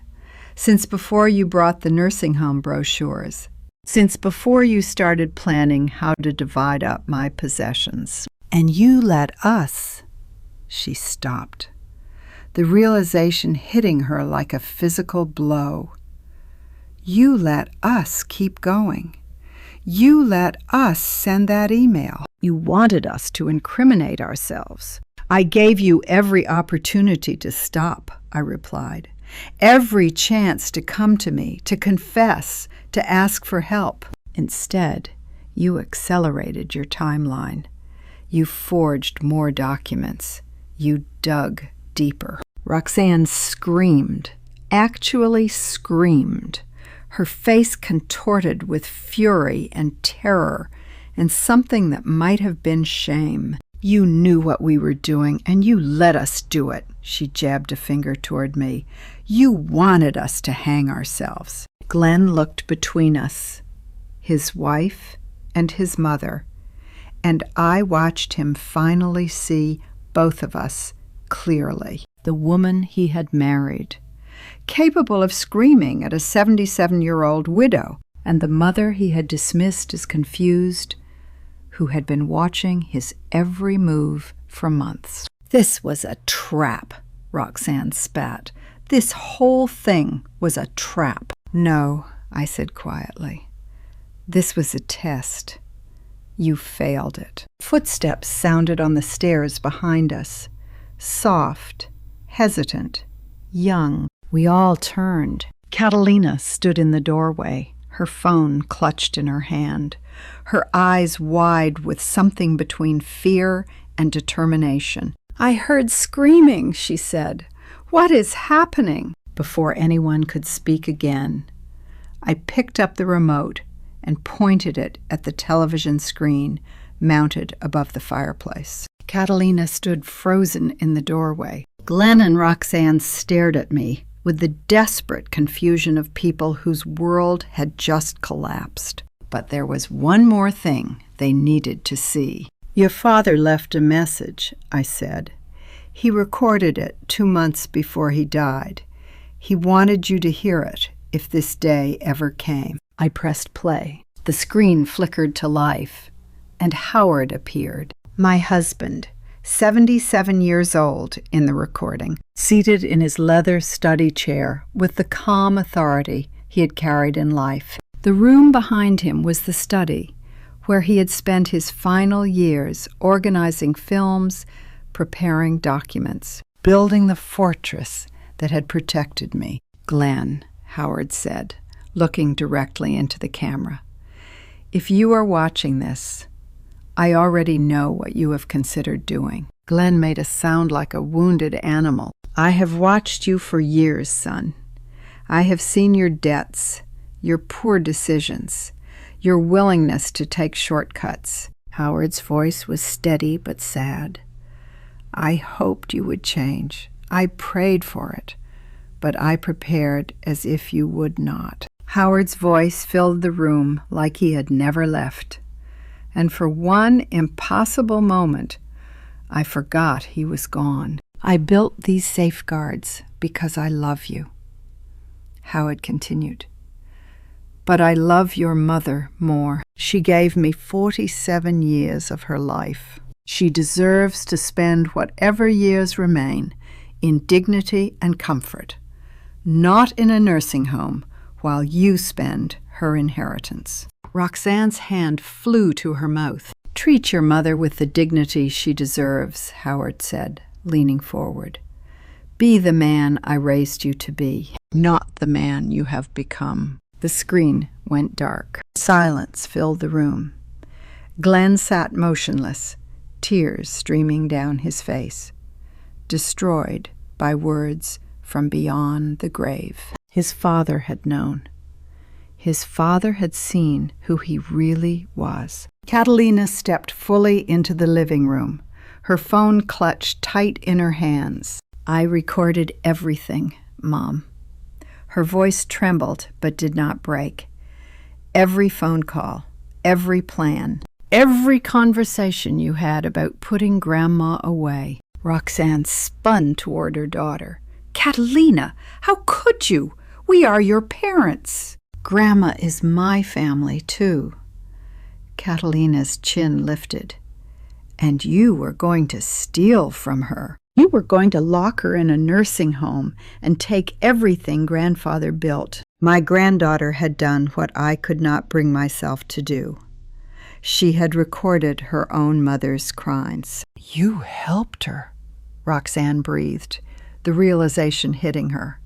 "Since before you brought the nursing home brochures. Since before you started planning how to divide up my possessions. And you let us." She stopped, the realization hitting her like a physical blow. "You let us keep going. You let us send that email. You wanted us to incriminate ourselves." "I gave you every opportunity to stop," I replied. "Every chance to come to me, to confess, to ask for help. Instead, you accelerated your timeline. You forged more documents. You dug deeper." Roxanne screamed, actually screamed, her face contorted with fury and terror and something that might have been shame. "You knew what we were doing, and you let us do it." She jabbed a finger toward me. "You wanted us to hang ourselves." Glenn looked between us, his wife and his mother, and I watched him finally see both of us clearly. The woman he had married, capable of screaming at a 77-year-old widow, and the mother he had dismissed as confused, who had been watching his every move for months. "This was a trap," Roxanne spat. "This whole thing was a trap." "No," I said quietly. "This was a test. You failed it." Footsteps sounded on the stairs behind us, soft, hesitant, young. We all turned. Catalina stood in the doorway, her phone clutched in her hand, her eyes wide with something between fear and determination. "I heard screaming," she said. "What is happening?" Before anyone could speak again, I picked up the remote and pointed it at the television screen mounted above the fireplace. Catalina stood frozen in the doorway. Glenn and Roxanne stared at me with the desperate confusion of people whose world had just collapsed. But there was one more thing they needed to see. "Your father left a message," I said. "He recorded it 2 months before he died. He wanted you to hear it if this day ever came." I pressed play. The screen flickered to life, and Howard appeared. My husband, 77 years old in the recording, seated in his leather study chair with the calm authority he had carried in life. The room behind him was the study, where he had spent his final years organizing films, preparing documents, building the fortress that had protected me. "Glenn," Howard said, looking directly into the camera, "if you are watching this, I already know what you have considered doing." Glenn made a sound like a wounded animal. "I have watched you for years, son. I have seen your debts, your poor decisions, your willingness to take shortcuts." Howard's voice was steady but sad. "I hoped you would change. I prayed for it, but I prepared as if you would not." Howard's voice filled the room like he had never left, and for one impossible moment, I forgot he was gone. "I built these safeguards because I love you," Howard continued. "But I love your mother more. She gave me 47 years of her life. She deserves to spend whatever years remain in dignity and comfort, not in a nursing home while you spend her inheritance." Roxanne's hand flew to her mouth. "Treat your mother with the dignity she deserves," Howard said, leaning forward. "Be the man I raised you to be, not the man you have become." The screen went dark. Silence filled the room. Glenn sat motionless, tears streaming down his face, destroyed by words from beyond the grave. His father had known. His father had seen who he really was. Catalina stepped fully into the living room, her phone clutched tight in her hands. "I recorded everything, Mom. Her voice trembled but did not break. Every phone call, every plan, every conversation you had about putting Grandma away. Roxanne spun toward her daughter. Catalina, how could you? We are your parents. Grandma is my family, too. Catalina's chin lifted. And you were going to steal from her. You were going to lock her in a nursing home and take everything Grandfather built. My granddaughter had done what I could not bring myself to do. She had recorded her own mother's crimes. You helped her, Roxanne breathed, the realization hitting her.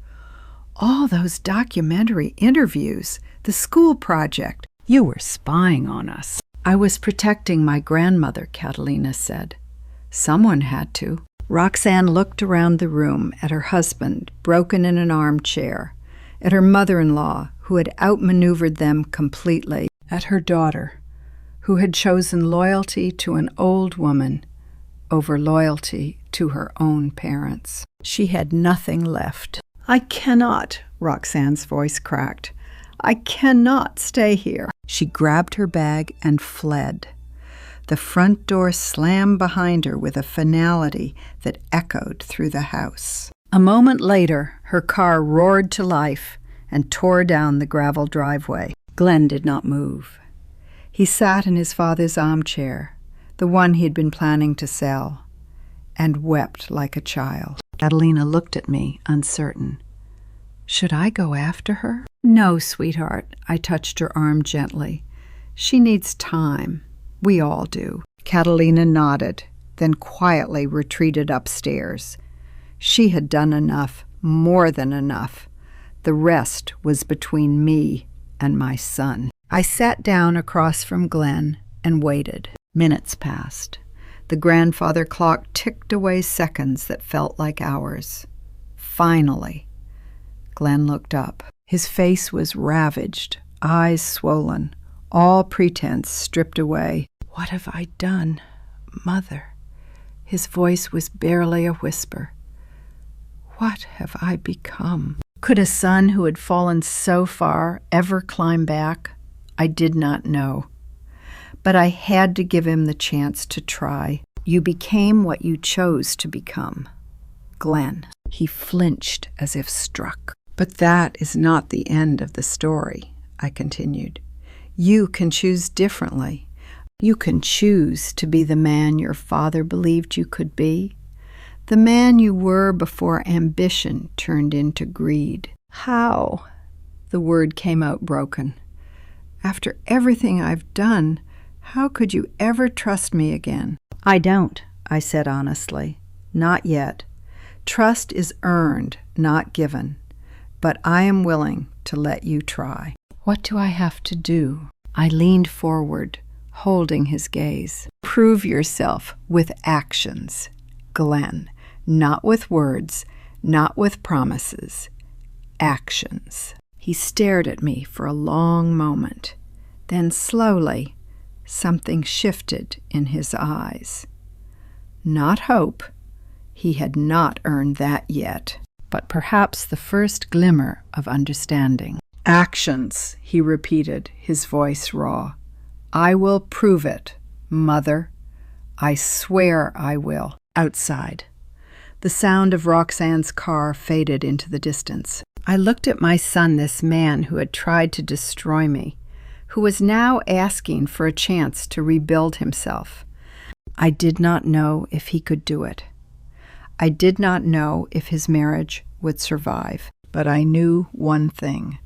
All those documentary interviews, the school project. You were spying on us. I was protecting my grandmother, Catalina said. Someone had to. Roxanne looked around the room at her husband, broken in an armchair, at her mother-in-law, who had outmaneuvered them completely, at her daughter, who had chosen loyalty to an old woman over loyalty to her own parents. She had nothing left. I cannot, Roxanne's voice cracked. I cannot stay here. She grabbed her bag and fled. The front door slammed behind her with a finality that echoed through the house. A moment later, her car roared to life and tore down the gravel driveway. Glenn did not move. He sat in his father's armchair, the one he had been planning to sell, and wept like a child. Catalina looked at me, uncertain. Should I go after her? No, sweetheart, I touched her arm gently. She needs time. We all do. Catalina nodded, then quietly retreated upstairs. She had done enough, more than enough. The rest was between me and my son. I sat down across from Glenn and waited. Minutes passed. The grandfather clock ticked away seconds that felt like hours. Finally, Glenn looked up. His face was ravaged, eyes swollen, all pretense stripped away. What have I done, Mother? His voice was barely a whisper. What have I become? Could a son who had fallen so far ever climb back? I did not know. But I had to give him the chance to try. You became what you chose to become. Glenn. He flinched as if struck. But that is not the end of the story, I continued. You can choose differently. You can choose to be the man your father believed you could be, the man you were before ambition turned into greed. How? The word came out broken. After everything I've done, how could you ever trust me again? I don't, I said honestly. Not yet. Trust is earned, not given. But I am willing to let you try. What do I have to do? I leaned forward, holding his gaze. Prove yourself with actions, Glenn. Not with words, not with promises. Actions. He stared at me for a long moment. Then slowly, something shifted in his eyes. Not hope. He had not earned that yet. But perhaps the first glimmer of understanding. Actions, he repeated, his voice raw. I will prove it, Mother. I swear I will. Outside. The sound of Roxanne's car faded into the distance. I looked at my son, this man who had tried to destroy me, who was now asking for a chance to rebuild himself. I did not know if he could do it. I did not know if his marriage would survive, but I knew one thing.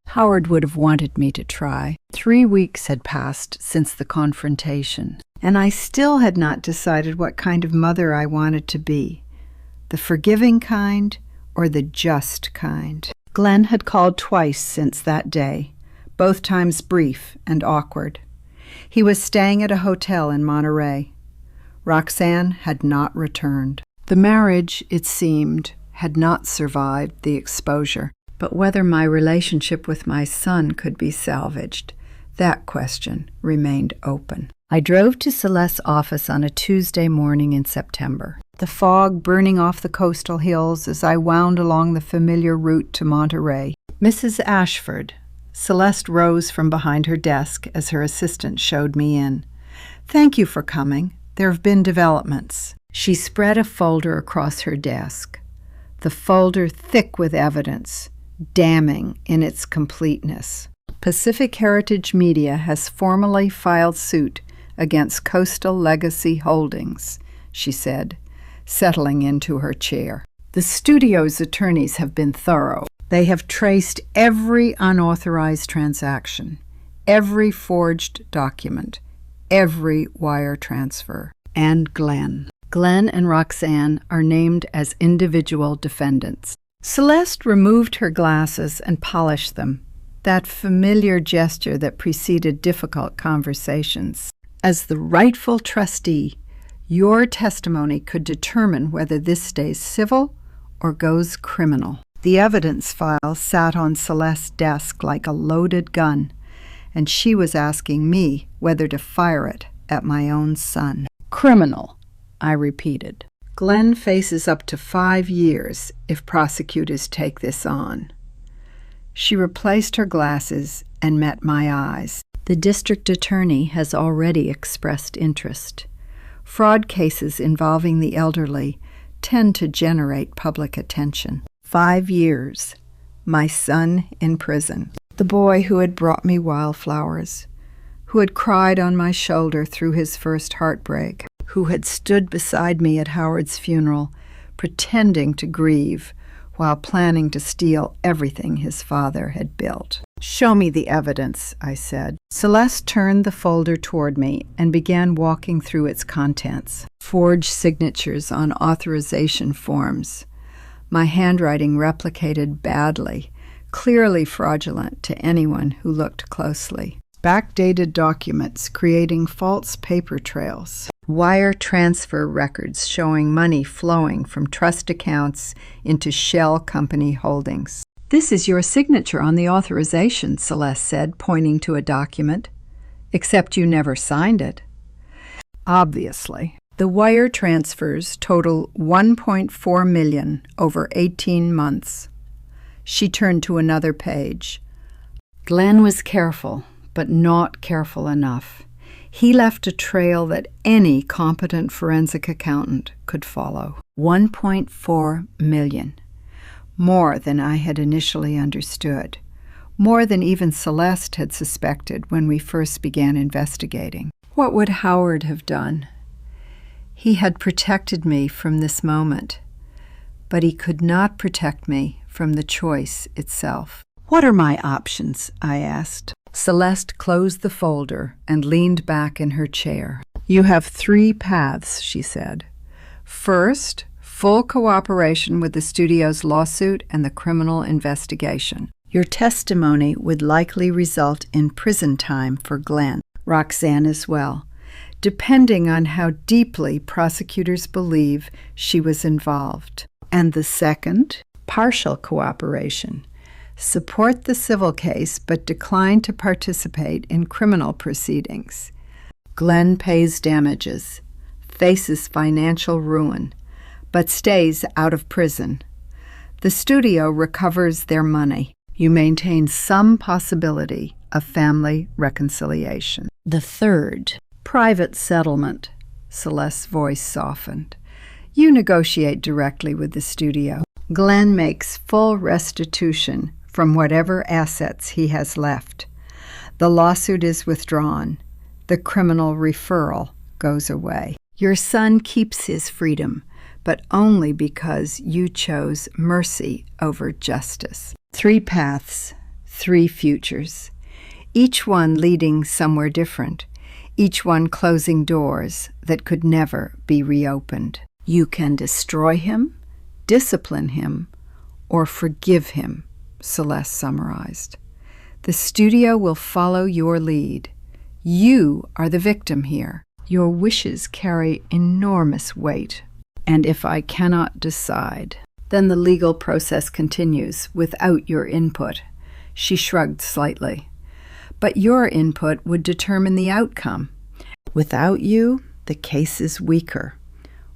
Howard would have wanted me to try. 3 weeks had passed since the confrontation, and I still had not decided what kind of mother I wanted to be, the forgiving kind or the just kind. Glenn had called twice since that day, both times brief and awkward. He was staying at a hotel in Monterey. Roxanne had not returned. The marriage, it seemed, had not survived the exposure. But whether my relationship with my son could be salvaged, that question remained open. I drove to Celeste's office on a Tuesday morning in September, the fog burning off the coastal hills as I wound along the familiar route to Monterey. Mrs. Ashford. Celeste rose from behind her desk as her assistant showed me in. "Thank you for coming. There have been developments." She spread a folder across her desk, the folder thick with evidence, damning in its completeness. Pacific Heritage Media has formally filed suit against Coastal Legacy Holdings, she said, settling into her chair. The studio's attorneys have been thorough. They have traced every unauthorized transaction, every forged document, every wire transfer. And Glenn. Glenn and Roxanne are named as individual defendants. Celeste removed her glasses and polished them, that familiar gesture that preceded difficult conversations. As the rightful trustee, your testimony could determine whether this stays civil or goes criminal. The evidence file sat on Celeste's desk like a loaded gun, and she was asking me whether to fire it at my own son. "Criminal," I repeated. "Glenn faces up to 5 years if prosecutors take this on." She replaced her glasses and met my eyes. "The district attorney has already expressed interest. Fraud cases involving the elderly tend to generate public attention. 5 years. My son in prison. The boy who had brought me wildflowers, who had cried on my shoulder through his first heartbreak, who had stood beside me at Howard's funeral, pretending to grieve while planning to steal everything his father had built." "Show me the evidence," I said. Celeste turned the folder toward me and began walking through its contents. Forged signatures on authorization forms. My handwriting replicated badly, clearly fraudulent to anyone who looked closely. Backdated documents creating false paper trails. Wire transfer records showing money flowing from trust accounts into shell company holdings. "This is your signature on the authorization," Celeste said, pointing to a document. "Except you never signed it." "Obviously." The wire transfers total $1.4 million over 18 months. She turned to another page. "Glenn was careful, but not careful enough. He left a trail that any competent forensic accountant could follow. $1.4 million. More than I had initially understood. More than even Celeste had suspected when we first began investigating. What would Howard have done? He had protected me from this moment, but he could not protect me from the choice itself. "What are my options?" I asked. Celeste closed the folder and leaned back in her chair. "You have 3 paths," she said. "First, full cooperation with the studio's lawsuit and the criminal investigation. Your testimony would likely result in prison time for Glenn, Roxanne as well, depending on how deeply prosecutors believe she was involved. And the second, partial cooperation. Support the civil case but decline to participate in criminal proceedings. Glenn pays damages, faces financial ruin, but stays out of prison. The studio recovers their money. You maintain some possibility of family reconciliation. The third, private settlement." Celeste's voice softened. "You negotiate directly with the studio. Glenn makes full restitution from whatever assets he has left. The lawsuit is withdrawn. The criminal referral goes away. Your son keeps his freedom, but only because you chose mercy over justice. 3 paths, 3 futures, each one leading somewhere different, each one closing doors that could never be reopened. You can destroy him, discipline him, or forgive him," Celeste summarized. "The studio will follow your lead. You are the victim here. Your wishes carry enormous weight. And if I cannot decide, then the legal process continues without your input." She shrugged slightly. "But your input would determine the outcome. Without you, the case is weaker.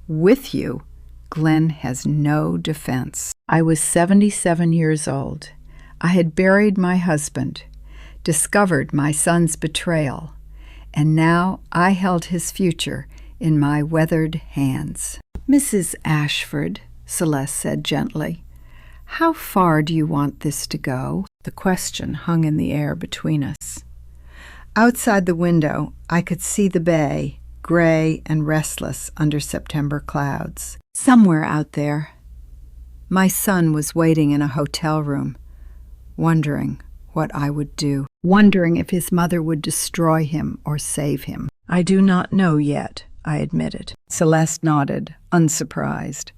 With you, Glenn has no defense. I was 77 years old. I had buried my husband, discovered my son's betrayal, and now I held his future in my weathered hands. "Mrs. Ashford," Celeste said gently, "how far do you want this to go?" The question hung in the air between us. Outside the window, I could see the bay, gray and restless under September clouds. Somewhere out there, my son was waiting in a hotel room, wondering what I would do, wondering if his mother would destroy him or save him. "I do not know yet," I admitted. Celeste nodded, unsurprised.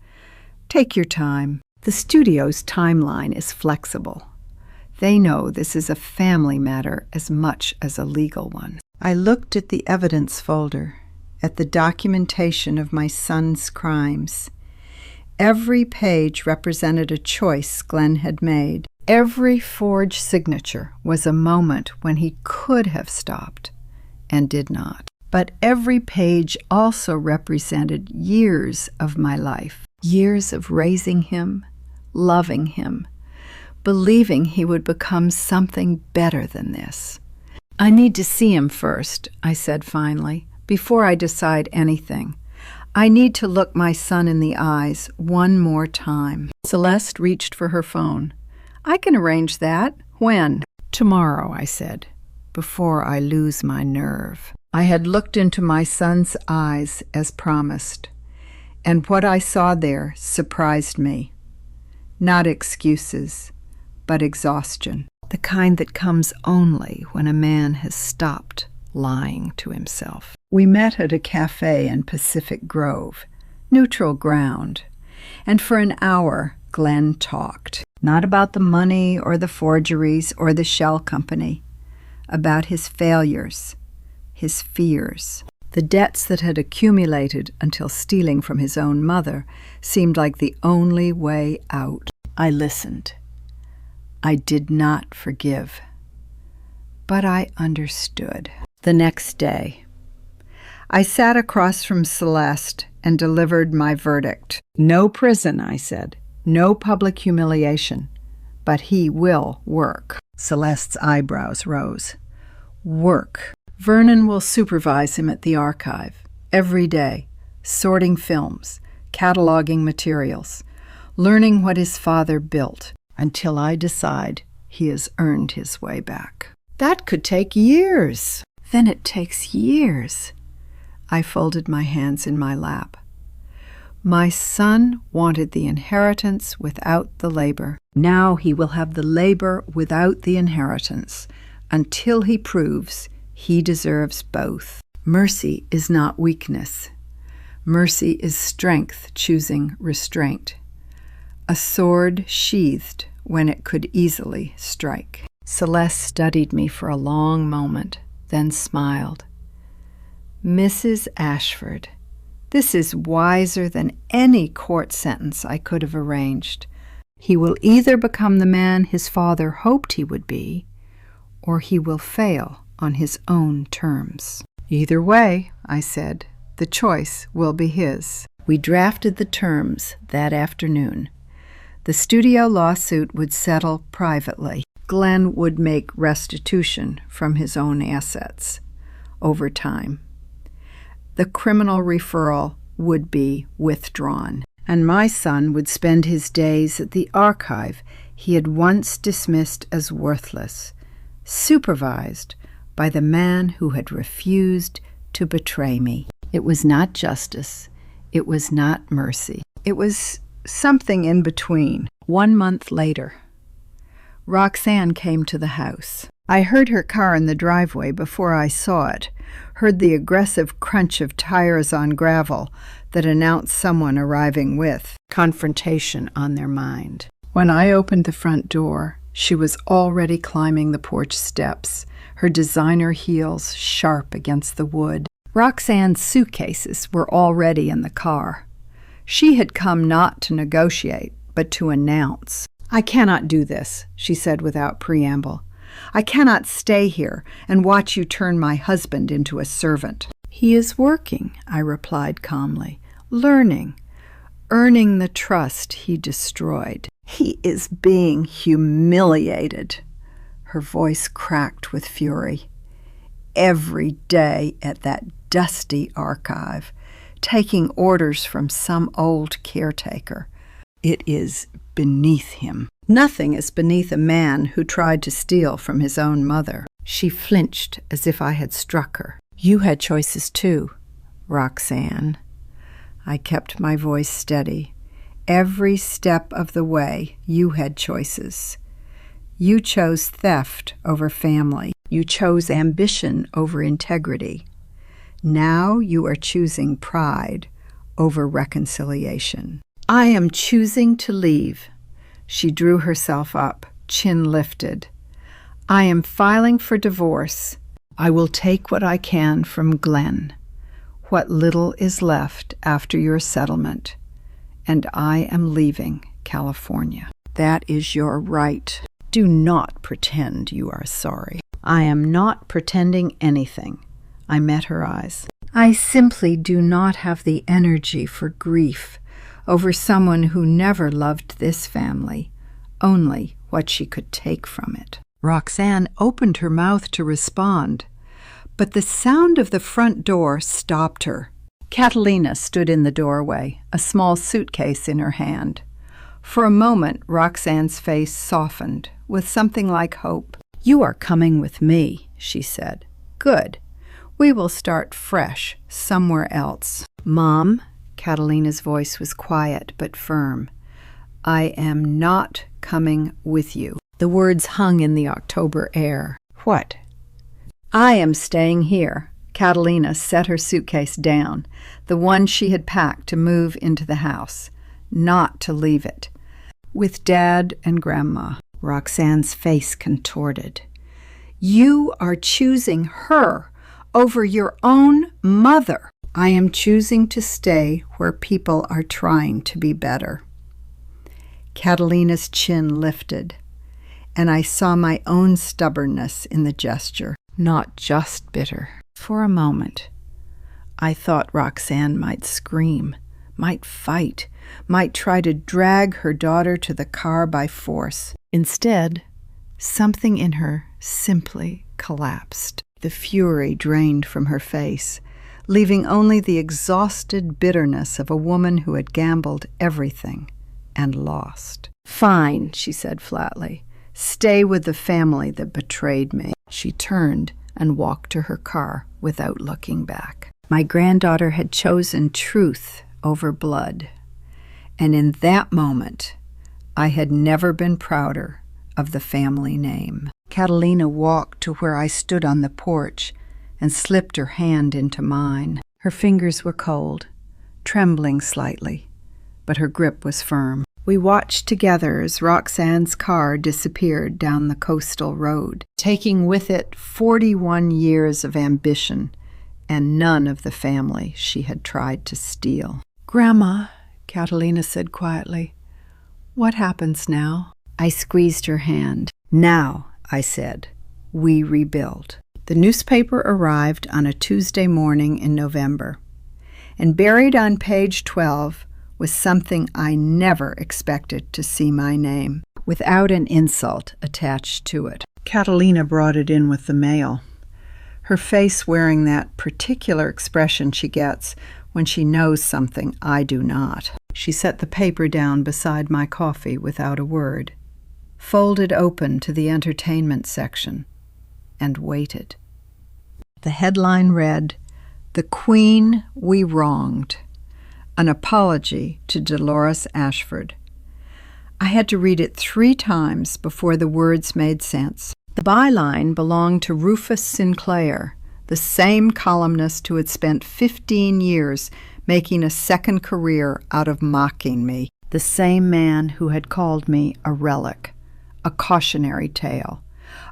"Take your time. The studio's timeline is flexible. They know this is a family matter as much as a legal one." I looked at the evidence folder, at the documentation of my son's crimes. Every page represented a choice Glenn had made. Every forged signature was a moment when he could have stopped and did not. But every page also represented years of my life, years of raising him, loving him, believing he would become something better than this. "I need to see him first," I said finally, "before I decide anything. I need to look my son in the eyes one more time." Celeste reached for her phone. "I can arrange that. When?" "Tomorrow," I said, "before I lose my nerve." I had looked into my son's eyes as promised, and what I saw there surprised me. Not excuses, but exhaustion, the kind that comes only when a man has stopped lying to himself. We met at a cafe in Pacific Grove, neutral ground, and for an hour Glenn talked, not about the money or the forgeries or the shell company, about his failures, his fears. The debts that had accumulated until stealing from his own mother seemed like the only way out. I listened. I did not forgive, but I understood. The next day, I sat across from Celeste and delivered my verdict. "No prison," I said. "No public humiliation. But he will work." Celeste's eyebrows rose. "Work." "Vernon will supervise him at the archive, every day, sorting films, cataloging materials, learning what his father built, until I decide he has earned his way back." "That could take years." "Then it takes years." I folded my hands in my lap. My son wanted the inheritance without the labor. Now he will have the labor without the inheritance, until he proves he deserves both. Mercy is not weakness. Mercy is strength choosing restraint. A sword sheathed when it could easily strike. Celeste studied me for a long moment, then smiled. "Mrs. Ashford, this is wiser than any court sentence I could have arranged. He will either become the man his father hoped he would be, or he will fail on his own terms." "Either way," I said, "the choice will be his." We drafted the terms that afternoon. The studio lawsuit would settle privately. Glenn would make restitution from his own assets over time. The criminal referral would be withdrawn, and my son would spend his days at the archive he had once dismissed as worthless, supervised by the man who had refused to betray me. It was not justice. It was not mercy. It was something in between. 1 month later, Roxanne came to the house. I heard her car in the driveway before I saw it, heard the aggressive crunch of tires on gravel that announced someone arriving with confrontation on their mind. When I opened the front door, she was already climbing the porch steps, her designer heels sharp against the wood. Roxanne's suitcases were already in the car. She had come not to negotiate, but to announce. "I cannot do this," she said without preamble. "I cannot stay here and watch you turn my husband into a servant." "He is working," I replied calmly, "learning, earning the trust he destroyed. He is being humiliated." Her voice cracked with fury. "Every day at that dusty archive, taking orders from some old caretaker. It is beneath him." "Nothing is beneath a man who tried to steal from his own mother." She flinched as if I had struck her. "You had choices too, Roxanne." I kept my voice steady. "Every step of the way, you had choices. You chose theft over family. You chose ambition over integrity. Now you are choosing pride over reconciliation." "I am choosing to leave." She drew herself up, chin lifted. "I am filing for divorce. I will take what I can from Glenn, what little is left after your settlement, and I am leaving California." "That is your right. Do not pretend you are sorry." "I am not pretending anything." I met her eyes. "I simply do not have the energy for grief over someone who never loved this family, only what she could take from it." Roxanne opened her mouth to respond, but the sound of the front door stopped her. Catalina stood in the doorway, a small suitcase in her hand. For a moment, Roxanne's face softened with something like hope. "You are coming with me," she said. "Good. We will start fresh somewhere else." "Mom," Catalina's voice was quiet but firm, "I am not coming with you." The words hung in the October air. "What?" "I am staying here." Catalina set her suitcase down, the one she had packed to move into the house, not to leave it. "With Dad and Grandma." Roxanne's face contorted. "You are choosing her over your own mother." "I am choosing to stay where people are trying to be better." Catalina's chin lifted, and I saw my own stubbornness in the gesture. Not just bitter. For a moment, I thought Roxanne might scream, might fight, might try to drag her daughter to the car by force. Instead, something in her simply collapsed. The fury drained from her face, leaving only the exhausted bitterness of a woman who had gambled everything and lost. "Fine," she said flatly. "Stay with the family that betrayed me." She turned and walked to her car without looking back. My granddaughter had chosen truth over blood, and in that moment, I had never been prouder of the family name. Catalina walked to where I stood on the porch and slipped her hand into mine. Her fingers were cold, trembling slightly, but her grip was firm. We watched together as Roxanne's car disappeared down the coastal road, taking with it 41 years of ambition and none of the family she had tried to steal. "Grandma," Catalina said quietly, "what happens now?" I squeezed her hand. "Now," I said, "we rebuild." The newspaper arrived on a Tuesday morning in November, and buried on page 12 was something I never expected to see my name, without an insult attached to it. Catalina brought it in with the mail, her face wearing that particular expression she gets when she knows something I do not. She set the paper down beside my coffee without a word, folded open to the entertainment section, and waited. The headline read, "The Queen We Wronged. An apology to Dolores Ashford." I had to read it 3 times before the words made sense. The byline belonged to Rufus Sinclair, the same columnist who had spent 15 years making a second career out of mocking me, the same man who had called me a relic, a cautionary tale,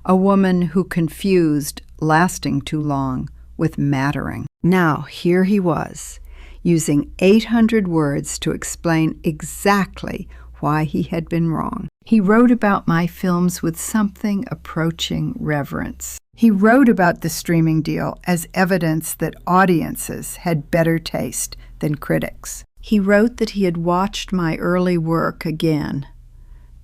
a woman who confused lasting too long with mattering. Now here he was, using 800 words to explain exactly why he had been wrong. He wrote about my films with something approaching reverence. He wrote about the streaming deal as evidence that audiences had better taste than critics. He wrote that he had watched my early work again,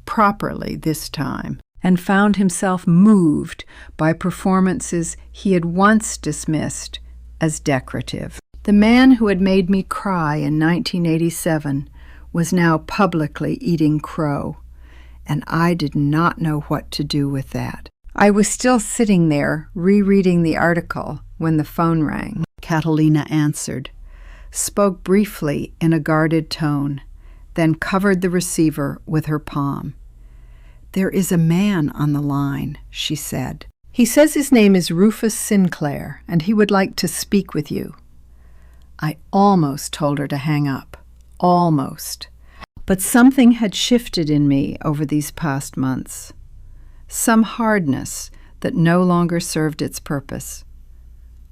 properly this time, and found himself moved by performances he had once dismissed as decorative. The man who had made me cry in 1987 was now publicly eating crow, and I did not know what to do with that. I was still sitting there rereading the article when the phone rang. Catalina answered, spoke briefly in a guarded tone, then covered the receiver with her palm. "There is a man on the line," she said. "He says his name is Rufus Sinclair, and he would like to speak with you." I almost told her to hang up. Almost. But something had shifted in me over these past months. Some hardness that no longer served its purpose.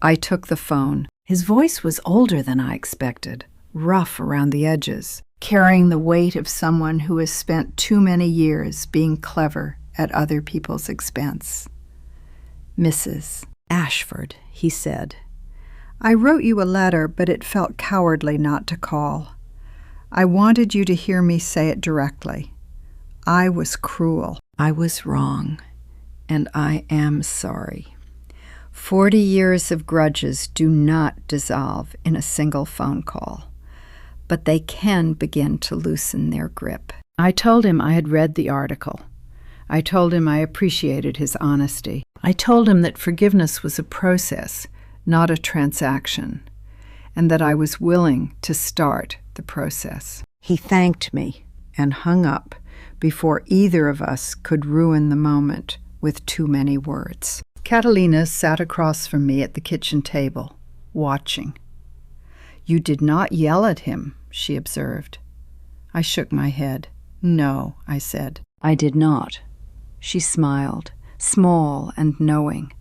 I took the phone. His voice was older than I expected, rough around the edges, carrying the weight of someone who has spent too many years being clever at other people's expense. "Mrs. Ashford," he said, "I wrote you a letter, but it felt cowardly not to call. I wanted you to hear me say it directly. I was cruel. I was wrong, and I am sorry. 40 years of grudges do not dissolve in a single phone call, but they can begin to loosen their grip." I told him I had read the article. I told him I appreciated his honesty. I told him that forgiveness was a process, not a transaction, and that I was willing to start the process. He thanked me and hung up before either of us could ruin the moment with too many words. Catalina sat across from me at the kitchen table, watching. "You did not yell at him," she observed. I shook my head. "No," I said. "I did not." She smiled, small and knowing,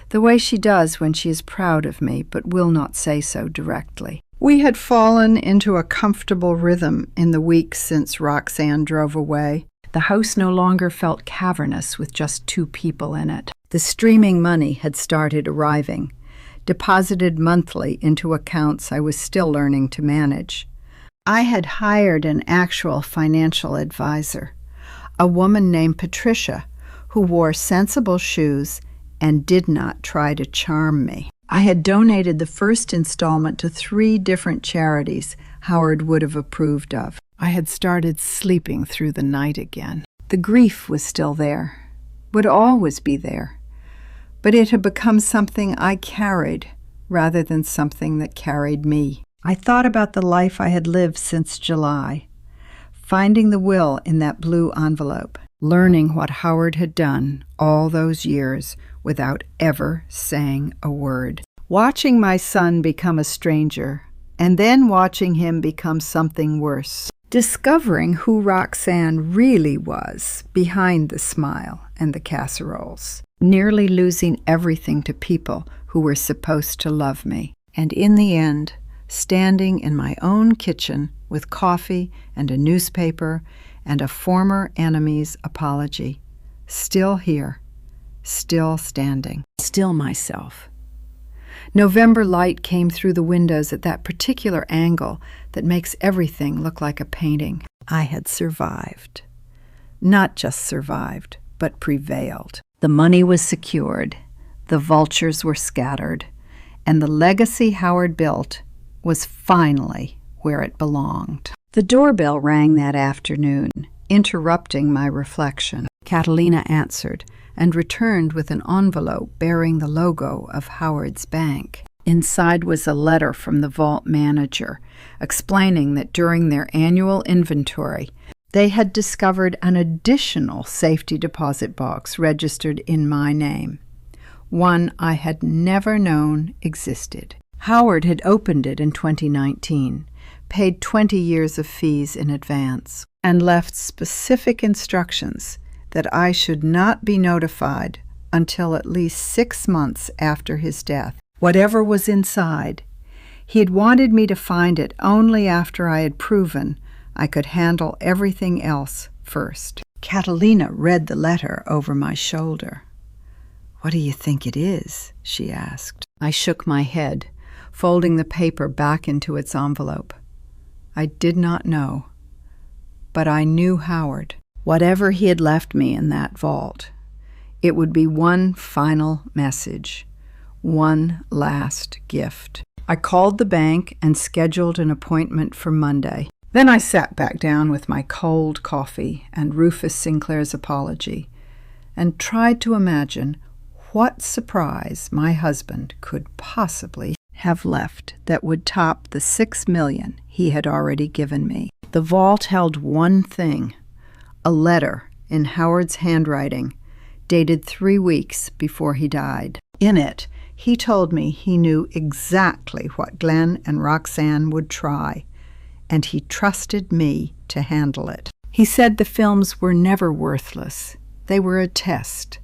the way she does when she is proud of me but will not say so directly. We had fallen into a comfortable rhythm in the weeks since Roxanne drove away. The house no longer felt cavernous with just 2 people in it. The streaming money had started arriving, deposited monthly into accounts I was still learning to manage. I had hired an actual financial advisor, a woman named Patricia, who wore sensible shoes and did not try to charm me. I had donated the first installment to 3 different charities Howard would have approved of. I had started sleeping through the night again. The grief was still there, would always be there, but it had become something I carried rather than something that carried me. I thought about the life I had lived since July, finding the will in that blue envelope, learning what Howard had done all those years without ever saying a word, watching my son become a stranger, and then watching him become something worse, discovering who Roxanne really was behind the smile and the casseroles, nearly losing everything to people who were supposed to love me, and in the end, standing in my own kitchen with coffee and a newspaper and a former enemy's apology, still here, still standing, still myself. November light came through the windows at that particular angle that makes everything look like a painting. I had survived. Not just survived, but prevailed. The money was secured, the vultures were scattered, and the legacy Howard built was finally where it belonged. The doorbell rang that afternoon, interrupting my reflection. Catalina answered and returned with an envelope bearing the logo of Howard's bank. Inside was a letter from the vault manager, explaining that during their annual inventory, they had discovered an additional safety deposit box registered in my name, one I had never known existed. Howard had opened it in 2019, paid 20 years of fees in advance, and left specific instructions that I should not be notified until at least 6 months after his death. Whatever was inside, he had wanted me to find it only after I had proven I could handle everything else first. Catalina read the letter over my shoulder. "What do you think it is?" she asked. I shook my head, folding the paper back into its envelope. I did not know, but I knew Howard. Whatever he had left me in that vault, it would be one final message, one last gift. I called the bank and scheduled an appointment for Monday. Then I sat back down with my cold coffee and Rufus Sinclair's apology and tried to imagine what surprise my husband could possibly have left that would top the $6 million he had already given me. The vault held one thing, a letter in Howard's handwriting dated 3 weeks before he died. In it, he told me he knew exactly what Glenn and Roxanne would try, and he trusted me to handle it. He said the films were never worthless. They were a test,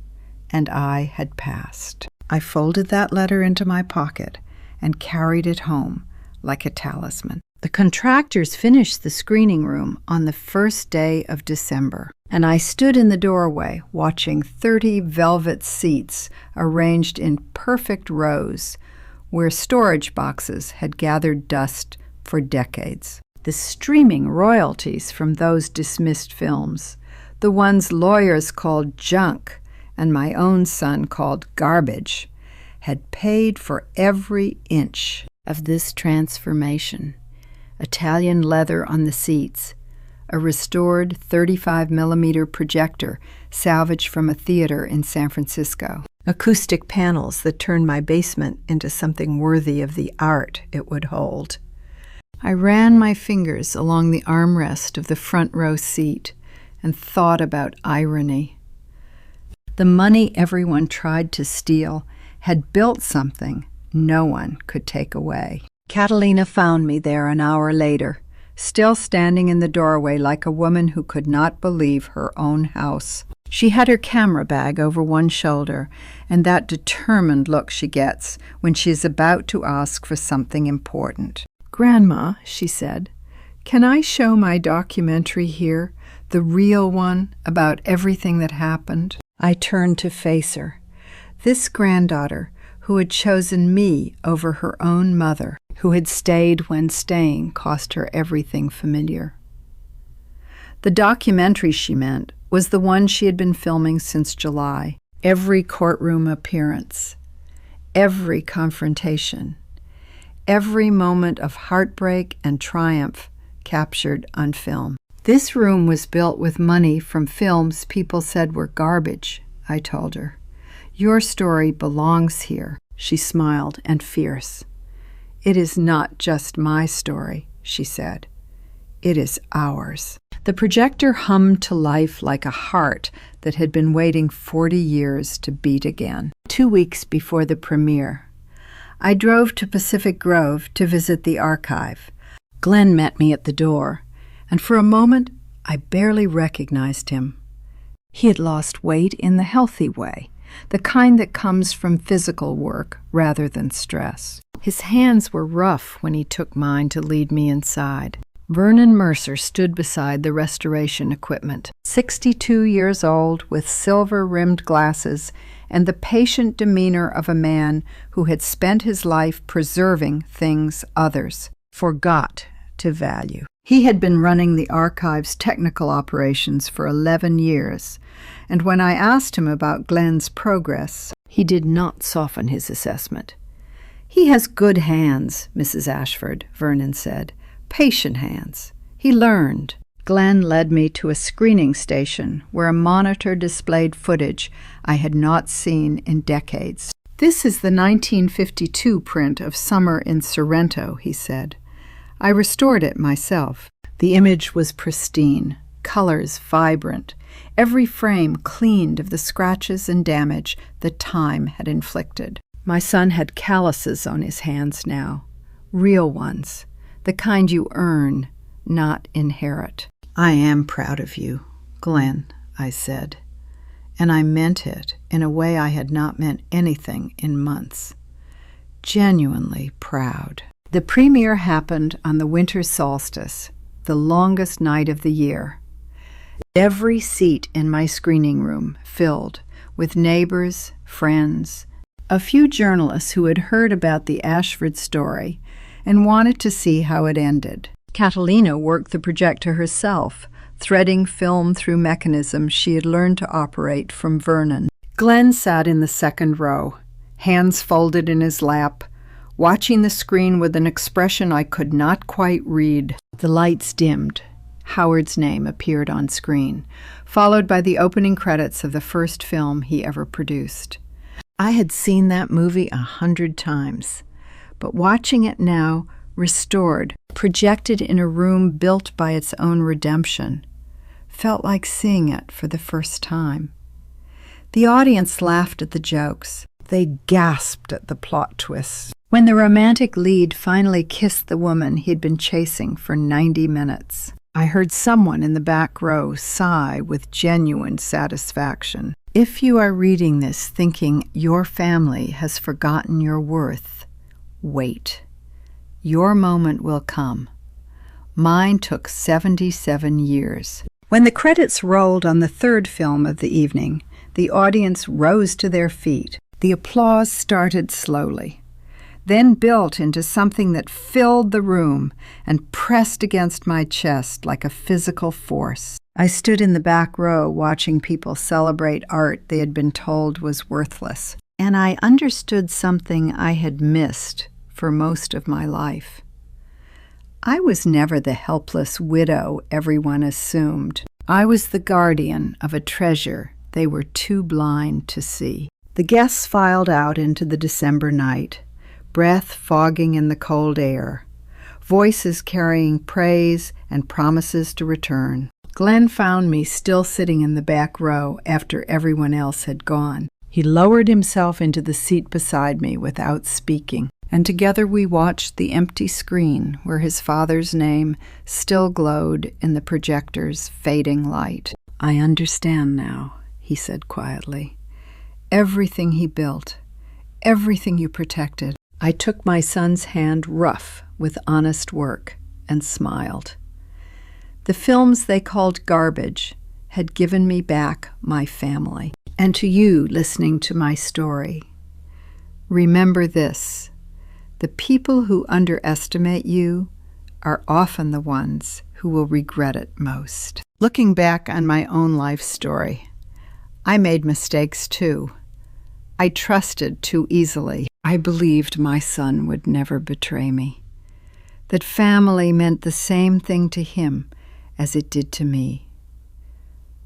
and I had passed. I folded that letter into my pocket and carried it home like a talisman. The contractors finished the screening room on the first day of December, and I stood in the doorway watching 30 velvet seats arranged in perfect rows where storage boxes had gathered dust for decades. The streaming royalties from those dismissed films, the ones lawyers called junk and my own son called garbage, had paid for every inch of this transformation. Italian leather on the seats, a restored 35mm projector salvaged from a theater in San Francisco, acoustic panels that turned my basement into something worthy of the art it would hold. I ran my fingers along the armrest of the front row seat and thought about irony. The money everyone tried to steal had built something no one could take away. Catalina found me there an hour later, still standing in the doorway like a woman who could not believe her own house. She had her camera bag over one shoulder and that determined look she gets when she is about to ask for something important. "Grandma," she said, "can I show my documentary here, the real one about everything that happened?" I turned to face her. This granddaughter, who had chosen me over her own mother, who had stayed when staying cost her everything familiar. The documentary she meant was the one she had been filming since July. Every courtroom appearance, every confrontation, every moment of heartbreak and triumph captured on film. This room was built with money from films people said were garbage, I told her. Your story belongs here, she smiled and fierce. It is not just my story, she said. It is ours. The projector hummed to life like a heart that had been waiting 40 years to beat again. 2 weeks before the premiere, I drove to Pacific Grove to visit the archive. Glenn met me at the door, and for a moment I barely recognized him. He had lost weight in the healthy way, the kind that comes from physical work rather than stress. His hands were rough when he took mine to lead me inside. Vernon Mercer stood beside the restoration equipment, 62 years old, with silver-rimmed glasses and the patient demeanor of a man who had spent his life preserving things others forgot to value. He had been running the archive's technical operations for 11 years, and when I asked him about Glenn's progress, he did not soften his assessment. "He has good hands, Mrs. Ashford," Vernon said. "Patient hands. He learned." Glenn led me to a screening station where a monitor displayed footage I had not seen in decades. "This is the 1952 print of Summer in Sorrento," he said. "I restored it myself." The image was pristine, colors vibrant, every frame cleaned of the scratches and damage that time had inflicted. My son had calluses on his hands now, real ones, the kind you earn, not inherit. "I am proud of you, Glenn," I said, and I meant it in a way I had not meant anything in months. Genuinely proud. The premiere happened on the winter solstice, the longest night of the year. Every seat in my screening room filled with neighbors, friends, a few journalists who had heard about the Ashford story and wanted to see how it ended. Catalina worked the projector herself, threading film through mechanisms she had learned to operate from Vernon. Glenn sat in the second row, hands folded in his lap, watching the screen with an expression I could not quite read. The lights dimmed. Howard's name appeared on screen, followed by the opening credits of the first film he ever produced. I had seen that movie 100 times, but watching it now, restored, projected in a room built by its own redemption, felt like seeing it for the first time. The audience laughed at the jokes. They gasped at the plot twists. When the romantic lead finally kissed the woman he'd been chasing for 90 minutes, I heard someone in the back row sigh with genuine satisfaction. If you are reading this thinking your family has forgotten your worth, wait. Your moment will come. Mine took 77 years. When the credits rolled on the third film of the evening, the audience rose to their feet. The applause started slowly, then built into something that filled the room and pressed against my chest like a physical force. I stood in the back row watching people celebrate art they had been told was worthless, and I understood something I had missed for most of my life. I was never the helpless widow everyone assumed. I was the guardian of a treasure they were too blind to see. The guests filed out into the December night, breath fogging in the cold air, voices carrying praise and promises to return. Glenn found me still sitting in the back row after everyone else had gone. He lowered himself into the seat beside me without speaking, and together we watched the empty screen where his father's name still glowed in the projector's fading light. "I understand now," he said quietly. "Everything he built, everything you protected." I took my son's hand rough with honest work and smiled. The films they called garbage had given me back my family. And to you listening to my story, remember this: the people who underestimate you are often the ones who will regret it most. Looking back on my own life story, I made mistakes too. I trusted too easily. I believed my son would never betray me, that family meant the same thing to him as it did to me.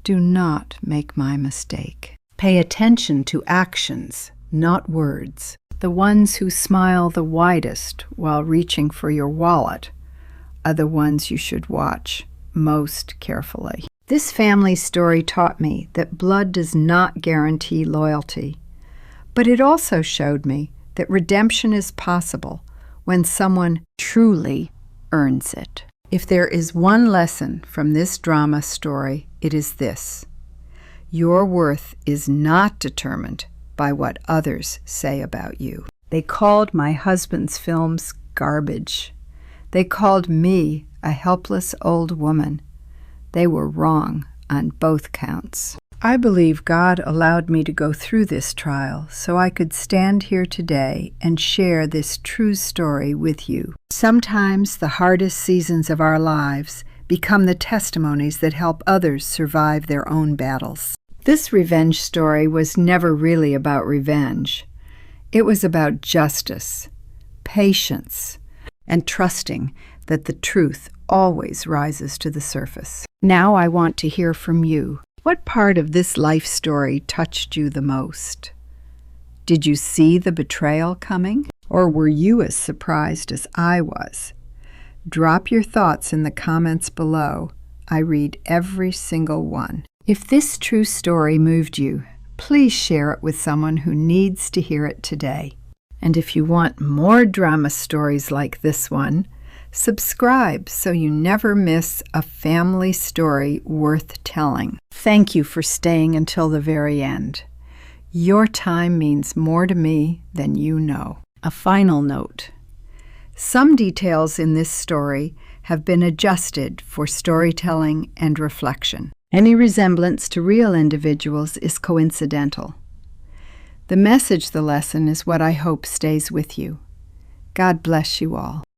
Do not make my mistake. Pay attention to actions, not words. The ones who smile the widest while reaching for your wallet are the ones you should watch most carefully. This family story taught me that blood does not guarantee loyalty, but it also showed me that redemption is possible when someone truly earns it. If there is one lesson from this drama story, it is this: your worth is not determined by what others say about you. They called my husband's films garbage. They called me a helpless old woman. They were wrong on both counts. I believe God allowed me to go through this trial so I could stand here today and share this true story with you. Sometimes the hardest seasons of our lives become the testimonies that help others survive their own battles. This revenge story was never really about revenge. It was about justice, patience, and trusting that the truth always rises to the surface. Now I want to hear from you. What part of this life story touched you the most? Did you see the betrayal coming? Or were you as surprised as I was? Drop your thoughts in the comments below. I read every single one. If this true story moved you, please share it with someone who needs to hear it today. And if you want more drama stories like this one, subscribe so you never miss a family story worth telling. Thank you for staying until the very end. Your time means more to me than you know. A final note. Some details in this story have been adjusted for storytelling and reflection. Any resemblance to real individuals is coincidental. The message of the lesson is what I hope stays with you. God bless you all.